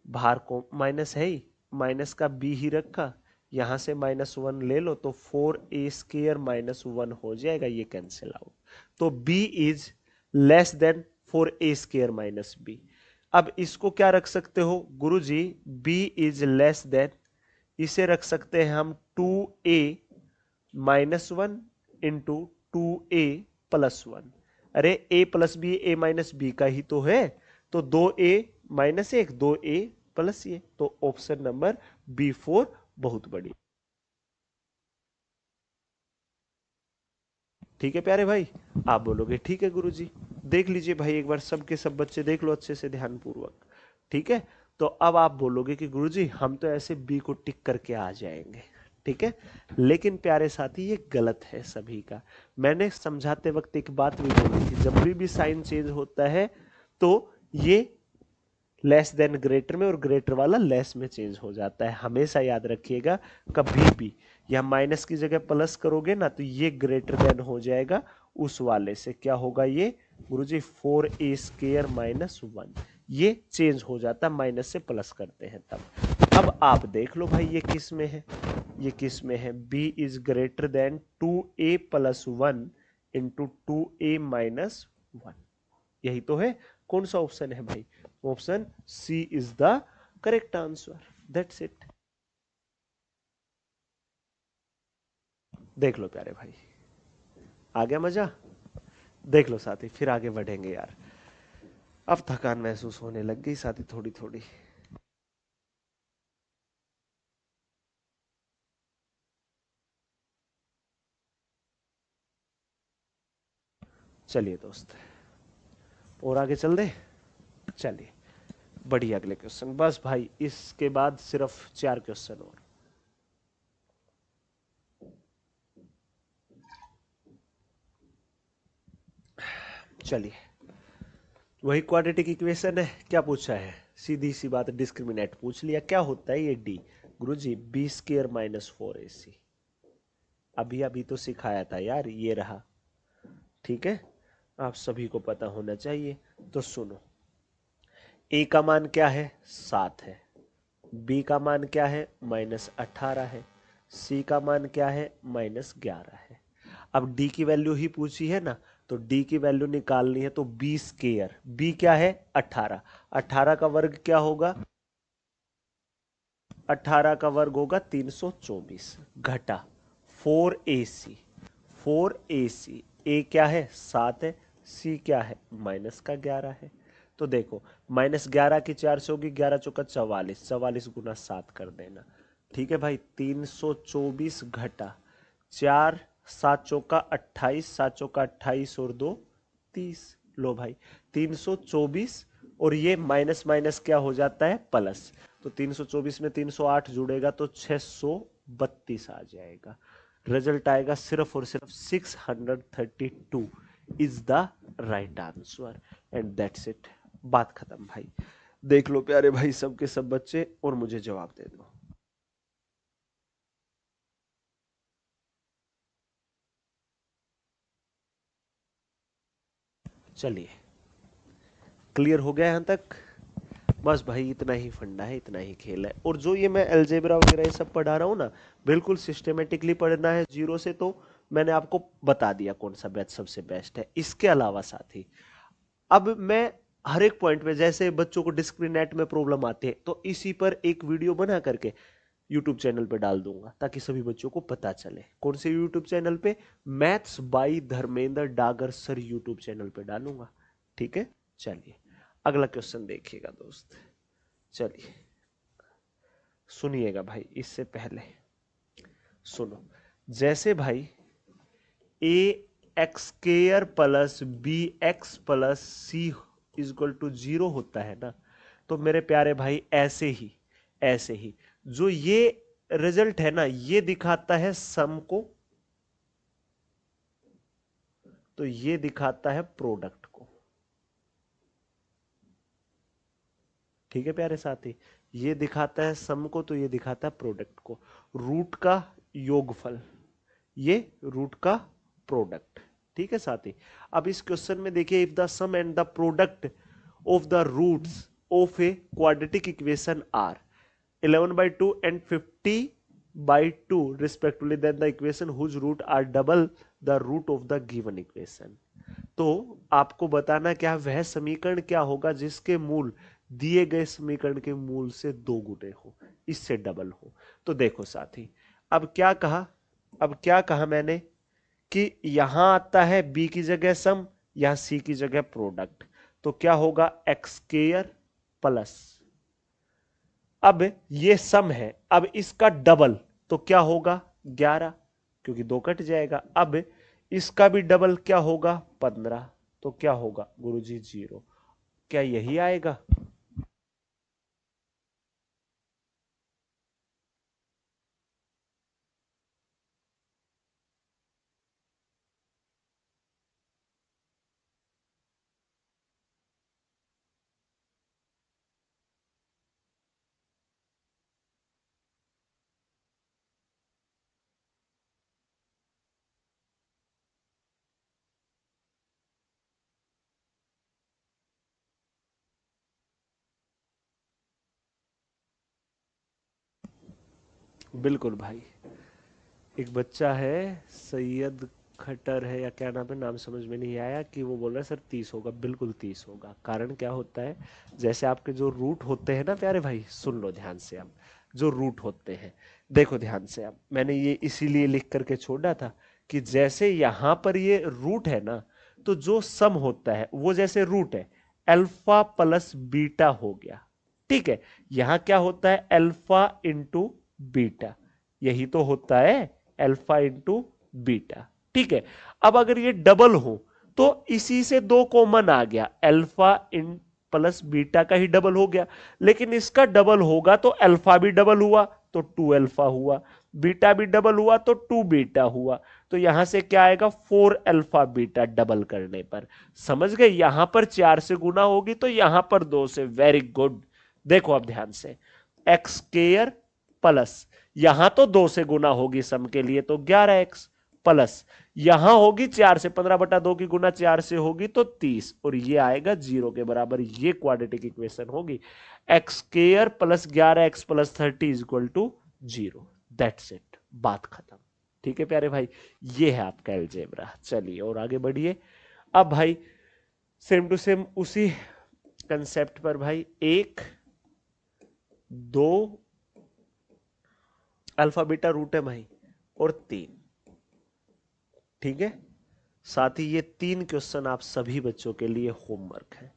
बाहर को माइनस है ही, माइनस का बी ही रखा, यहां से -1 ले लो तो 4a स्क्वायर माइनस 1 हो जाएगा, ये कैंसिल आउट। तो b is less than 4a square minus B. अब इसको क्या रख सकते हो गुरुजी? b इज लेस देन, इसे रख सकते हैं हम 2a minus 1 into 2a plus 1। अरे a plus B a minus B का ही तो है, तो 2a माइनस 1, 2a प्लस ये, तो ऑप्शन नंबर B4 बहुत बड़ी। ठीक है प्यारे भाई, आप बोलोगे ठीक है गुरुजी। देख लीजिए भाई एक बार, सबके सब बच्चे देख लो अच्छे से ध्यान पूर्वक। ठीक है, तो अब आप बोलोगे कि गुरुजी हम तो ऐसे बी को टिक करके आ जाएंगे। ठीक है, लेकिन प्यारे साथी ये गलत है सभी का। मैंने समझाते वक्त एक बात भी बोली थी, जब भी साइन चेंज होता है तो ये लेस देन ग्रेटर में और ग्रेटर वाला लेस में चेंज हो जाता है। हमेशा याद रखिएगा, कभी भी या माइनस की जगह प्लस करोगे ना तो ये ग्रेटर देन हो जाएगा उस वाले से। क्या होगा ये गुरुजी? 4a स्क्वायर माइनस 1, ये चेंज हो जाता है, माइनस से प्लस करते हैं तब। अब आप देख लो भाई ये किस में है, ये किस में है? b is greater than 2a plus 1 into 2a-1। यही तो है। कौन सा ऑप्शन है भाई? Option C is the correct answer. That's it. देख लो प्यारे भाई, आ गया मजा? देख लो साथी, फिर आगे बढ़ेंगे यार। अब थकान महसूस होने लग गई साथी, थोड़ी थोड़ी। चलिए दोस्त, और आगे चल दे। चलिए, बढ़िया। अगले क्वेश्चन, बस भाई इसके बाद सिर्फ 4 क्वेश्चन और। चलिए, वही क्वाड्रेटिक इक्वेशन है। क्या पूछा है? सीधी सी बात, डिस्क्रिमिनेंट पूछ लिया। क्या होता है ये डी? गुरुजी बी स्क्र माइनस 4ac। अभी अभी तो सिखाया था यार, ये रहा। ठीक है, आप सभी को पता होना चाहिए। तो सुनो, ए का मान क्या है? 7 है। बी का मान क्या है? -18 है। सी का मान क्या है? -11 है। अब डी की वैल्यू ही पूछी है ना, तो डी की वैल्यू निकालनी है। तो बी स्केयर, बी क्या है? 18। 18 का वर्ग क्या होगा? 18 का वर्ग होगा 324 घटा 4ac। 4ac, ए क्या है? 7 है। सी क्या है? -11 है। तो देखो, -11 की 4 से होगी, 11 चौका 44, 44 गुना 7 कर देना। ठीक है भाई, 324 घटा 4, 7 चौका 28, 7 चौका 28 और 2 30। लो भाई, 324, और ये माइनस माइनस क्या हो जाता है? प्लस। तो 324 में 308 जुड़ेगा तो 632 आ जाएगा। रिजल्ट आएगा सिर्फ और सिर्फ 632 is the right answer. And that's it. बात खत्म भाई। देख लो प्यारे भाई, सबके सब बच्चे, और मुझे जवाब दे दो। चलिए, क्लियर हो गया यहां तक? बस भाई, इतना ही फंडा है, इतना ही खेल है। और जो ये मैं अलजेब्रा वगैरह ये सब पढ़ा रहा हूँ ना, बिल्कुल सिस्टमेटिकली पढ़ना है जीरो से। तो मैंने आपको बता दिया कौन सा बैच सबसे बेस्ट है। इसके अलावा साथी, अब मैं हर एक पॉइंट में, जैसे बच्चों को डिस्क्रिमिनेंट में प्रॉब्लम आती है, तो इसी पर एक वीडियो बना करके यूट्यूब चैनल पे डाल दूंगा, ताकि सभी बच्चों को पता चले। कौन से यूट्यूब चैनल पे? Maths by Dharmendra Dagar sir YouTube channel पे डालूंगा। ठीक है, चलिए अगला क्वेश्चन देखिएगा दोस्त। चलिए सुनिएगा भाई, इससे पहले सुनो। जैसे भाई A X square plus B X plus C is equal to 0 होता है ना, तो मेरे प्यारे भाई ऐसे ही जो ये रिजल्ट है ना, ये दिखाता है सम को, तो ये दिखाता है प्रोडक्ट को। ठीक है प्यारे साथी, ये दिखाता है सम को, तो ये दिखाता है प्रोडक्ट को। रूट का योगफल, ये रूट का प्रोडक्ट। ठीक है साथी। अब इस क्वेश्चन में देखिए, if the sum and the product of the roots of a quadratic equation are 11/2 and 50/2 respectively, then the equation whose root are double the root of the given equation। तो आपको बताना क्या, वह समीकरण क्या होगा जिसके मूल दिए गए समीकरण के मूल से 2 गुने हो, इससे डबल हो। तो देखो साथी, अब क्या कहा, अब क्या कहा मैंने कि यहां आता है बी की जगह सम, यहां सी की जगह प्रोडक्ट। तो क्या होगा? एक्स स्क्वायर प्लस, अब ये सम है, अब इसका डबल, तो क्या होगा? 11, क्योंकि 2 कट जाएगा। अब इसका भी डबल क्या होगा? 15, तो क्या होगा गुरुजी? 0। क्या यही आएगा? बिल्कुल भाई, एक बच्चा है सैयद खटर है या क्या नाम है, नाम समझ में नहीं आया, कि वो बोल रहा है सर 30 होगा। बिल्कुल 30 होगा। कारण क्या होता है, जैसे आपके जो रूट होते हैं ना प्यारे भाई, सुन लो ध्यान से। आप जो रूट होते हैं, देखो ध्यान से। आप, मैंने ये इसीलिए लिख करके छोड़ा था कि जैसे यहां पर ये रूट है ना, तो जो सम होता है वो जैसे रूट है, अल्फा प्लस बीटा हो गया। ठीक है, यहां क्या होता है, अल्फा इंटू बीटा, यही तो होता है, अल्फा इंटू बीटा। ठीक है, अब अगर ये डबल हो तो इसी से दो कॉमन आ गया, अल्फा इन प्लस बीटा का ही डबल हो गया। लेकिन इसका डबल होगा तो अल्फा भी डबल हुआ तो 2 अल्फा हुआ, बीटा भी डबल हुआ तो 2 बीटा हुआ। तो यहां से क्या आएगा, 4 अल्फा बीटा डबल करने पर। समझ गए, यहां पर 4 से गुना होगी तो यहां पर 2 से। Very good. देखो अब ध्यान से, एक्स स्क्वायर प्लस, यहां तो 2 से गुना होगी सम के लिए तो 11x, प्लस यहां होगी 4 से, 15/2 की गुना 4 से होगी तो 30, और ये आएगा 0 के बराबर। ये क्वाड्रेटिक इक्वेशन होगी, X square plus 11x plus 30 is equal to 0। That's it, बात खत्म। ठीक है प्यारे भाई, ये है आपका अलजेब्रा। चलिए और आगे बढ़िए। अब भाई सेम टू सेम उसी कंसेप्ट पर भाई, 1 2 अल्फा बीटा रूट है भाई, और 3। ठीक है, साथ ही ये 3 क्वेश्चन आप सभी बच्चों के लिए होमवर्क है।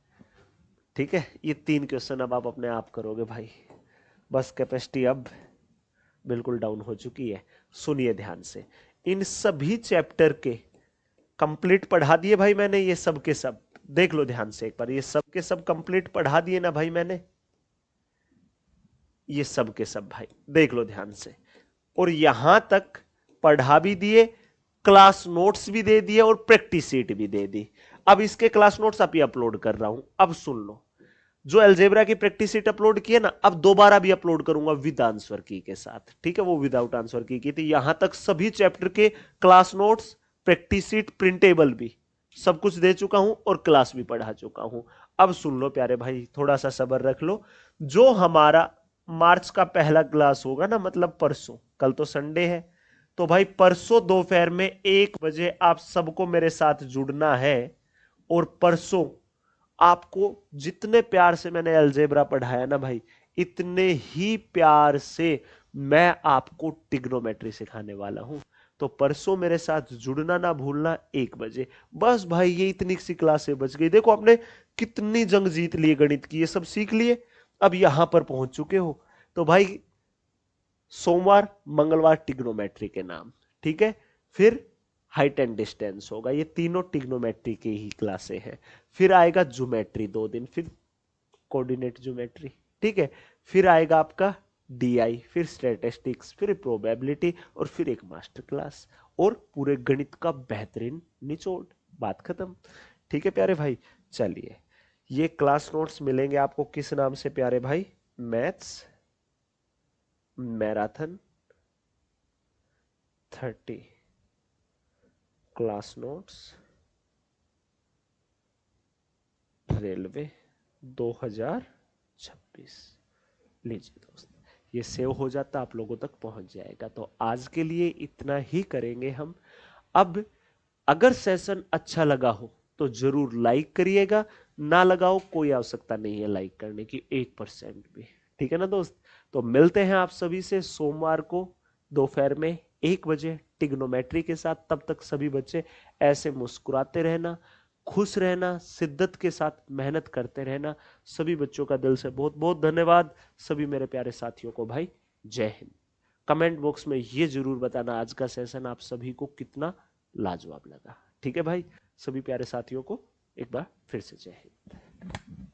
ठीक है, ये 3 क्वेश्चन अब आप अपने आप करोगे भाई। बस कैपेसिटी अब बिल्कुल डाउन हो चुकी है। सुनिए ध्यान से, इन सभी चैप्टर के कंप्लीट पढ़ा दिए भाई मैंने, ये सब के सब। देख लो ध्यान से एक बार, ये सब के सब कंप्लीट पढ़ा दिए ना भाई मैंने, ये सब के सब भाई देख लो ध्यान से। और यहां तक पढ़ा भी दिए, क्लास नोट्स भी दे दिए और प्रैक्टिस शीट भी दे दी। अब इसके क्लास नोट्स अभी अपलोड कर रहा हूं। अब सुन लो, जो अलजेब्रा की प्रैक्टिस शीट अपलोड की है ना, अब दोबारा भी अपलोड करूंगा विद आंसर की के साथ। ठीक है, वो विदाउट आंसर की थी। यहां तक सभी चैप्टर के class notes, practice sheet, printable भी सब कुछ दे चुका हूं और क्लास भी पढ़ा चुका हूं। अब सुन लो प्यारे भाई, थोड़ा सा सब्र रख लो। जो हमारा मार्च का पहला क्लास होगा ना, मतलब परसों, कल तो संडे है, तो भाई परसों दोपहर में 1 बजे आप सबको मेरे साथ जुड़ना है। और परसों आपको जितने प्यार से मैंने अलजेब्रा पढ़ाया ना भाई, इतने ही प्यार से मैं आपको ट्रिग्नोमेट्री सिखाने वाला हूं। तो परसों मेरे साथ जुड़ना ना भूलना, 1 बजे। बस भाई ये इतनी सी क्लासें बच गई। देखो आपने कितनी जंग जीत ली गणित की, ये सब सीख लिए, अब यहां पर पहुंच चुके हो। तो भाई सोमवार मंगलवार ट्रिग्नोमेट्री के नाम, ठीक है, फिर हाइट एंड डिस्टेंस होगा। ये तीनों ट्रिग्नोमेट्री की ही क्लासें हैं। फिर आएगा ज्योमेट्री 2 दिन, फिर कोऑर्डिनेट ज्योमेट्री। ठीक है, फिर आएगा आपका डीआई, फिर स्टैटिस्टिक्स, फिर प्रोबेबिलिटी, और फिर एक मास्टर क्लास, और पूरे गणित का बेहतरीन निचोड़। बात खत्म। ठीक है प्यारे भाई, चलिए ये क्लास नोट्स मिलेंगे आपको किस नाम से प्यारे भाई, maths marathon 30 class notes railway 2026। लीजिए दोस्त, ये सेव हो जाता, आप लोगों तक पहुंच जाएगा। तो आज के लिए इतना ही करेंगे हम। अब अगर सेशन अच्छा लगा हो तो जरूर लाइक करिएगा, ना लगाओ कोई आवश्यकता नहीं है लाइक करने की 1% भी। ठीक है ना दोस्त, तो मिलते हैं आप सभी से सोमवार को दोपहर में 1 बजे ट्रिग्नोमेट्री के साथ। तब तक सभी बच्चे ऐसे मुस्कुराते रहना, खुश रहना, शिद्दत के साथ मेहनत करते रहना। सभी बच्चों का दिल से बहुत बहुत धन्यवाद। सभी मेरे प्यारे साथियों को भाई जय हिंद। कमेंट बॉक्स में ये जरूर बताना आज का सेशन आप सभी को कितना लाजवाब लगा। ठीक है भाई, सभी प्यारे साथियों को एक बार फिर से जय हिंद।